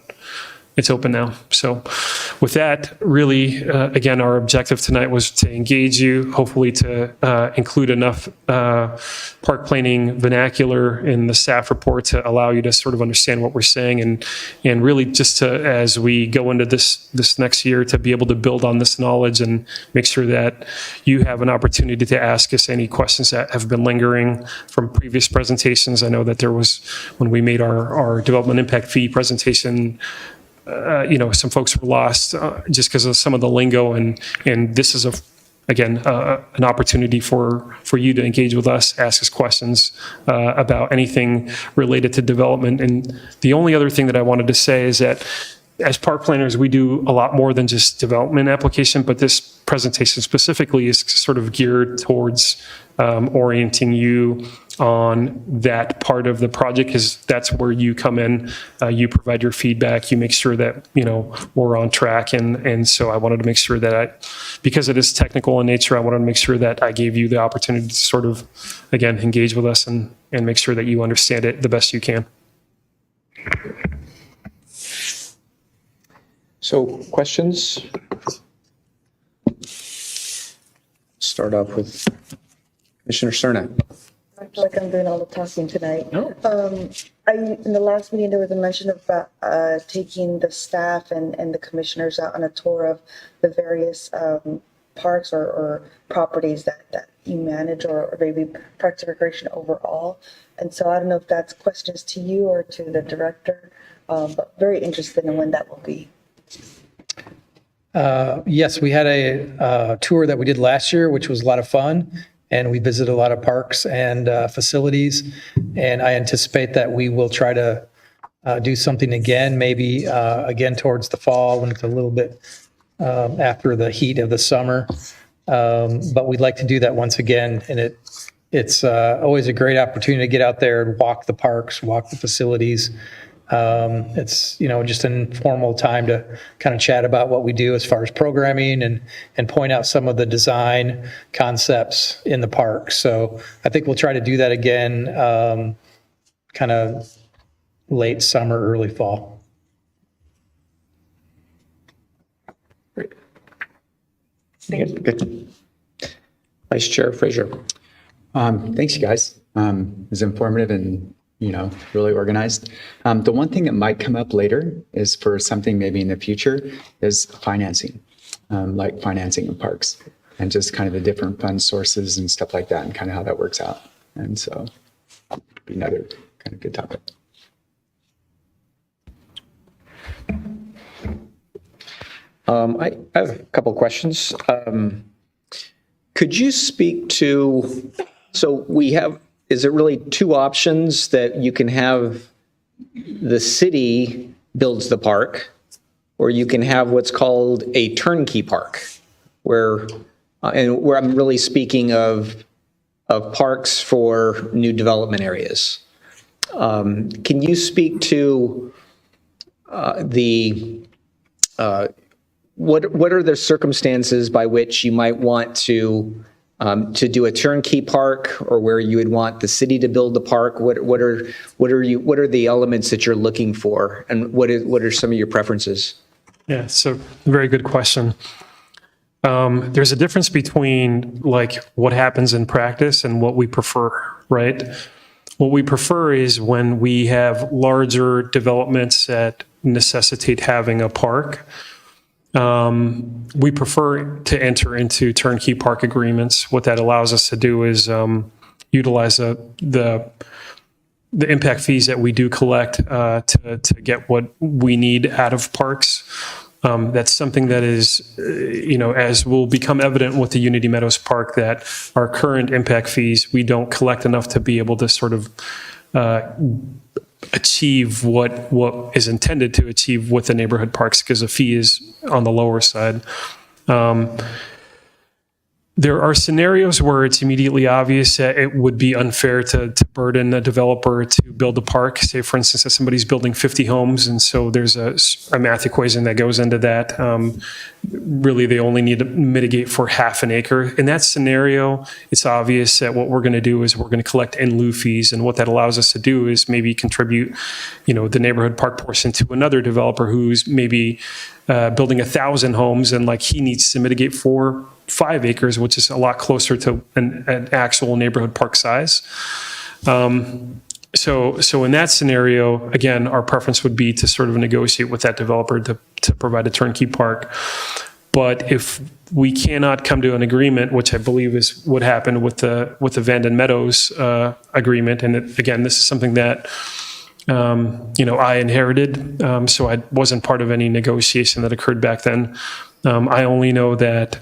it's open now. So with that, really, again, our objective tonight was to engage you, hopefully to include enough park planning vernacular in the staff report to allow you to sort of understand what we're saying, and really just to, as we go into this next year, to be able to build on this knowledge and make sure that you have an opportunity to ask us any questions that have been lingering from previous presentations. I know that there was, when we made our development impact fee presentation, some folks were lost just because of some of the lingo, and this is an opportunity for you to engage with us, ask us questions about anything related to development. And the only other thing that I wanted to say is that as park planners, we do a lot more than just development application, but this presentation specifically is sort of geared towards orienting you on that part of the project, because that's where you come in, you provide your feedback, you make sure that, we're on track. And so I wanted to make sure that because it is technical in nature, I wanted to make sure that I gave you the opportunity to sort of, again, engage with us and make sure that you understand it the best you can. So questions? Start off with Commissioner Cerna. I feel like I'm doing all the talking tonight. In the last meeting, there was a mention about taking the staff and the commissioners out on a tour of the various parks or properties that you manage, or maybe parks and recreation overall. And so I don't know if that's questions to you or to the director, but very interested in when that will be. Yes, we had a tour that we did last year, which was a lot of fun. And we visited a lot of parks and facilities. And I anticipate that we will try to do something again, maybe again towards the fall when it's a little bit after the heat of the summer. But we'd like to do that once again. And it's always a great opportunity to get out there and walk the parks, walk the facilities. It's, just an informal time to kind of chat about what we do as far as programming and point out some of the design concepts in the park. So I think we'll try to do that again, kind of late summer, early fall. Great. Good. Vice Chair Frazier. Thanks, you guys. It was informative and really organized. The one thing that might come up later is for something maybe in the future is financing, like financing of parks and just kind of the different fund sources and stuff like that and kind of how that works out. And so be another kind of good topic. I have a couple of questions. Could you speak to, is it really two options that you can have the city builds the park, or you can have what's called a turnkey park, where I'm really speaking of parks for new development areas. Can you speak to what are the circumstances by which you might want to do a turnkey park, or where you would want the city to build the park? What are the elements that you're looking for, and what are some of your preferences? Yeah, so very good question. There's a difference between what happens in practice and what we prefer, right? What we prefer is when we have larger developments that necessitate having a park. We prefer to enter into turnkey park agreements. What that allows us to do is utilize the impact fees that we do collect to get what we need out of parks. That's something that is, as will become evident with the Unity Meadows Park, that our current impact fees, we don't collect enough to be able to sort of achieve what is intended to achieve with the neighborhood parks, because the fee is on the lower side. There are scenarios where it's immediately obvious that it would be unfair to burden a developer to build a park. Say, for instance, that somebody's building 50 homes, and so there's a math equation that goes into that. Really, they only need to mitigate for half an acre. In that scenario, it's obvious that what we're going to do is we're going to collect in lieu fees, and what that allows us to do is maybe contribute, the neighborhood park portion to another developer who's maybe building 1,000 homes, and he needs to mitigate for 5 acres, which is a lot closer to an actual neighborhood park size. So in that scenario, again, our preference would be to sort of negotiate with that developer to provide a turnkey park. But if we cannot come to an agreement, which I believe is what happened with the Vanden Meadows agreement, and again, this is something that I inherited, so I wasn't part of any negotiation that occurred back then. I only know that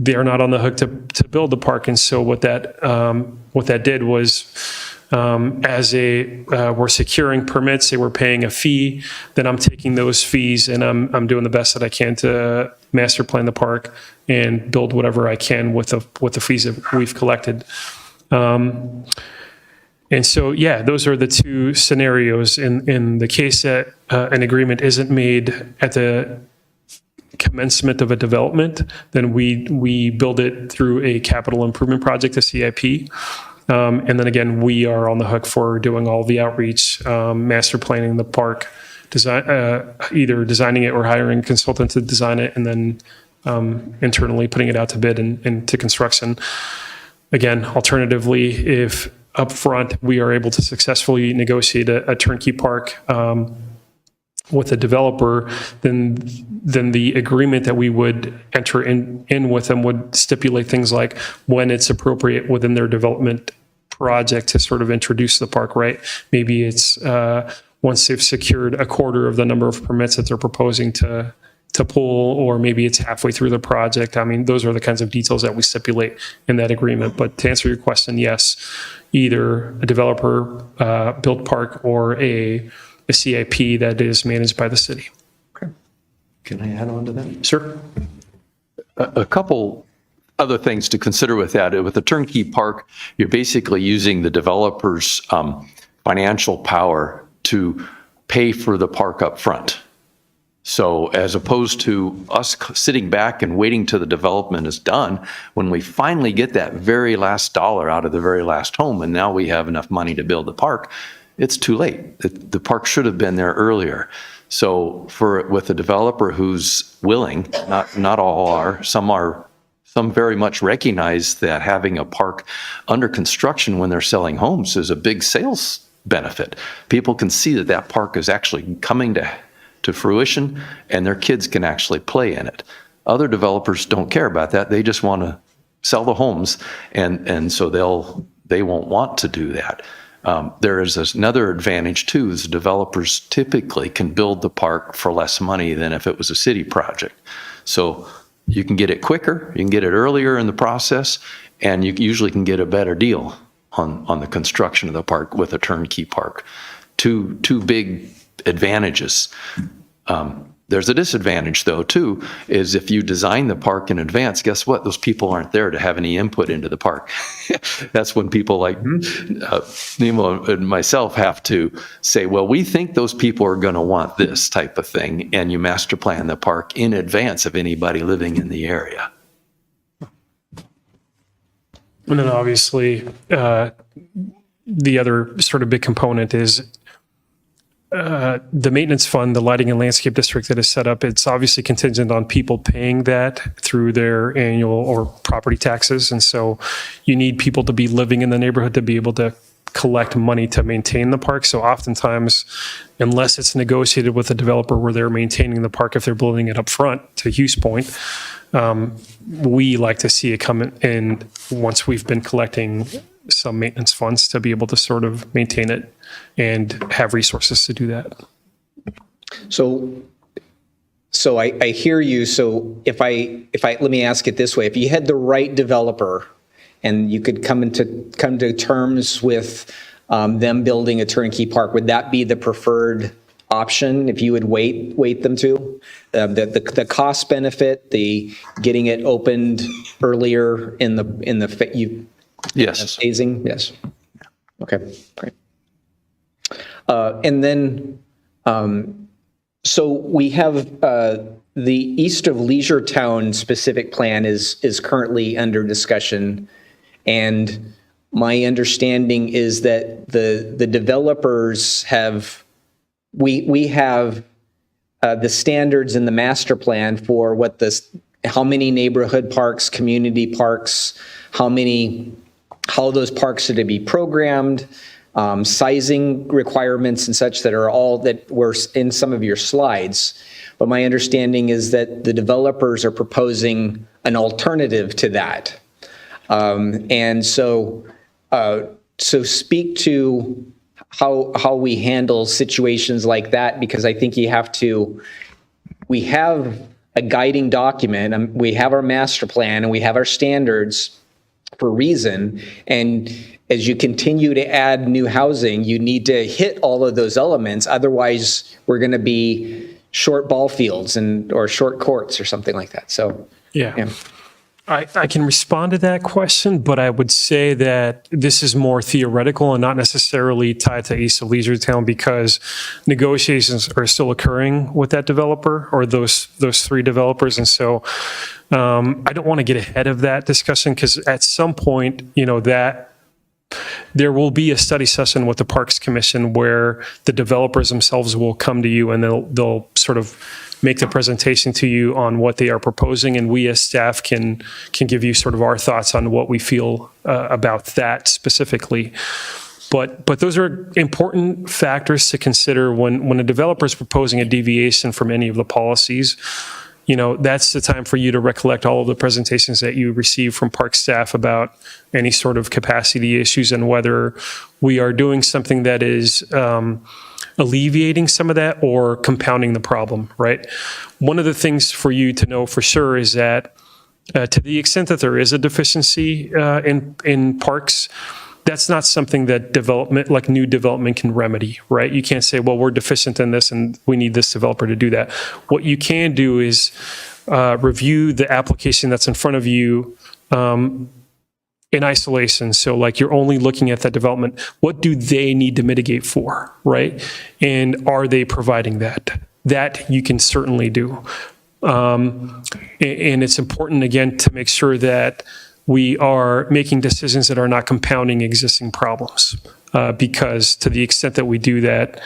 they're not on the hook to build the park, and so what that did was, as we're securing permits, they were paying a fee. Then I'm taking those fees and I'm doing the best that I can to master plan the park and build whatever I can with the fees that we've collected. And so, those are the two scenarios. In the case that an agreement isn't made at the commencement of a development, then we build it through a capital improvement project, a CIP. And then again, we are on the hook for doing all the outreach, master planning the park, either designing it or hiring a consultant to design it, and then internally putting it out to bid and to construction. Again, alternatively, if upfront we are able to successfully negotiate a turnkey park with a developer, then the agreement that we would enter in with them would stipulate things like when it's appropriate within their development project to sort of introduce the park, right? Maybe it's once they've secured a quarter of the number of permits that they're proposing to pull, or maybe it's halfway through the project. I mean, those are the kinds of details that we stipulate in that agreement. But to answer your question, yes, either a developer built park or a CIP that is managed by the city. Okay. Can I add on to that? Sure. A couple other things to consider with that. With a turnkey park, you're basically using the developer's financial power to pay for the park up front. So as opposed to us sitting back and waiting till the development is done, when we finally get that very last dollar out of the very last home, and now we have enough money to build the park, it's too late. The park should have been there earlier. So with a developer who's willing, not all are, some very much recognize that having a park under construction when they're selling homes is a big sales benefit. People can see that park is actually coming to fruition, and their kids can actually play in it. Other developers don't care about that. They just want to sell the homes, and so they won't want to do that. There is another advantage too, is developers typically can build the park for less money than if it was a city project. So you can get it quicker, you can get it earlier in the process, and you usually can get a better deal on the construction of the park with a turnkey park. Two big advantages. There's a disadvantage though too, is if you design the park in advance, guess what? Those people aren't there to have any input into the park. That's when people like Nemo and myself have to say, well, we think those people are going to want this type of thing, and you master plan the park in advance of anybody living in the area. And then obviously, the other sort of big component is the maintenance fund, the lighting and landscape district that is set up. It's obviously contingent on people paying that through their annual or property taxes. And so you need people to be living in the neighborhood to be able to collect money to maintain the park. So oftentimes, unless it's negotiated with a developer where they're maintaining the park, if they're building it up front, to Hugh's point, we like to see it come in once we've been collecting some maintenance funds to be able to sort of maintain it and have resources to do that. So I hear you. So if I let me ask it this way: if you had the right developer and you could come to terms with them building a turnkey park, would that be the preferred option if you would wait them to? The cost benefit, the getting it opened earlier in the Yes. phasing? Yes. Okay, great. And then, so we have the East of Leisure Town specific plan is currently under discussion. And my understanding is that the developers have, we have the standards in the master plan for how many neighborhood parks, community parks, how those parks are to be programmed, sizing requirements and such that were in some of your slides. But my understanding is that the developers are proposing an alternative to that. And so speak to how we handle situations like that, because I think we have a guiding document, we have our master plan, and we have our standards for a reason. And as you continue to add new housing, you need to hit all of those elements. Otherwise, we're going to be short ball fields or short courts or something like that. So, yeah. I can respond to that question, but I would say that this is more theoretical and not necessarily tied to East of Leisure Town, because negotiations are still occurring with that developer or those three developers. And so I don't want to get ahead of that discussion, because at some point, that there will be a study session with the Parks Commission where the developers themselves will come to you and they'll sort of make the presentation to you on what they are proposing, and we as staff can give you sort of our thoughts on what we feel about that specifically. But those are important factors to consider when a developer is proposing a deviation from any of the policies. That's the time for you to recollect all of the presentations that you receive from park staff about any sort of capacity issues and whether we are doing something that is alleviating some of that or compounding the problem, right? One of the things for you to know for sure is that to the extent that there is a deficiency in parks, that's not something that new development can remedy, right? You can't say, well, we're deficient in this and we need this developer to do that. What you can do is review the application that's in front of you in isolation. So like you're only looking at that development. What do they need to mitigate for, right? And are they providing that? That you can certainly do. And it's important, again, to make sure that we are making decisions that are not compounding existing problems, because to the extent that we do that,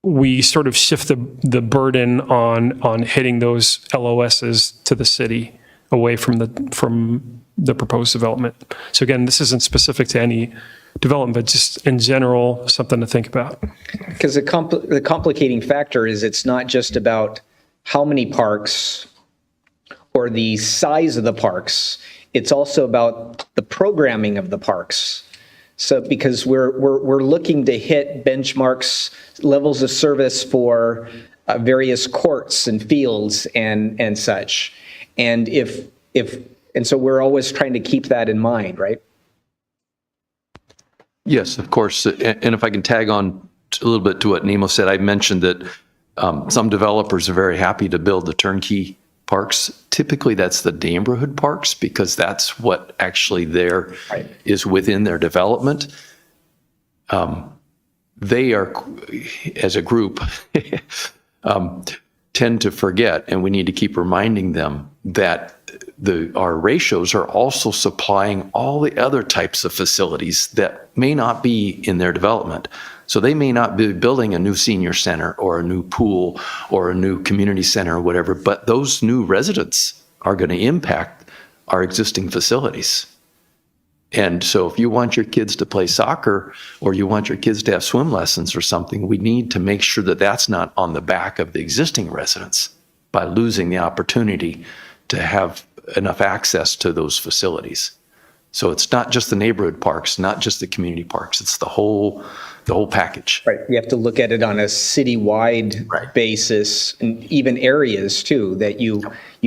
we sort of shift the burden on hitting those LOSs to the city away from the proposed development. So again, this isn't specific to any development, but just in general, something to think about. Because the complicating factor is it's not just about how many parks or the size of the parks, it's also about the programming of the parks. So because we're looking to hit benchmarks, levels of service for various courts and fields and such. And so we're always trying to keep that in mind, right? Yes, of course. And if I can tag on a little bit to what Nemo said, I mentioned that some developers are very happy to build the turnkey parks. Typically, that's the neighborhood parks, because that's what actually is within their development. They are, as a group, tend to forget, and we need to keep reminding them that our ratios are also supplying all the other types of facilities that may not be in their development. So they may not be building a new senior center or a new pool or a new community center or whatever, but those new residents are going to impact our existing facilities. And so if you want your kids to play soccer or you want your kids to have swim lessons or something, we need to make sure that that's not on the back of the existing residents by losing the opportunity to have enough access to those facilities. So it's not just the neighborhood parks, not just the community parks, it's the whole package. Right. You have to look at it on a citywide basis, and even areas too, that you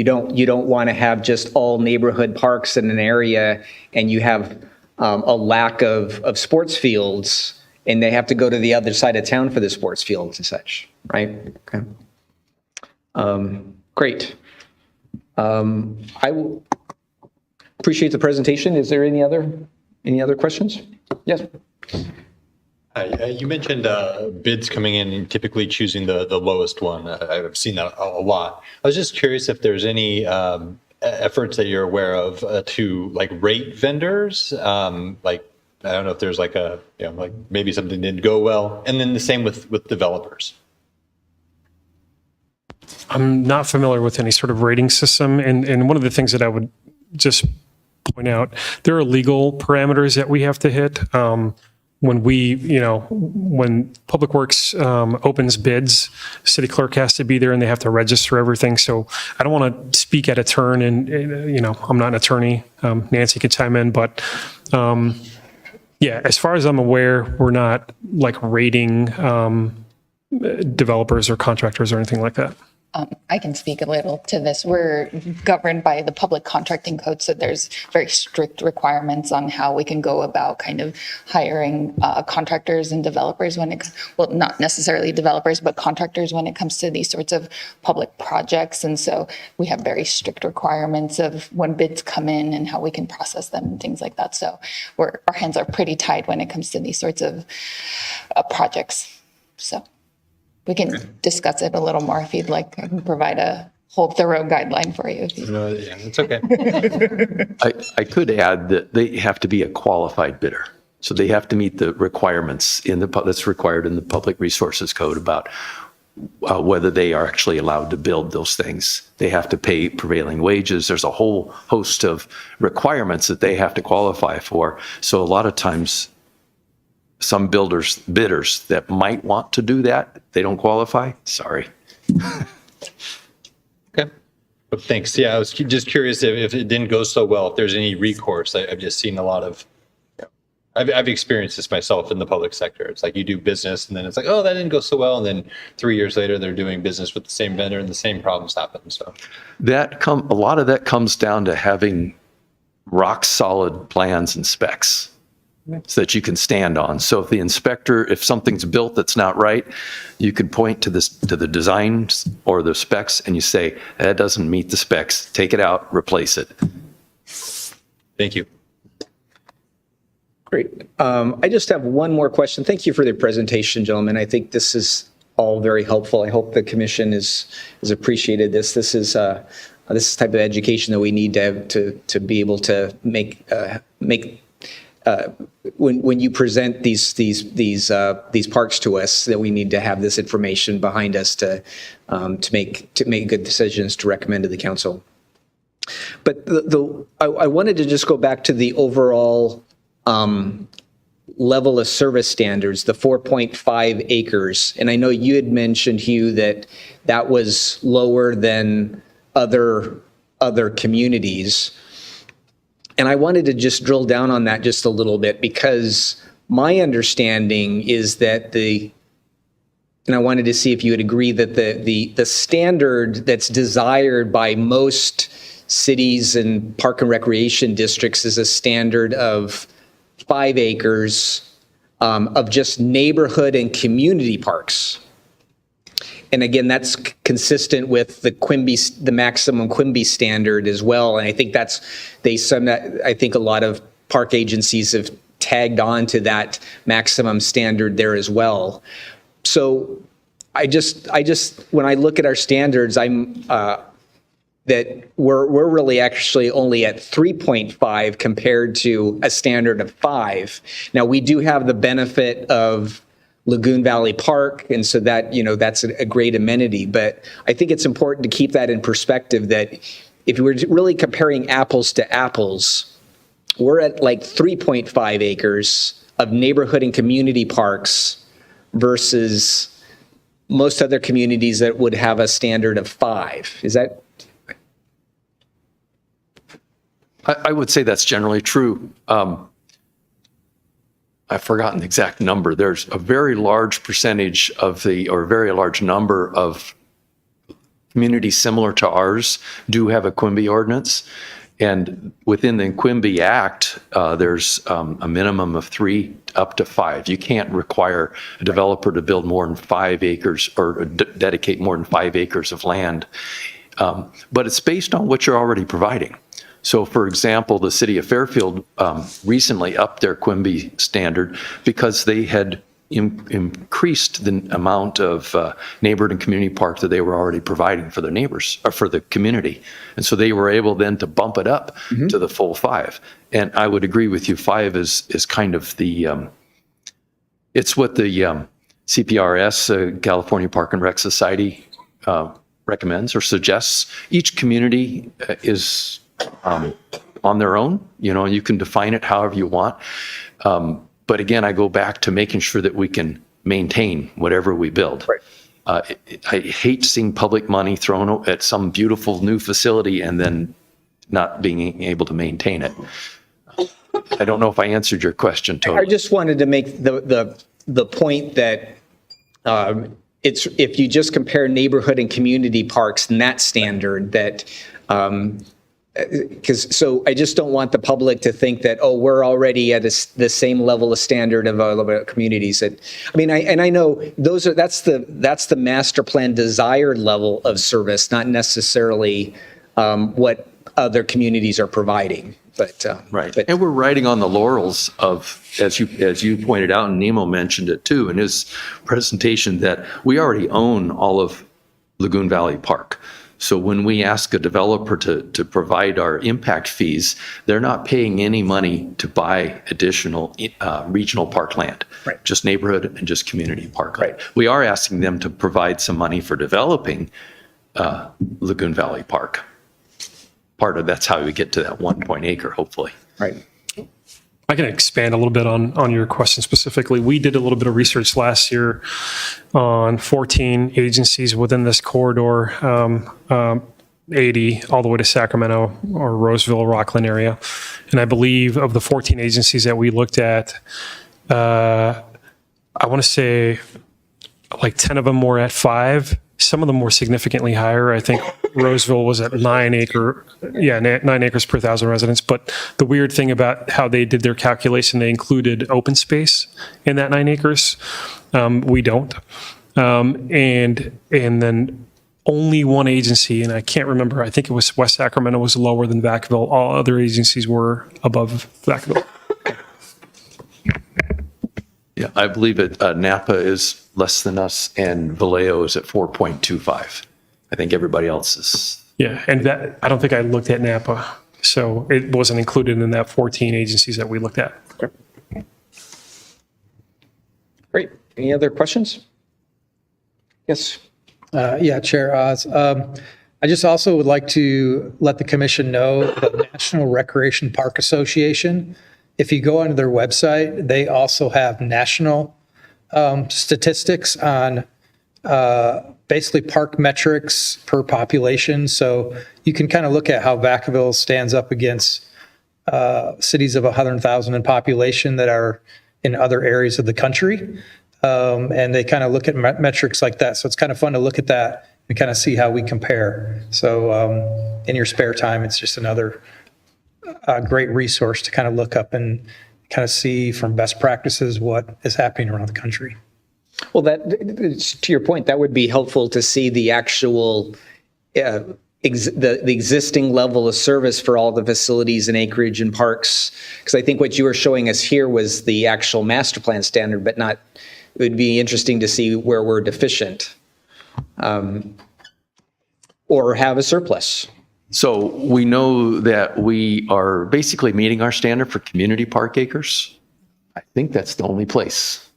don't want to have just all neighborhood parks in an area and you have a lack of sports fields, and they have to go to the other side of town for the sports fields and such, right? Okay. Great. I will appreciate the presentation. Is there any other questions? Yes. You mentioned bids coming in and typically choosing the lowest one. I've seen that a lot. I was just curious if there's any efforts that you're aware of to like rate vendors. Like, I don't know if there's like like maybe something didn't go well. And then the same with developers. I'm not familiar with any sort of rating system. And one of the things that I would just point out, there are legal parameters that we have to hit. When Public Works opens bids, city clerk has to be there and they have to register everything. So I don't want to speak at a turn and I'm not an attorney. Nancy could chime in, but as far as I'm aware, we're not like rating developers or contractors or anything like that. I can speak a little to this. We're governed by the public contracting code, so there's very strict requirements on how we can go about kind of hiring contractors and developers not necessarily developers, but contractors when it comes to these sorts of public projects. And so we have very strict requirements of when bids come in and how we can process them and things like that. So our hands are pretty tied when it comes to these sorts of projects. So we can discuss it a little more if you'd like. I can provide a whole thorough guideline for you. It's okay. I could add that they have to be a qualified bidder. So they have to meet the requirements that's required in the Public Resources Code about whether they are actually allowed to build those things. They have to pay prevailing wages. There's a whole host of requirements that they have to qualify for. So a lot of times, some bidders that might want to do that, they don't qualify. Sorry. Okay. Well, thanks. Yeah, I was just curious if it didn't go so well, if there's any recourse. I've just seen a lot of, I've experienced this myself in the public sector. It's like you do business and then it's like, oh, that didn't go so well. And then 3 years later, they're doing business with the same vendor and the same problems happen. So a lot of that comes down to having rock solid plans and specs so that you can stand on. So if the inspector, if something's built that's not right, you could point to the designs or the specs and you say, that doesn't meet the specs, take it out, replace it. Thank you. Great. I just have one more question. Thank you for the presentation, gentlemen. I think this is all very helpful. I hope the commission is appreciated this. This is the type of education that we need to have to be able to make when you present these parks to us, that we need to have this information behind us to make good decisions to recommend to the council. But I wanted to just go back to the overall level of service standards, the 4.5 acres. And I know you had mentioned, Hugh, that was lower than other communities. And I wanted to just drill down on that just a little bit, because my understanding is that and I wanted to see if you would agree that the standard that's desired by most cities and park and recreation districts is a standard of 5 acres of just neighborhood and community parks. And again, that's consistent with the maximum Quimby standard as well. And I think I think a lot of park agencies have tagged on to that maximum standard there as well. So I just when I look at our standards, that we're really actually only at 3.5 compared to a standard of 5. Now, we do have the benefit of Lagoon Valley Park, and so that, that's a great amenity. But I think it's important to keep that in perspective, that if we're really comparing apples to apples, we're at like 3.5 acres of neighborhood and community parks versus most other communities that would have a standard of 5. Is that? I would say that's generally true. I've forgotten the exact number. There's a very large percentage or a very large number of communities similar to ours do have a Quimby ordinance. And within the Quimby Act, there's a minimum of 3 up to 5. You can't require a developer to build more than 5 acres or dedicate more than 5 acres of land. But it's based on what you're already providing. So, for example, the city of Fairfield recently upped their Quimby standard because they had increased the amount of neighborhood and community park that they were already providing for their neighbors or for the community. And so they were able then to bump it up to the full 5. And I would agree with you, 5 is kind of the, it's what the CPRS, California Park and Rec Society, recommends or suggests. Each community is on their own. You know, you can define it however you want. But again, I go back to making sure that we can maintain whatever we build. Right. I hate seeing public money thrown at some beautiful new facility and then not being able to maintain it. I don't know if I answered your question totally. I just wanted to make the point that it's if you just compare neighborhood and community parks and that standard that so I just don't want the public to think that, oh, we're already at the same level of standard of other communities. I know that's the master plan desired level of service, not necessarily what other communities are providing. But right, and we're riding on the laurels of, as you pointed out, and Nemo mentioned it too in his presentation, that we already own all of Lagoon Valley Park. So when we ask a developer to provide our impact fees, they're not paying any money to buy additional regional parkland, right? Just neighborhood and just community parkland. Right. We are asking them to provide some money for developing Lagoon Valley Park. Part of that's how we get to that 1 acre, hopefully. Right. I can expand a little bit on your question specifically. We did a little bit of research last year on 14 agencies within this corridor, 80 all the way to Sacramento or Roseville, Rockland area. And I believe of the 14 agencies that we looked at, I want to say like 10 of them were at 5. Some of them were significantly higher. I think Roseville was at 9 acres per 1,000 residents. But the weird thing about how they did their calculation, they included open space in that 9 acres. We don't. And then only one agency, and I can't remember, I think it was West Sacramento, was lower than Vacaville. All other agencies were above Vacaville. Yeah, I believe Napa is less than us, and Vallejo is at 4.25. I think everybody else is. Yeah, and that I don't think I looked at Napa, so it wasn't included in that 14 agencies that we looked at. Okay. Great. Any other questions? Yes. Yeah, Chair Oz. I just also would like to let the commission know the National Recreation Park Association, if you go onto their website, they also have national statistics on basically park metrics per population. So you can kind of look at how Vacaville stands up against cities of 100,000 in population that are in other areas of the country. And they kind of look at metrics like that. So it's kind of fun to look at that and kind of see how we compare. So in your spare time, it's just another great resource to kind of look up and kind of see from best practices what is happening around the country. Well, to your point, that would be helpful to see the actual the existing level of service for all the facilities and acreage and parks. Because I think what you were showing us here was the actual master plan standard, but not. It would be interesting to see where we're deficient, or have a surplus. So we know that we are basically meeting our standard for community park acres. I think that's the only place.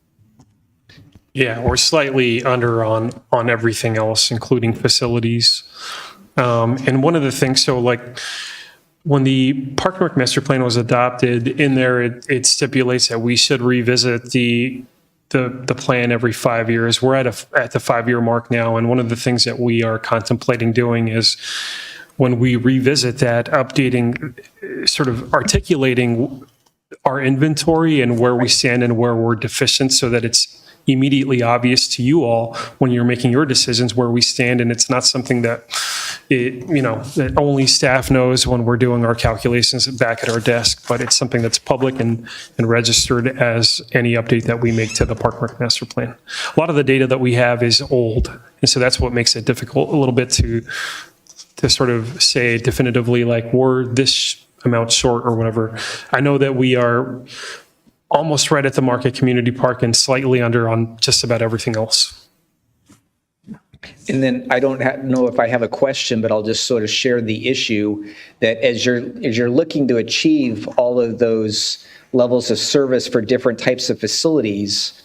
Yeah, we're slightly under on everything else, including facilities. And one of the things, so like when the Park and Rec Master Plan was adopted, in there it stipulates that we should revisit the plan every 5 years. We're at the 5-year mark now, and one of the things that we are contemplating doing is, when we revisit that, updating, sort of articulating our inventory and where we stand and where we're deficient, so that it's immediately obvious to you all when you're making your decisions where we stand, and it's not something that that only staff knows when we're doing our calculations back at our desk, but it's something that's public and registered as any update that we make to the Park Rec Master Plan. A lot of the data that we have is old, and so that's what makes it difficult a little bit to sort of say definitively, like, we're this amount short or whatever. I know that we are almost right at the Market Community Park and slightly under on just about everything else. And then I don't know if I have a question, but I'll just sort of share the issue that as you're looking to achieve all of those levels of service for different types of facilities,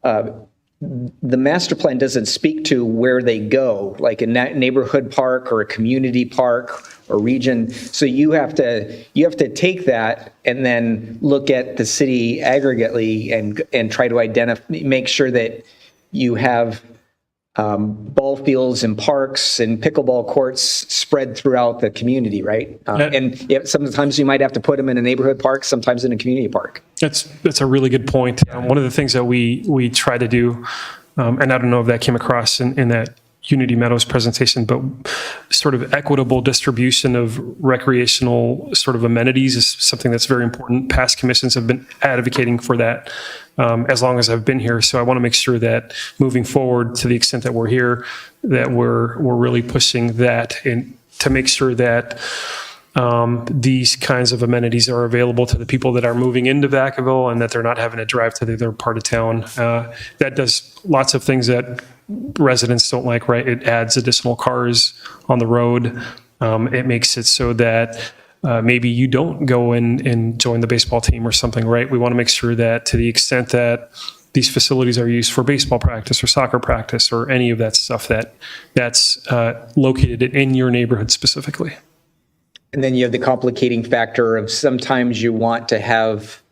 the master plan doesn't speak to where they go, like a neighborhood park or a community park or region. So you have to take that and then look at the city aggregately and try to identify, make sure that you have ball fields and parks and pickleball courts spread throughout the community, right? Sometimes you might have to put them in a neighborhood park, sometimes in a community park. That's a really good point. One of the things that we try to do, and I don't know if that came across in that Unity Meadows presentation, but sort of equitable distribution of recreational sort of amenities is something that's very important. Past commissions have been advocating for that as long as I've been here. So I want to make sure that moving forward, to the extent that we're here, that we're really pushing that and to make sure that these kinds of amenities are available to the people that are moving into Vacaville and that they're not having to drive to the other part of town. That does lots of things that residents don't like, right? It adds additional cars on the road. It makes it so that maybe you don't go and join the baseball team or something, right? We want to make sure that to the extent that these facilities are used for baseball practice or soccer practice or any of that stuff, that's located in your neighborhood specifically. And then you have the complicating factor of sometimes you want to have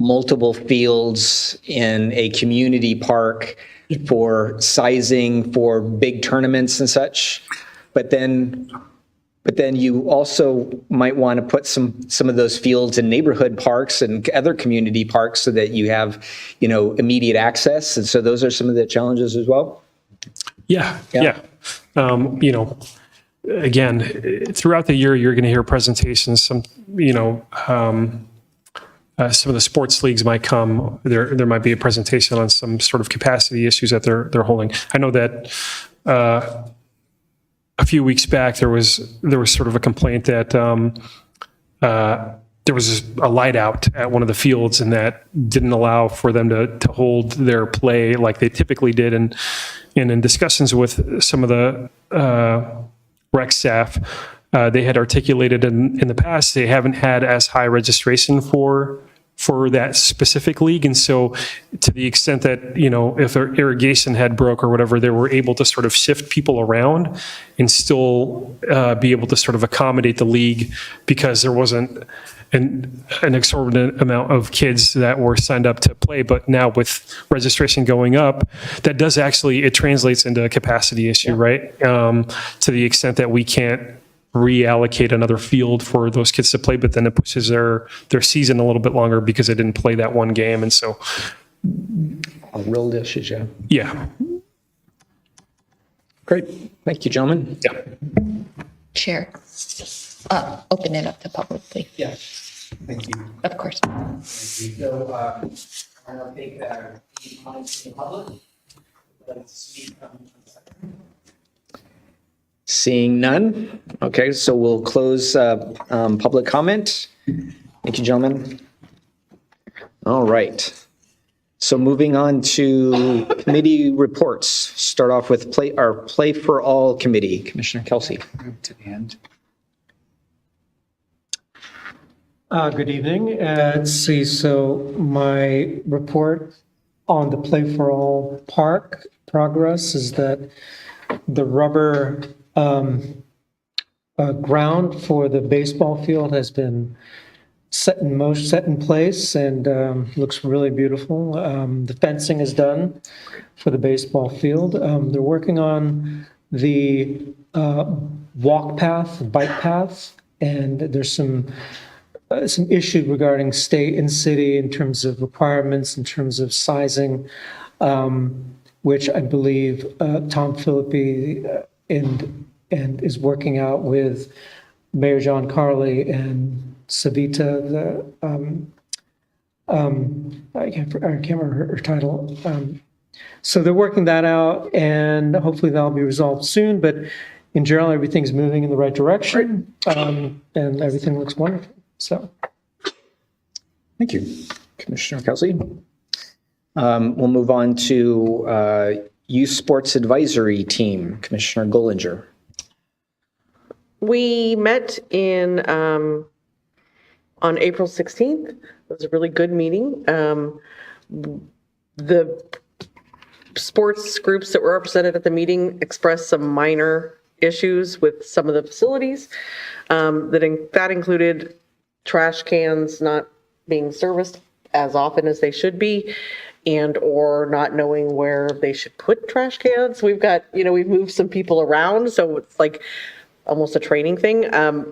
multiple fields in a community park for sizing for big tournaments and such. But then you also might want to put some of those fields in neighborhood parks and other community parks so that you have, immediate access. And so those are some of the challenges as well. Yeah. Again, throughout the year, you're going to hear presentations. Some of the sports leagues might come. There might be a presentation on some sort of capacity issues that they're holding. I know that a few weeks back there was sort of a complaint that there was a light out at one of the fields and that didn't allow for them to hold their play like they typically did. And in discussions with some of the rec staff, they had articulated in the past they haven't had as high registration for that specific league. And so to the extent that, if their irrigation had broke or whatever, they were able to sort of shift people around and still be able to sort of accommodate the league because there wasn't an exorbitant amount of kids that were signed up to play. But now with registration going up, that does actually, it translates into a capacity issue, right? To the extent that we can't reallocate another field for those kids to play, but then it pushes their season a little bit longer because they didn't play that one game. And so real issues, yeah. Yeah. Great. Thank you, gentlemen. Yeah. Chair, open it up to public, please. Yeah. Thank you. Of course. Thank you. So I'll take that comments in public. Let's speak on a second. Seeing none. Okay, so we'll close public comment. Thank you, gentlemen. All right. So moving on to committee reports. Start off with our Play for All committee. Commissioner Kelsey. To the end. Good evening. Let's see. So my report on the Play for All Park progress is that the rubber ground for the baseball field has been set in place and looks really beautiful. The fencing is done for the baseball field. They're working on the walk path, bike path, and there's some issue regarding state and city in terms of requirements, in terms of sizing, which I believe Tom Philippi and and is working out with Mayor John Carley and Savita, I can't remember her title. So they're working that out, and hopefully that'll be resolved soon. But in general, everything's moving in the right direction, and everything looks wonderful. So, thank you, Commissioner Kelsey. We'll move on to Youth Sports Advisory Team, Commissioner Gollinger. We met on April 16th. It was a really good meeting. The sports groups that were represented at the meeting expressed some minor issues with some of the facilities. That included trash cans not being serviced as often as they should be, and or not knowing where they should put trash cans. We've moved some people around, so it's like almost a training thing.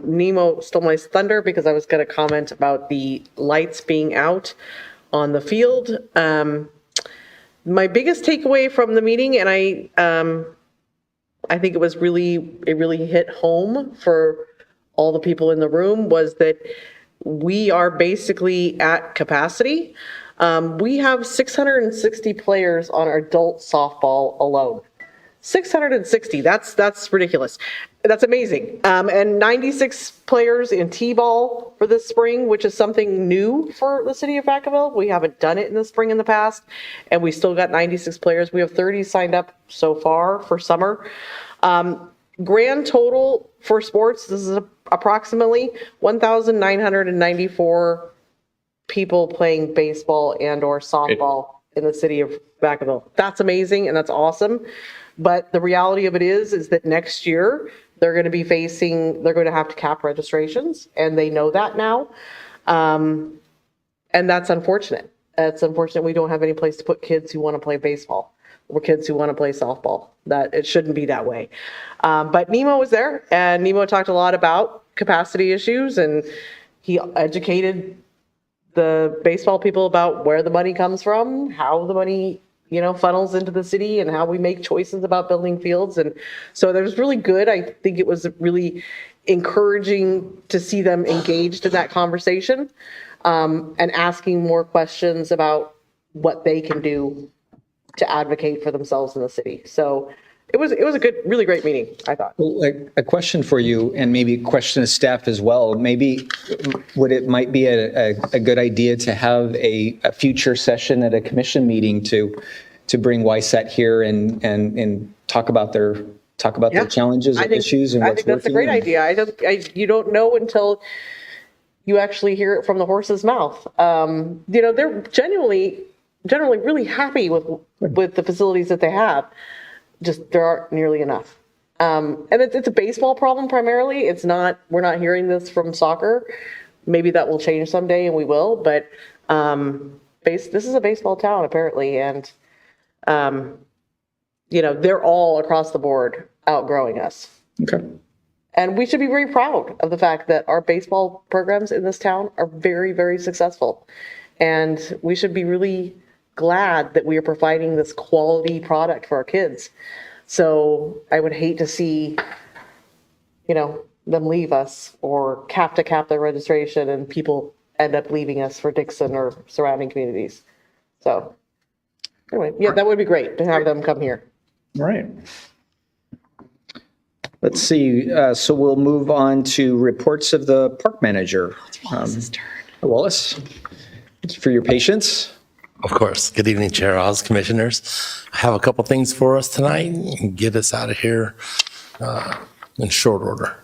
Nemo stole my thunder because I was going to comment about the lights being out on the field. My biggest takeaway from the meeting, and I think it really hit home for all the people in the room, was that we are basically at capacity. We have 660 players on our adult softball alone. 660, that's ridiculous. That's amazing. And 96 players in T-ball for this spring, which is something new for the city of Vacaville. We haven't done it in the spring in the past, and we still got 96 players. We have 30 signed up so far for summer. Grand total for sports, this is approximately 1,994 people playing baseball and or softball in the city of Vacaville. That's amazing and that's awesome. But the reality of it is that next year they're going to have to cap registrations, and they know that now. And that's unfortunate. It's unfortunate we don't have any place to put kids who want to play baseball or kids who want to play softball. That it shouldn't be that way. But Nemo was there, and Nemo talked a lot about capacity issues, and he educated the baseball people about where the money comes from, how the money funnels into the city, and how we make choices about building fields. And so that was really good. I think it was really encouraging to see them engaged in that conversation, and asking more questions about what they can do to advocate for themselves in the city. So it was a good, really great meeting, I thought. Well, a question for you, and maybe a question of staff as well. Maybe it might be a good idea to have a future session at a commission meeting to bring YSAT here and talk about their challenges and issues and what's working. I think that's a great idea. You don't know until you actually hear it from the horse's mouth. They're generally really happy with the facilities that they have. Just there aren't nearly enough. And it's a baseball problem primarily. We're not hearing this from soccer. Maybe that will change someday, and we will. But this is a baseball town apparently, and they're all across the board outgrowing us. Okay. And we should be very proud of the fact that our baseball programs in this town are very, very successful. And we should be really glad that we are providing this quality product for our kids. So I would hate to see, them leave us or cap their registration and people end up leaving us for Dixon or surrounding communities. So anyway, yeah, that would be great to have them come here. All right. Let's see. So we'll move on to reports of the park manager. It's Wallace's turn. Wallace, it's for your patience. Of course. Good evening, Chair Oz, Commissioners. I have a couple things for us tonight and get us out of here in short order.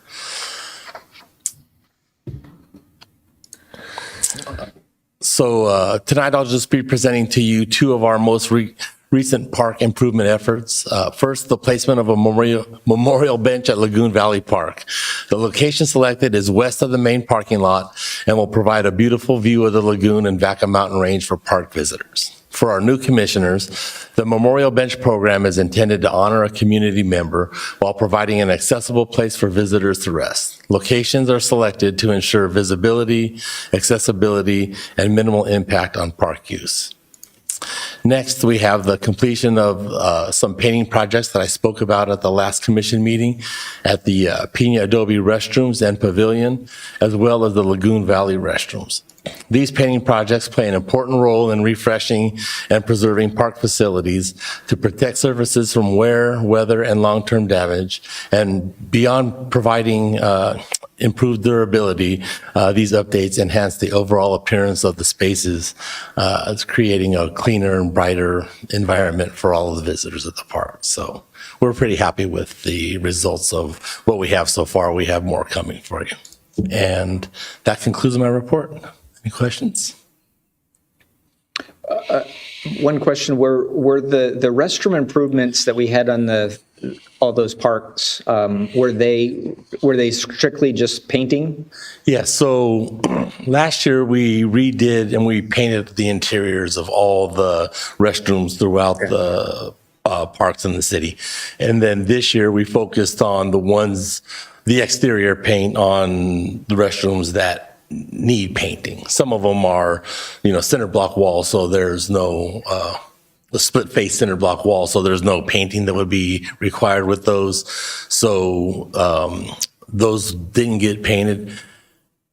So tonight I'll just be presenting to you two of our most recent park improvement efforts. First, the placement of a memorial bench at Lagoon Valley Park. The location selected is west of the main parking lot and will provide a beautiful view of the lagoon and Vaca Mountain Range for park visitors. For our new commissioners, the Memorial Bench program is intended to honor a community member while providing an accessible place for visitors to rest. Locations are selected to ensure visibility, accessibility, and minimal impact on park use. Next, we have the completion of some painting projects that I spoke about at the last commission meeting at the Pina Adobe restrooms and pavilion, as well as the Lagoon Valley restrooms. These painting projects play an important role in refreshing and preserving park facilities to protect surfaces from wear, weather, and long-term damage. And beyond providing improved durability, these updates enhance the overall appearance of the spaces, creating a cleaner and brighter environment for all of the visitors at the park. So we're pretty happy with the results of what we have so far. We have more coming for you. And that concludes my report. Any questions? One question, were the restroom improvements that we had on all those parks, were they strictly just painting? Yeah, so last year we redid and we painted the interiors of all the restrooms throughout the parks in the city. And then this year we focused on the exterior paint on the restrooms that need painting. Some of them are, center block walls, so there's no, the split face center block wall, so there's no painting that would be required with those. So those didn't get painted.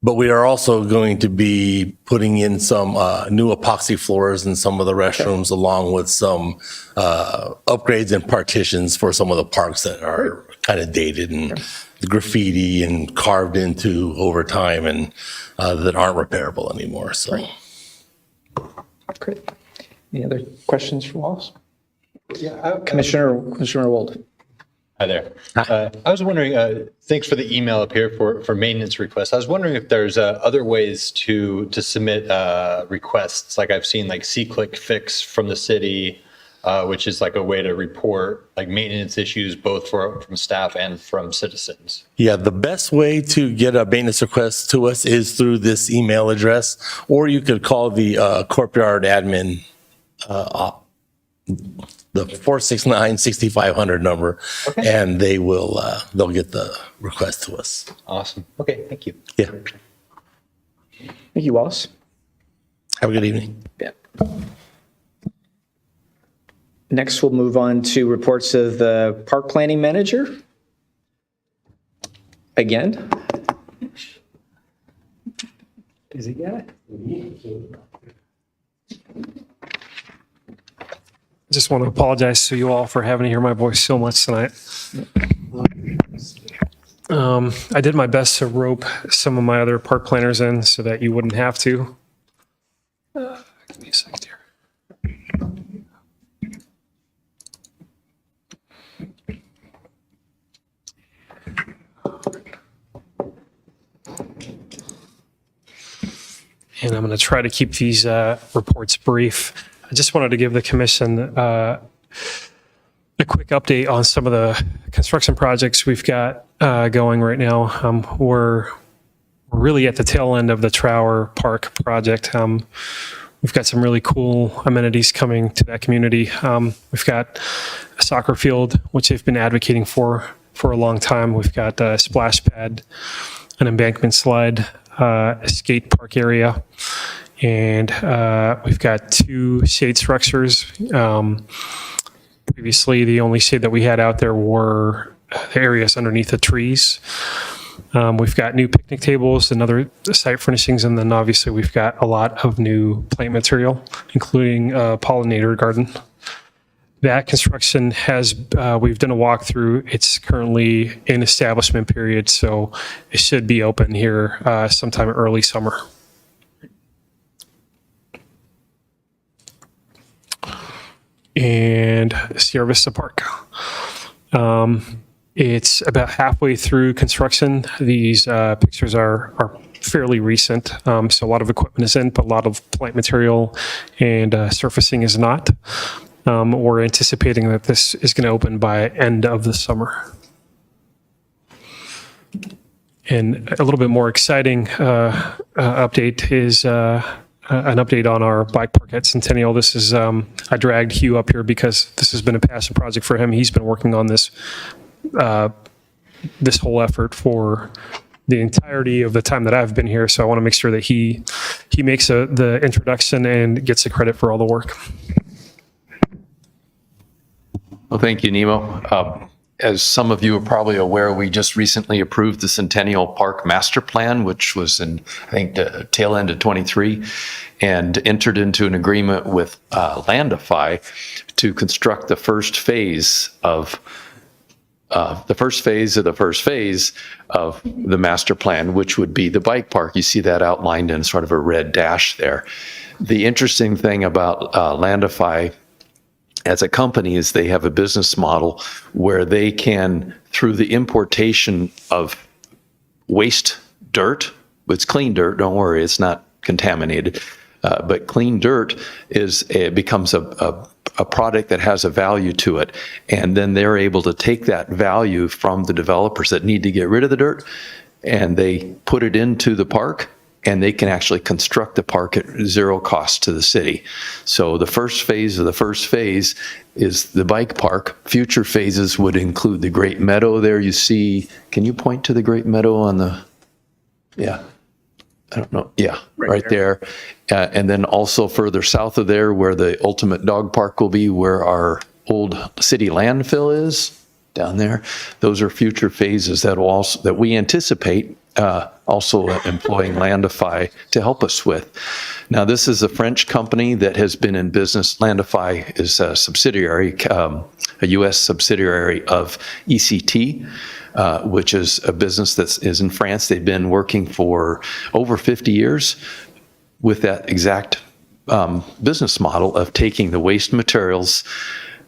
But we are also going to be putting in some new epoxy floors in some of the restrooms, along with some upgrades and partitions for some of the parks that are kind of dated and the graffiti and carved into over time and that aren't repairable anymore. So, Great. Any other questions for Wallace? Yeah, Commissioner Wold. Hi there. I was wondering, thanks for the email up here for maintenance requests. I was wondering if there's other ways to submit requests, like I've seen like C-Click Fix from the city, which is like a way to report like maintenance issues both from staff and from citizens. Yeah, the best way to get a maintenance request to us is through this email address, or you could call the courtyard admin, the 469-6500 number, and they'll get the request to us. Awesome. Okay, thank you. Yeah. Thank you, Wallace. Have a good evening. Yeah. Next, we'll move on to reports of the park planning manager. Again. Is he got it? I just want to apologize to you all for having to hear my voice so much tonight. I did my best to rope some of my other park planners in so that you wouldn't have to. Give me a second here. And I'm going to try to keep these reports brief. I just wanted to give the commission a quick update on some of the construction projects we've got going right now. We're really at the tail end of the Trower Park project. We've got some really cool amenities coming to that community. We've got a soccer field, which they've been advocating for a long time. We've got a splash pad, an embankment slide, a skate park area, and we've got 2 shade structures. Previously, the only shade that we had out there were the areas underneath the trees. We've got new picnic tables and other site furnishings, and then obviously we've got a lot of new plant material, including a pollinator garden. That construction we've done a walkthrough. It's currently in establishment period, so it should be open here sometime early summer. And Sierra Vista Park. It's about halfway through construction. These pictures are fairly recent, so a lot of equipment is in, but a lot of plant material and surfacing is not. We're anticipating that this is going to open by end of the summer. And a little bit more exciting update is an update on our bike park at Centennial. This is, I dragged Hugh up here because this has been a passion project for him. He's been working on this this whole effort for the entirety of the time that I've been here. So I want to make sure that he makes the introduction and gets the credit for all the work. Well, thank you, Nemo. As some of you are probably aware, we just recently approved the Centennial Park Master Plan, which was in, I think, the tail end of 23, and entered into an agreement with Landify to construct the first phase of the master plan, which would be the bike park. You see that outlined in sort of a red dash there. The interesting thing about Landify as a company is they have a business model where they can, through the importation of waste dirt, it's clean dirt, don't worry, it's not contaminated, but clean dirt becomes a product that has a value to it. And then they're able to take that value from the developers that need to get rid of the dirt, and they put it into the park, and they can actually construct the park at zero cost to the city. So the first phase is the bike park. Future phases would include the Great Meadow there you see. Can you point to the Great Meadow on the, yeah. I don't know. Yeah, right there. And then also further south of there where the ultimate dog park will be, where our old city landfill is down there. Those are future phases that we anticipate also employing Landify to help us with. Now, this is a French company that has been in business. Landify is a subsidiary, a U.S. subsidiary of ECT, which is a business that is in France. They've been working for over 50 years with that exact business model of taking the waste materials,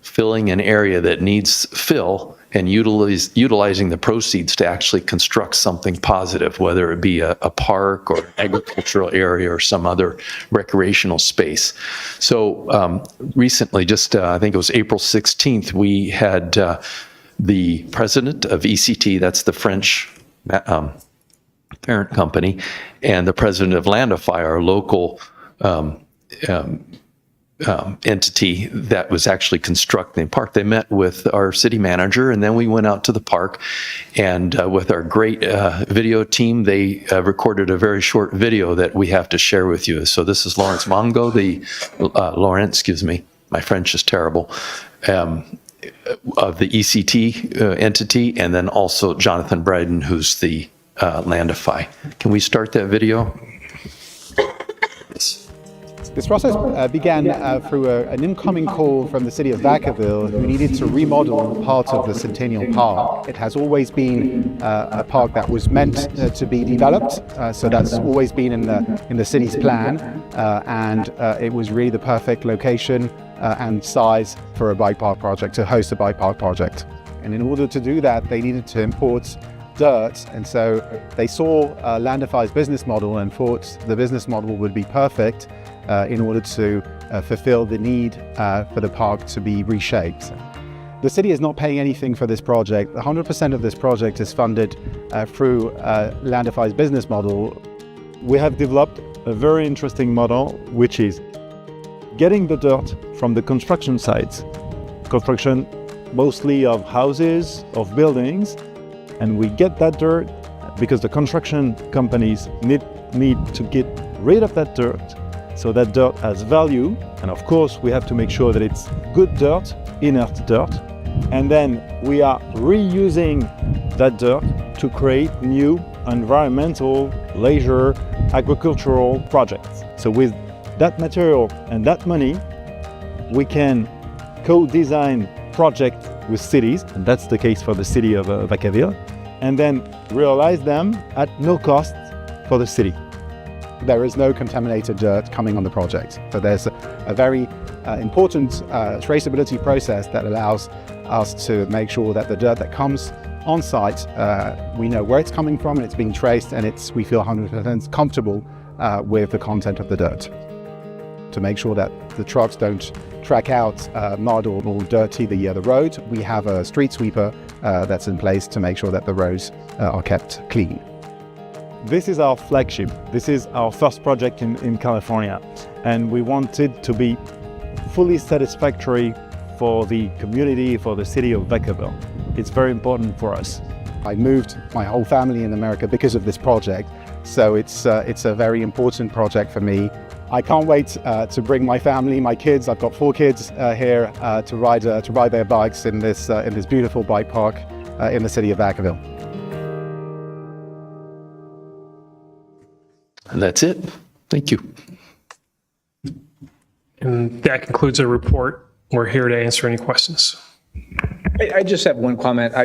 filling an area that needs fill, and utilizing the proceeds to actually construct something positive, whether it be a park or an agricultural area or some other recreational space. So recently, just I think it was April 16th, we had the president of ECT, that's the French parent company, and the president of Landify, our local entity that was actually constructing the park. They met with our city manager, and then we went out to the park, and with our great video team, they recorded a very short video that we have to share with you. So this is Lawrence Mongo, Laurent, excuse me, my French is terrible, of the ECT entity, and then also Jonathan Bryden, who's the Landify. Can we start that video? Yes. This process began through an incoming call from the city of Vacaville, who needed to remodel part of the Centennial Park. It has always been a park that was meant to be developed, so that's always been in the city's plan, and it was really the perfect location and size for a bike park project, to host a bike park project. And in order to do that, they needed to import dirt, and so they saw Landify's business model and thought the business model would be perfect in order to fulfill the need for the park to be reshaped. The city is not paying anything for this project. 100% of this project is funded through Landify's business model. We have developed a very interesting model, which is getting the dirt from the construction sites, construction mostly of houses, of buildings, and we get that dirt because the construction companies need to get rid of that dirt. So that dirt has value, and of course we have to make sure that it's good dirt, inert dirt, and then we are reusing that dirt to create new environmental, leisure, agricultural projects. So with that material and that money, we can co-design projects with cities, and that's the case for the city of Vacaville, and then realize them at no cost for the city. There is no contaminated dirt coming on the project. So there's a very important traceability process that allows us to make sure that the dirt that comes on site, we know where it's coming from and it's being traced, and we feel 100% comfortable with the content of the dirt. To make sure that the trucks don't track out mud or dirty the road, we have a street sweeper that's in place to make sure that the roads are kept clean. This is our flagship. This is our first project in California, and we want it to be fully satisfactory for the community, for the city of Vacaville. It's very important for us. I moved my whole family in America because of this project, so it's a very important project for me. I can't wait to bring my family, my kids. I've got 4 kids here to ride their bikes in this beautiful bike park in the city of Vacaville. And that's it. Thank you. And that concludes our report. We're here to answer any questions. I just have one comment.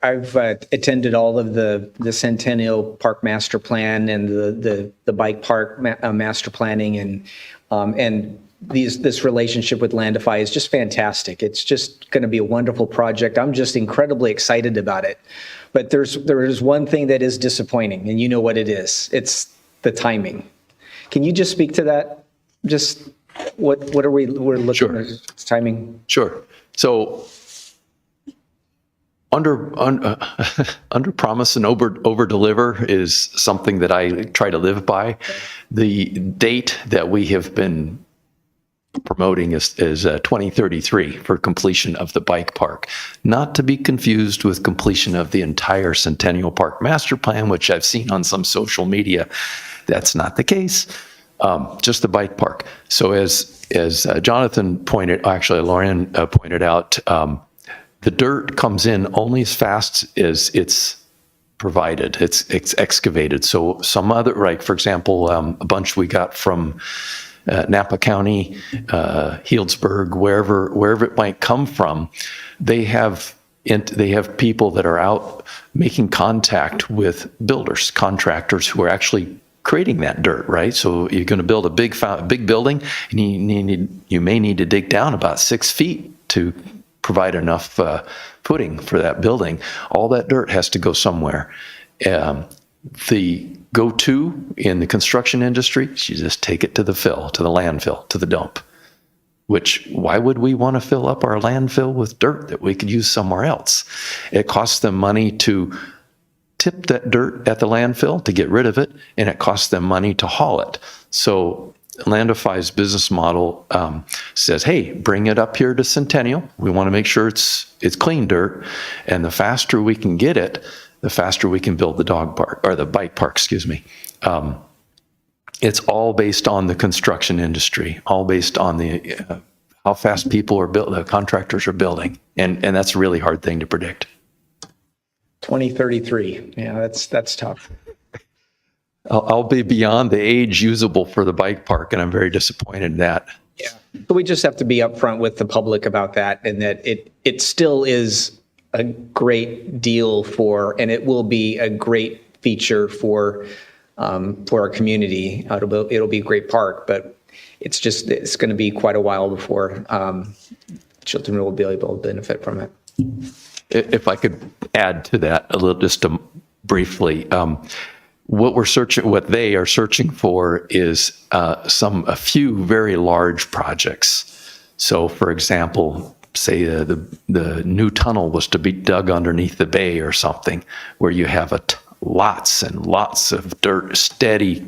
I've attended all of the Centennial Park Master Plan and the bike park master planning, and this relationship with Landify is just fantastic. It's just going to be a wonderful project. I'm just incredibly excited about it. But there is one thing that is disappointing, and you know what it is. It's the timing. Can you just speak to that? Just what are we're looking at timing? Sure. So under promise and over deliver is something that I try to live by. The date that we have been promoting is 2033 for completion of the bike park, not to be confused with completion of the entire Centennial Park Master Plan, which I've seen on some social media. That's not the case. Just the bike park. So as Jonathan pointed, actually Lauren pointed out, the dirt comes in only as fast as it's provided. It's excavated. So some other, like for example, a bunch we got from Napa County, Healdsburg, wherever it might come from, they have people that are out making contact with builders, contractors who are actually creating that dirt, right? So you're going to build a big building, and you may need to dig down about 6 feet to provide enough footing for that building. All that dirt has to go somewhere. The go-to in the construction industry, you just take it to the landfill, to the dump. Why would we want to fill up our landfill with dirt that we could use somewhere else? It costs them money to tip that dirt at the landfill to get rid of it, and it costs them money to haul it. So Landify's business model says, hey, bring it up here to Centennial. We want to make sure it's clean dirt, and the faster we can get it, the faster we can build the dog park, or the bike park, excuse me. It's all based on the construction industry, all based on the how fast people are building, the contractors are building, and that's a really hard thing to predict. 2033. Yeah, that's tough. I'll be beyond the age usable for the bike park, and I'm very disappointed in that. Yeah, but we just have to be upfront with the public about that, and that it still is a great deal and it will be a great feature for our community. It'll be a great park, but it's going to be quite a while before children will be able to benefit from it. If I could add to that a little, just briefly, what they are searching for is a few very large projects. So, for example, say the new tunnel was to be dug underneath the bay or something, where you have lots and lots of dirt, steady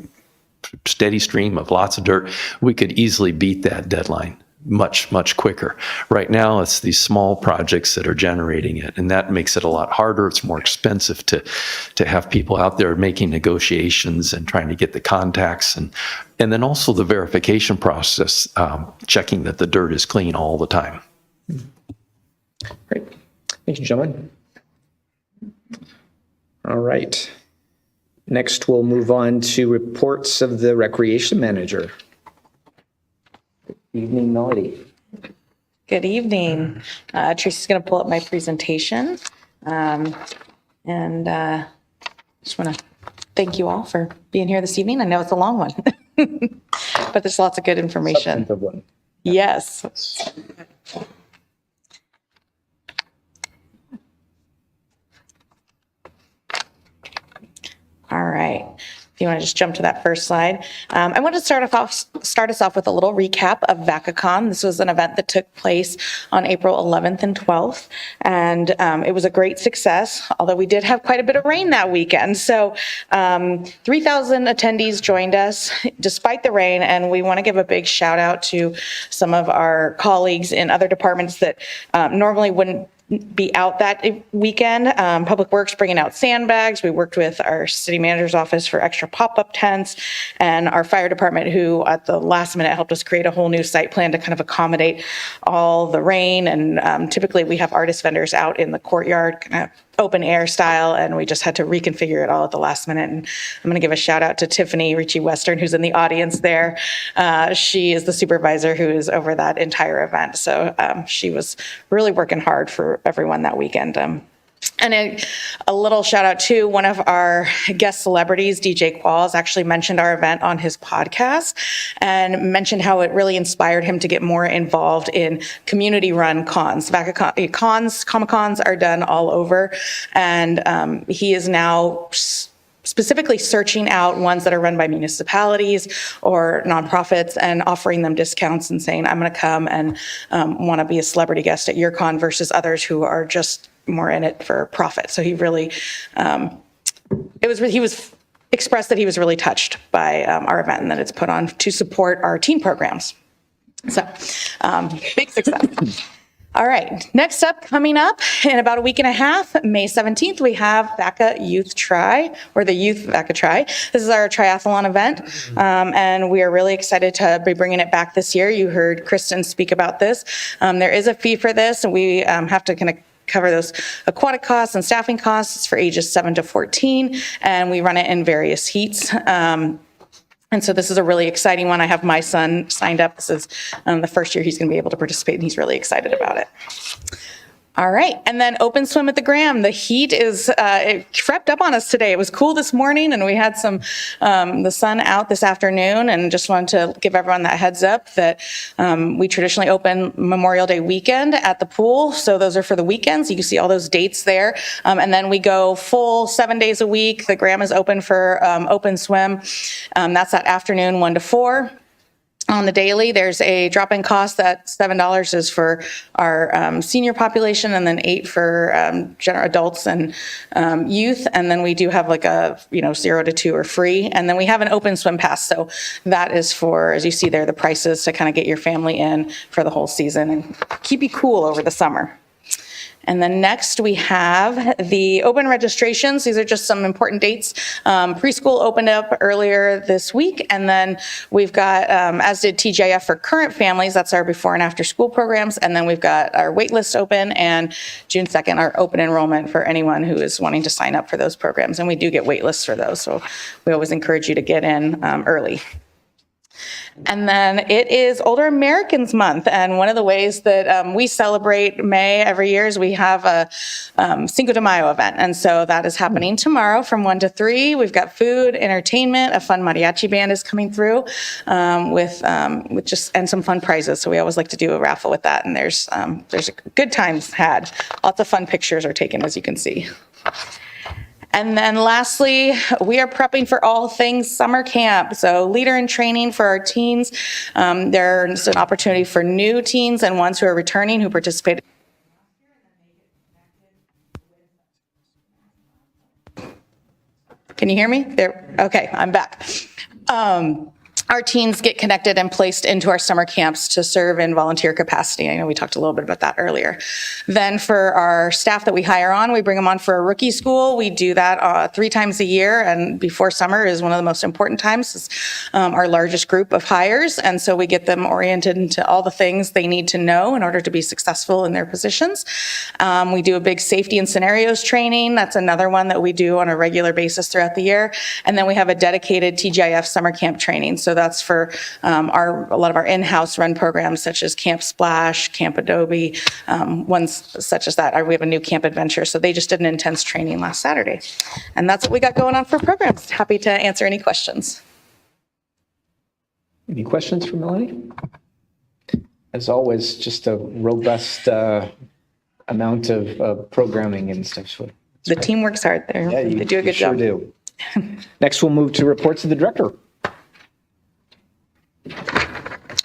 stream of lots of dirt. We could easily beat that deadline much quicker. Right now, it's these small projects that are generating it, and that makes it a lot harder. It's more expensive to have people out there making negotiations and trying to get the contacts, and then also the verification process, checking that the dirt is clean all the time. Great. Thank you, gentlemen. All right. Next, we'll move on to reports of the recreation manager. Good evening, Melody. Good evening. Tracy's going to pull up my presentation. And just want to thank you all for being here this evening. I know it's a long one, but there's lots of good information. Substantive one. Yes. All right. If you want to just jump to that first slide. I want to start us off with a little recap of VacaCon. This was an event that took place on April 11th and 12th, and it was a great success, although we did have quite a bit of rain that weekend. So 3,000 attendees joined us despite the rain, and we want to give a big shout out to some of our colleagues in other departments that normally wouldn't be out that weekend. Public Works bringing out sandbags. We worked with our city manager's office for extra pop-up tents, and our fire department, who at the last minute helped us create a whole new site plan to kind of accommodate all the rain. And typically we have artist vendors out in the courtyard, kind of open air style, and we just had to reconfigure it all at the last minute. And I'm going to give a shout out to Tiffany Ricci Western, who's in the audience there. She is the supervisor who is over that entire event. So she was really working hard for everyone that weekend. And a little shout out to one of our guest celebrities, DJ Qualls, actually mentioned our event on his podcast and mentioned how it really inspired him to get more involved in community-run cons. Comic-Cons are done all over, and he is now specifically searching out ones that are run by municipalities or nonprofits and offering them discounts and saying, I'm going to come and want to be a celebrity guest at your con versus others who are just more in it for profit. So he really, he was expressed that he was really touched by our event and that it's put on to support our teen programs. So big success. All right, next up, coming up in about a week and a half, May 17th, we have Vaca Youth Tri, or the Youth Vaca Tri. This is our triathlon event, and we are really excited to be bringing it back this year. You heard Kristen speak about this. There is a fee for this, and we have to kind of cover those aquatic costs and staffing costs for ages 7 to 14, and we run it in various heats. And so this is a really exciting one. I have my son signed up. This is the first year he's going to be able to participate, and he's really excited about it. All right, and then open swim at the Graham. The heat it crept up on us today. It was cool this morning, and we had the sun out this afternoon, and just wanted to give everyone that heads up that we traditionally open Memorial Day weekend at the pool. So those are for the weekends. You can see all those dates there. And then we go full 7 days a week. The Graham is open for open swim. That's that afternoon, 1 to 4. On the daily, there's a drop-in cost that $7 is for our senior population, and then $8 for general adults and youth. And then we do have like a 0 to 2 are free. And then we have an open swim pass. So that is for, as you see there, the prices to kind of get your family in for the whole season and keep you cool over the summer. And then next we have the open registrations. These are just some important dates. Preschool opened up earlier this week. And then we've got, as did TGIF for current families, that's our before and after school programs. And then we've got our wait list open, and June 2nd, our open enrollment for anyone who is wanting to sign up for those programs. And we do get wait lists for those. So we always encourage you to get in early. And then it is Older Americans Month, and one of the ways that we celebrate May every year is we have a Cinco de Mayo event, and so that is happening tomorrow from 1 to 3. We've got food, entertainment, a fun mariachi band is coming through with some fun prizes. So we always like to do a raffle with that, and there's good times had. Lots of fun pictures are taken, as you can see. And then lastly, we are prepping for all things summer camp. So leader in training for our teens. There's an opportunity for new teens and ones who are returning who participated. Can you hear me? There. Okay, I'm back. Our teens get connected and placed into our summer camps to serve in volunteer capacity. I know we talked a little bit about that earlier. Then for our staff that we hire on, we bring them on for a rookie school. We do that 3 times a year, and before summer is one of the most important times. It's our largest group of hires, and so we get them oriented into all the things they need to know in order to be successful in their positions. We do a big safety and scenarios training. That's another one that we do on a regular basis throughout the year. And then we have a dedicated TGIF summer camp training. So that's for a lot of our in-house run programs, such as Camp Splash, Camp Adobe, ones such as that. We have a new Camp Adventure, so they just did an intense training last Saturday. And that's what we got going on for programs. Happy to answer any questions. Any questions for Melanie? As always, just a robust amount of programming and stuff. So the team works hard there. Yeah, they do a good job. Sure do. Next, we'll move to reports of the director.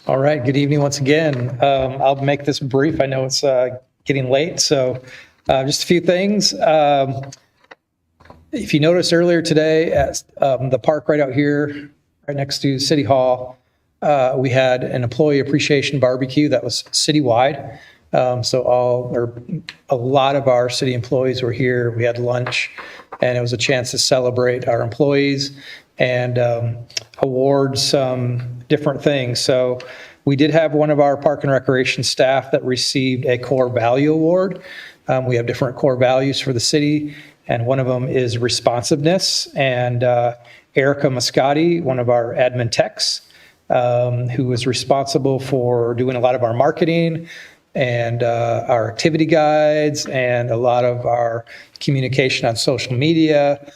All right, good evening once again. I'll make this brief. I know it's getting late, so just a few things. If you noticed earlier today at the park right out here, right next to City Hall, we had an employee appreciation barbecue that was citywide. So a lot of our city employees were here. We had lunch, and it was a chance to celebrate our employees and award some different things. So we did have one of our Park and Recreation staff that received a core value award. We have different core values for the city, and one of them is responsiveness. And Erica Mascotti, one of our admin techs, who was responsible for doing a lot of our marketing and our activity guides and a lot of our communication on social media.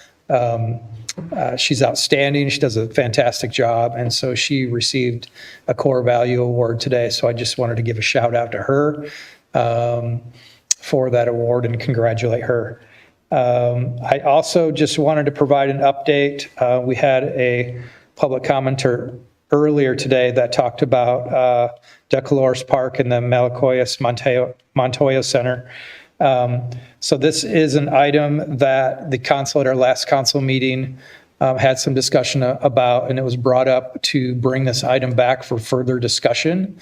She's outstanding. She does a fantastic job. And so she received a core value award today. So I just wanted to give a shout out to her for that award and congratulate her. I also just wanted to provide an update. We had a public commenter earlier today that talked about Decolores Park and the Malacoyas Montoya Center. So this is an item that the council at our last council meeting had some discussion about, and it was brought up to bring this item back for further discussion.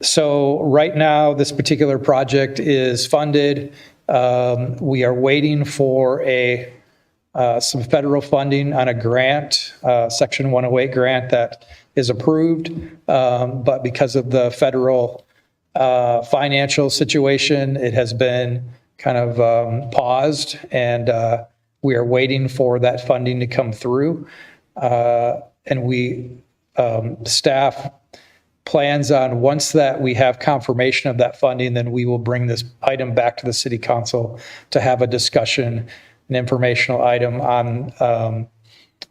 So right now, this particular project is funded. We are waiting for some federal funding on a grant, Section 108 grant that is approved, but because of the federal financial situation, it has been kind of paused, and we are waiting for that funding to come through. And staff plans on, once that we have confirmation of that funding, then we will bring this item back to the city council to have a discussion, an informational item on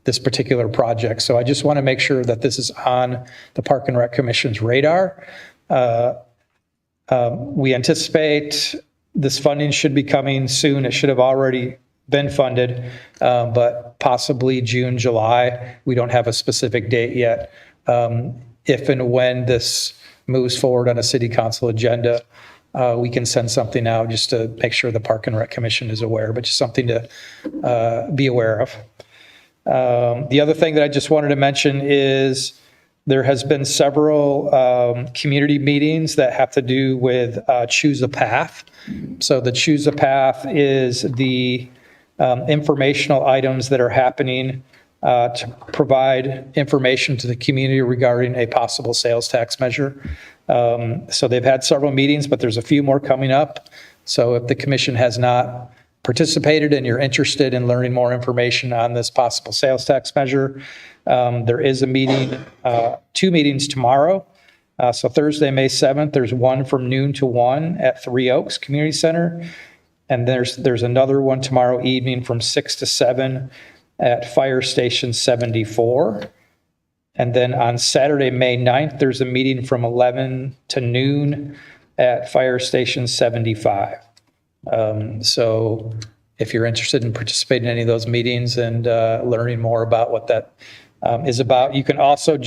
this particular project. So I just want to make sure that this is on the Park and Rec Commission's radar. We anticipate this funding should be coming soon. It should have already been funded, but possibly June, July. We don't have a specific date yet. If and when this moves forward on a city council agenda, we can send something out just to make sure the Park and Rec Commission is aware, but just something to be aware of. The other thing that I just wanted to mention is there has been several community meetings that have to do with Choose a Path. So the Choose a Path is the informational items that are happening to provide information to the community regarding a possible sales tax measure. So they've had several meetings, but there's a few more coming up. So if the commission has not participated and you're interested in learning more information on this possible sales tax measure, there is a meeting, 2 meetings tomorrow. So Thursday, May 7th, there's one from noon to 1 at 3 Oaks Community Center. And there's another one tomorrow evening from 6 to 7 at Fire Station 74. And then on Saturday, May 9th, there's a meeting from 11 to noon at Fire Station 75. So if you're interested in participating in any of those meetings and learning more about what that is about, you can also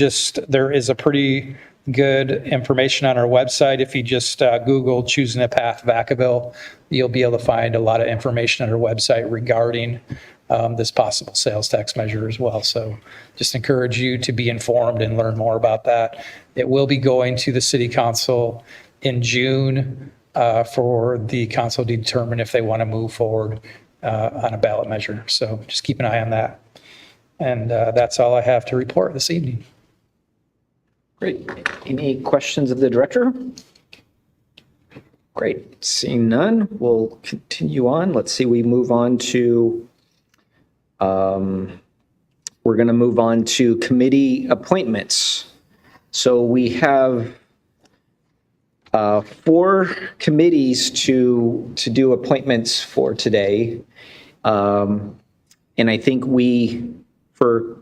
there is a pretty good information on our website. If you just Google Choosing a Path Vacaville, you'll be able to find a lot of information on our website regarding this possible sales tax measure as well. So just encourage you to be informed and learn more about that. It will be going to the city council in June for the council to determine if they want to move forward on a ballot measure. So just keep an eye on that. And that's all I have to report this evening. Great. Any questions of the director? Great. Seeing none, we'll continue on. Let's see, we move on to, we're going to move on to committee appointments. So we have 4 committees to do appointments for today. And I think for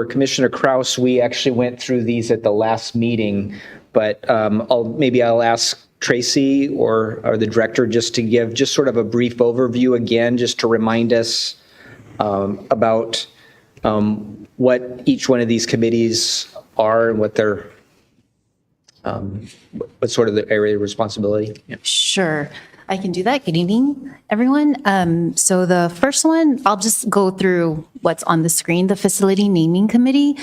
Commissioner Kraus, we actually went through these at the last meeting, but I'll ask Tracy or the director just to give just sort of a brief overview again, just to remind us about what each one of these committees are and what their what's sort of the area of responsibility. Yeah. Sure. I can do that. Good evening, everyone. So the first one, I'll just go through what's on the screen, the Facility Naming Committee.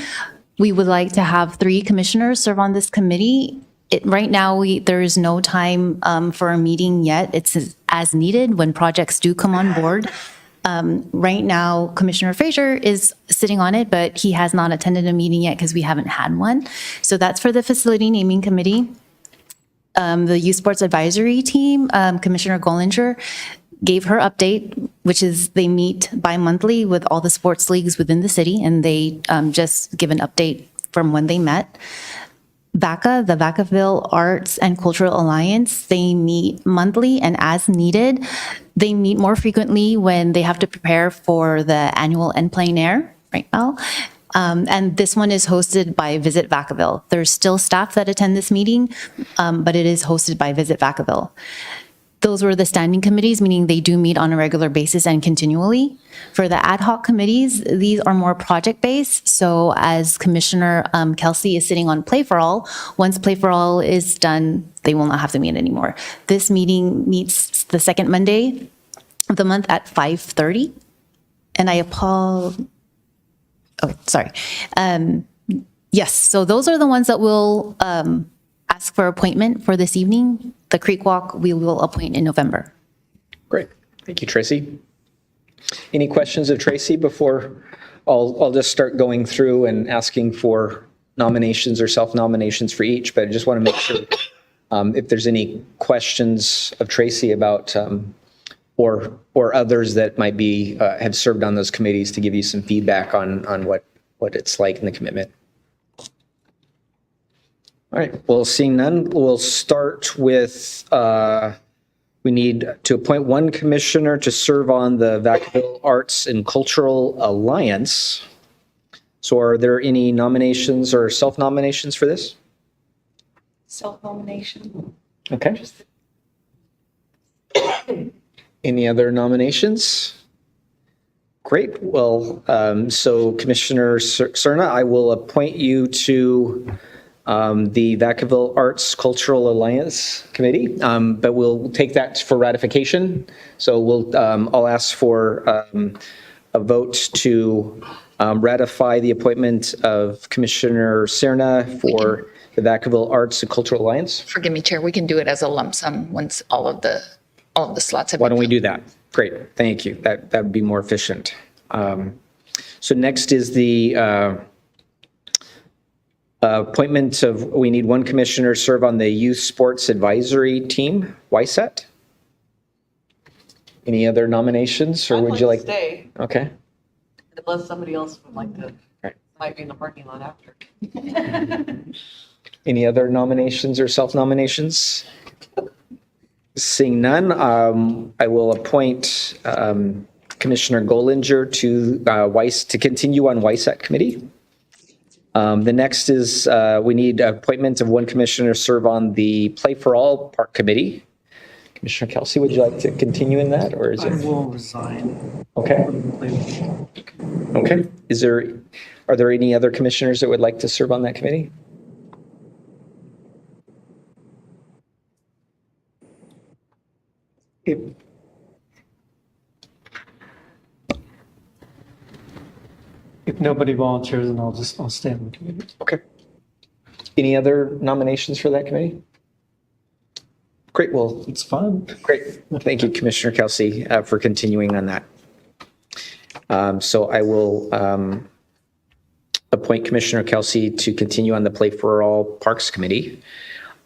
We would like to have 3 commissioners serve on this committee. Right now, there is no time for a meeting yet. It's as needed when projects do come on board. Right now, Commissioner Frazier is sitting on it, but he has not attended a meeting yet because we haven't had one. So that's for the Facility Naming Committee. The Youth Sports Advisory Team, Commissioner Gollinger gave her update, which is they meet bi-monthly with all the sports leagues within the city, and they just give an update from when they met. VACA, the Vacaville Arts and Cultural Alliance, they meet monthly and as needed. They meet more frequently when they have to prepare for the annual En Plein Air right now. And this one is hosted by Visit Vacaville. There's still staff that attend this meeting, but it is hosted by Visit Vacaville. Those were the standing committees, meaning they do meet on a regular basis and continually. For the ad hoc committees, these are more project-based. So as Commissioner Kelsey is sitting on Play for All, once Play for All is done, they will not have to meet anymore. This meeting meets the second Monday of the month at 5:30. And yes, so those are the ones that will ask for appointment for this evening. The Creek Walk, we will appoint in November. Great. Thank you, Tracy. Any questions of Tracy before I'll just start going through and asking for nominations or self-nominations for each, but I just want to make sure if there's any questions of Tracy about or others that might be have served on those committees to give you some feedback on what it's like in the commitment. All right, well, seeing none, we'll start with, we need to appoint one commissioner to serve on the Vacaville Arts and Cultural Alliance. So are there any nominations or self-nominations for this? Self-nomination. Okay. Any other nominations? Great, well, so Commissioner Cerna, I will appoint you to the Vacaville Arts Cultural Alliance Committee, but we'll take that for ratification. So I'll ask for a vote to ratify the appointment of Commissioner Cerna for the Vacaville Arts and Cultural Alliance. Forgive me, Chair, we can do it as a lump sum once all of the slots have been Why don't we do that? Great, thank you. That would be more efficient. So next is the appointment of, we need one commissioner to serve on the Youth Sports Advisory Team, YSET. Any other nominations, or would you like? Stay, Okay. unless somebody else would like to, might be in the parking lot after. Any other nominations or self-nominations? Seeing none, I will appoint Commissioner Gollinger to continue on YSET committee. The next is we need appointment of one commissioner to serve on the Play for All Park Committee. Commissioner Kelsey, would you like to continue in that, or is it? I will resign. Okay. Okay. Are there any other commissioners that would like to serve on that committee? If nobody volunteers, then I'll stay on the committee. Okay. Any other nominations for that committee? Great, well. It's fun. Great. Thank you, Commissioner Kelsey, for continuing on that. So I will appoint Commissioner Kelsey to continue on the Play for All Parks Committee.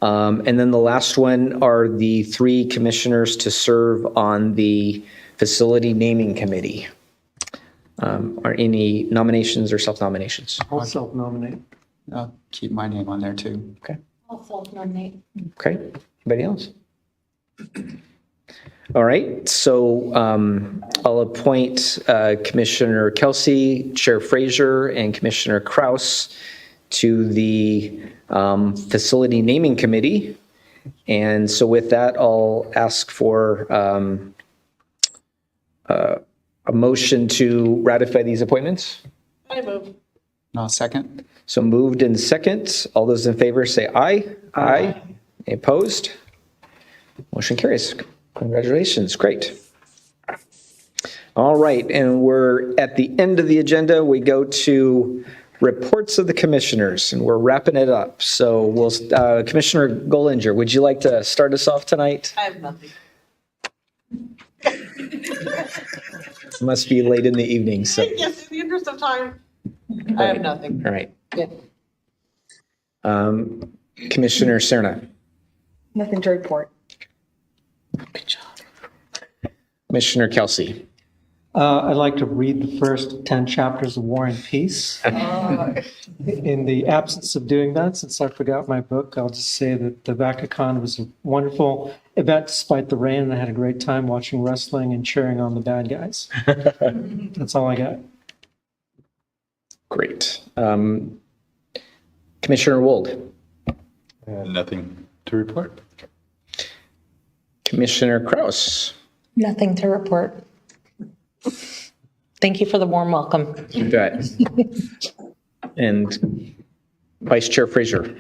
And then the last one are the three commissioners to serve on the Facility Naming Committee. Are any nominations or self-nominations? I'll self-nominate. I'll keep my name on there too. Okay. I'll self-nominate. Okay. Anybody else? All right. So I'll appoint Commissioner Kelsey, Chair Frazier, and Commissioner Kraus to the Facility Naming Committee. And so with that, I'll ask for a motion to ratify these appointments. I move. No, second. So moved in second. All those in favor say aye. Aye. Any opposed? Motion carries. Congratulations. Great. All right. And we're at the end of the agenda. We go to reports of the commissioners, and we're wrapping it up. So we'll, Commissioner Gollinger, would you like to start us off tonight? I have nothing. Must be late in the evening, so. Yes, in the interest of time, I have nothing. All right. Yeah. Commissioner Serna. Nothing to report. Commissioner Kelsey. I'd like to read the first 10 chapters of War and Peace. In the absence of doing that, since I forgot my book, I'll just say that the VacaCon was a wonderful event despite the rain, and I had a great time watching wrestling and cheering on the bad guys. That's all I got. Great. Commissioner Wold. Nothing to report. Commissioner Kraus. Nothing to report. Thank you for the warm welcome. You bet. And Vice Chair Fraser.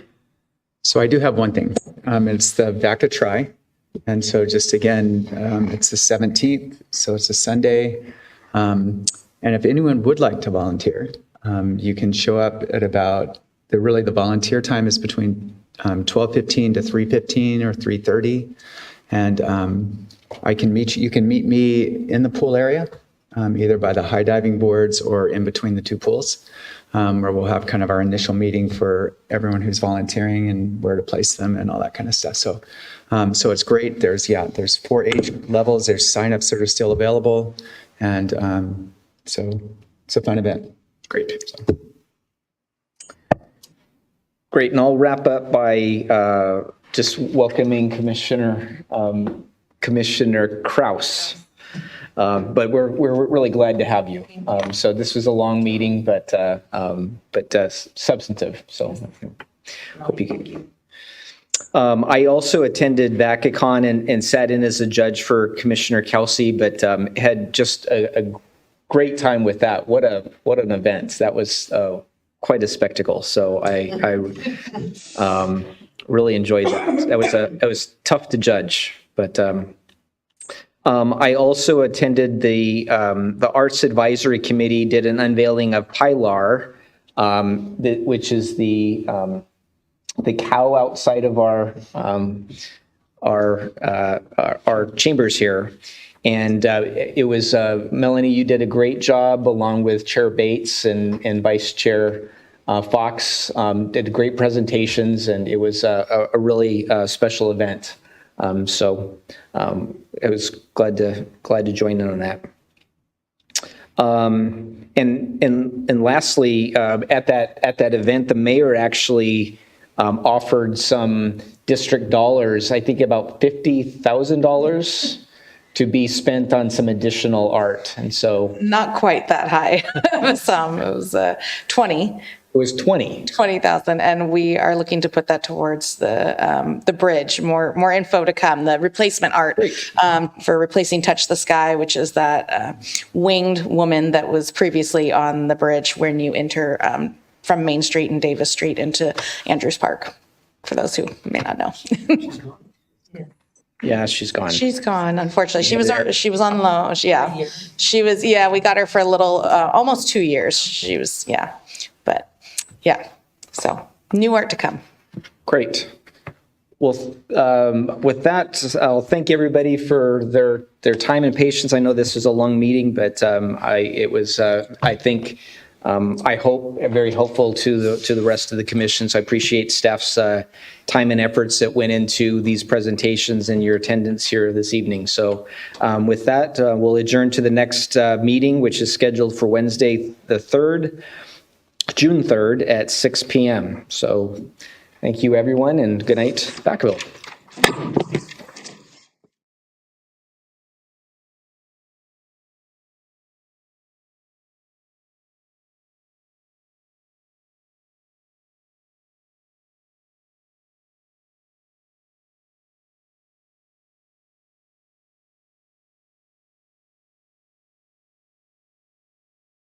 So I do have one thing. It's the Vaca Try. And so just again, it's the 17th, so it's a Sunday. And if anyone would like to volunteer, you can show up at about, the volunteer time is between 12:15 to 3:15 or 3:30. And you can meet me in the pool area, either by the high diving boards or in between the two pools, where we'll have kind of our initial meeting for everyone who's volunteering and where to place them and all that kind of stuff. So, so it's great. There's 4 age levels. There's signups that are still available. And so it's a fun event. Great. So. Great. And I'll wrap up by just welcoming Commissioner Kraus. But we're really glad to have you. So this was a long meeting, but substantive. So hope you can. I also attended VacaCon and sat in as a judge for Commissioner Kelsey, but had just a great time with that. What an event! That was quite a spectacle. So I really enjoyed that. It was tough to judge, but. I also attended the Arts Advisory Committee did an unveiling of Pilar, which is the cow outside of our chambers here, and it was Melanie. You did a great job along with Chair Bates and Vice Chair Fox. Did great presentations, and it was a really special event. So I was glad to join in on that. And lastly, at that event, the mayor actually offered some district dollars. I think about $50,000 to be spent on some additional art, and so Not quite that high. It was 20. It was 20,000, and we are looking to put that towards the bridge. More info to come. The replacement art for replacing Touch the Sky, which is that winged woman that was previously on the bridge when you enter from Main Street and Davis Street into Andrews Park. For those who may not know. Yeah, she's gone. She's gone, unfortunately. She was on loan. Yeah, she was. Yeah, we got her for a little, almost 2 years. She was. Yeah, but. Yeah, so new art to come. Great. Well, with that, I'll thank everybody for their time and patience. I know this was a long meeting, but I hope very helpful to the rest of the commission. So I appreciate staff's time and efforts that went into these presentations and your attendance here this evening. So with that, we'll adjourn to the next meeting, which is scheduled for Wednesday, the 3rd. June 3rd at 6 p.m. So thank you, everyone, and good night, Vacaville.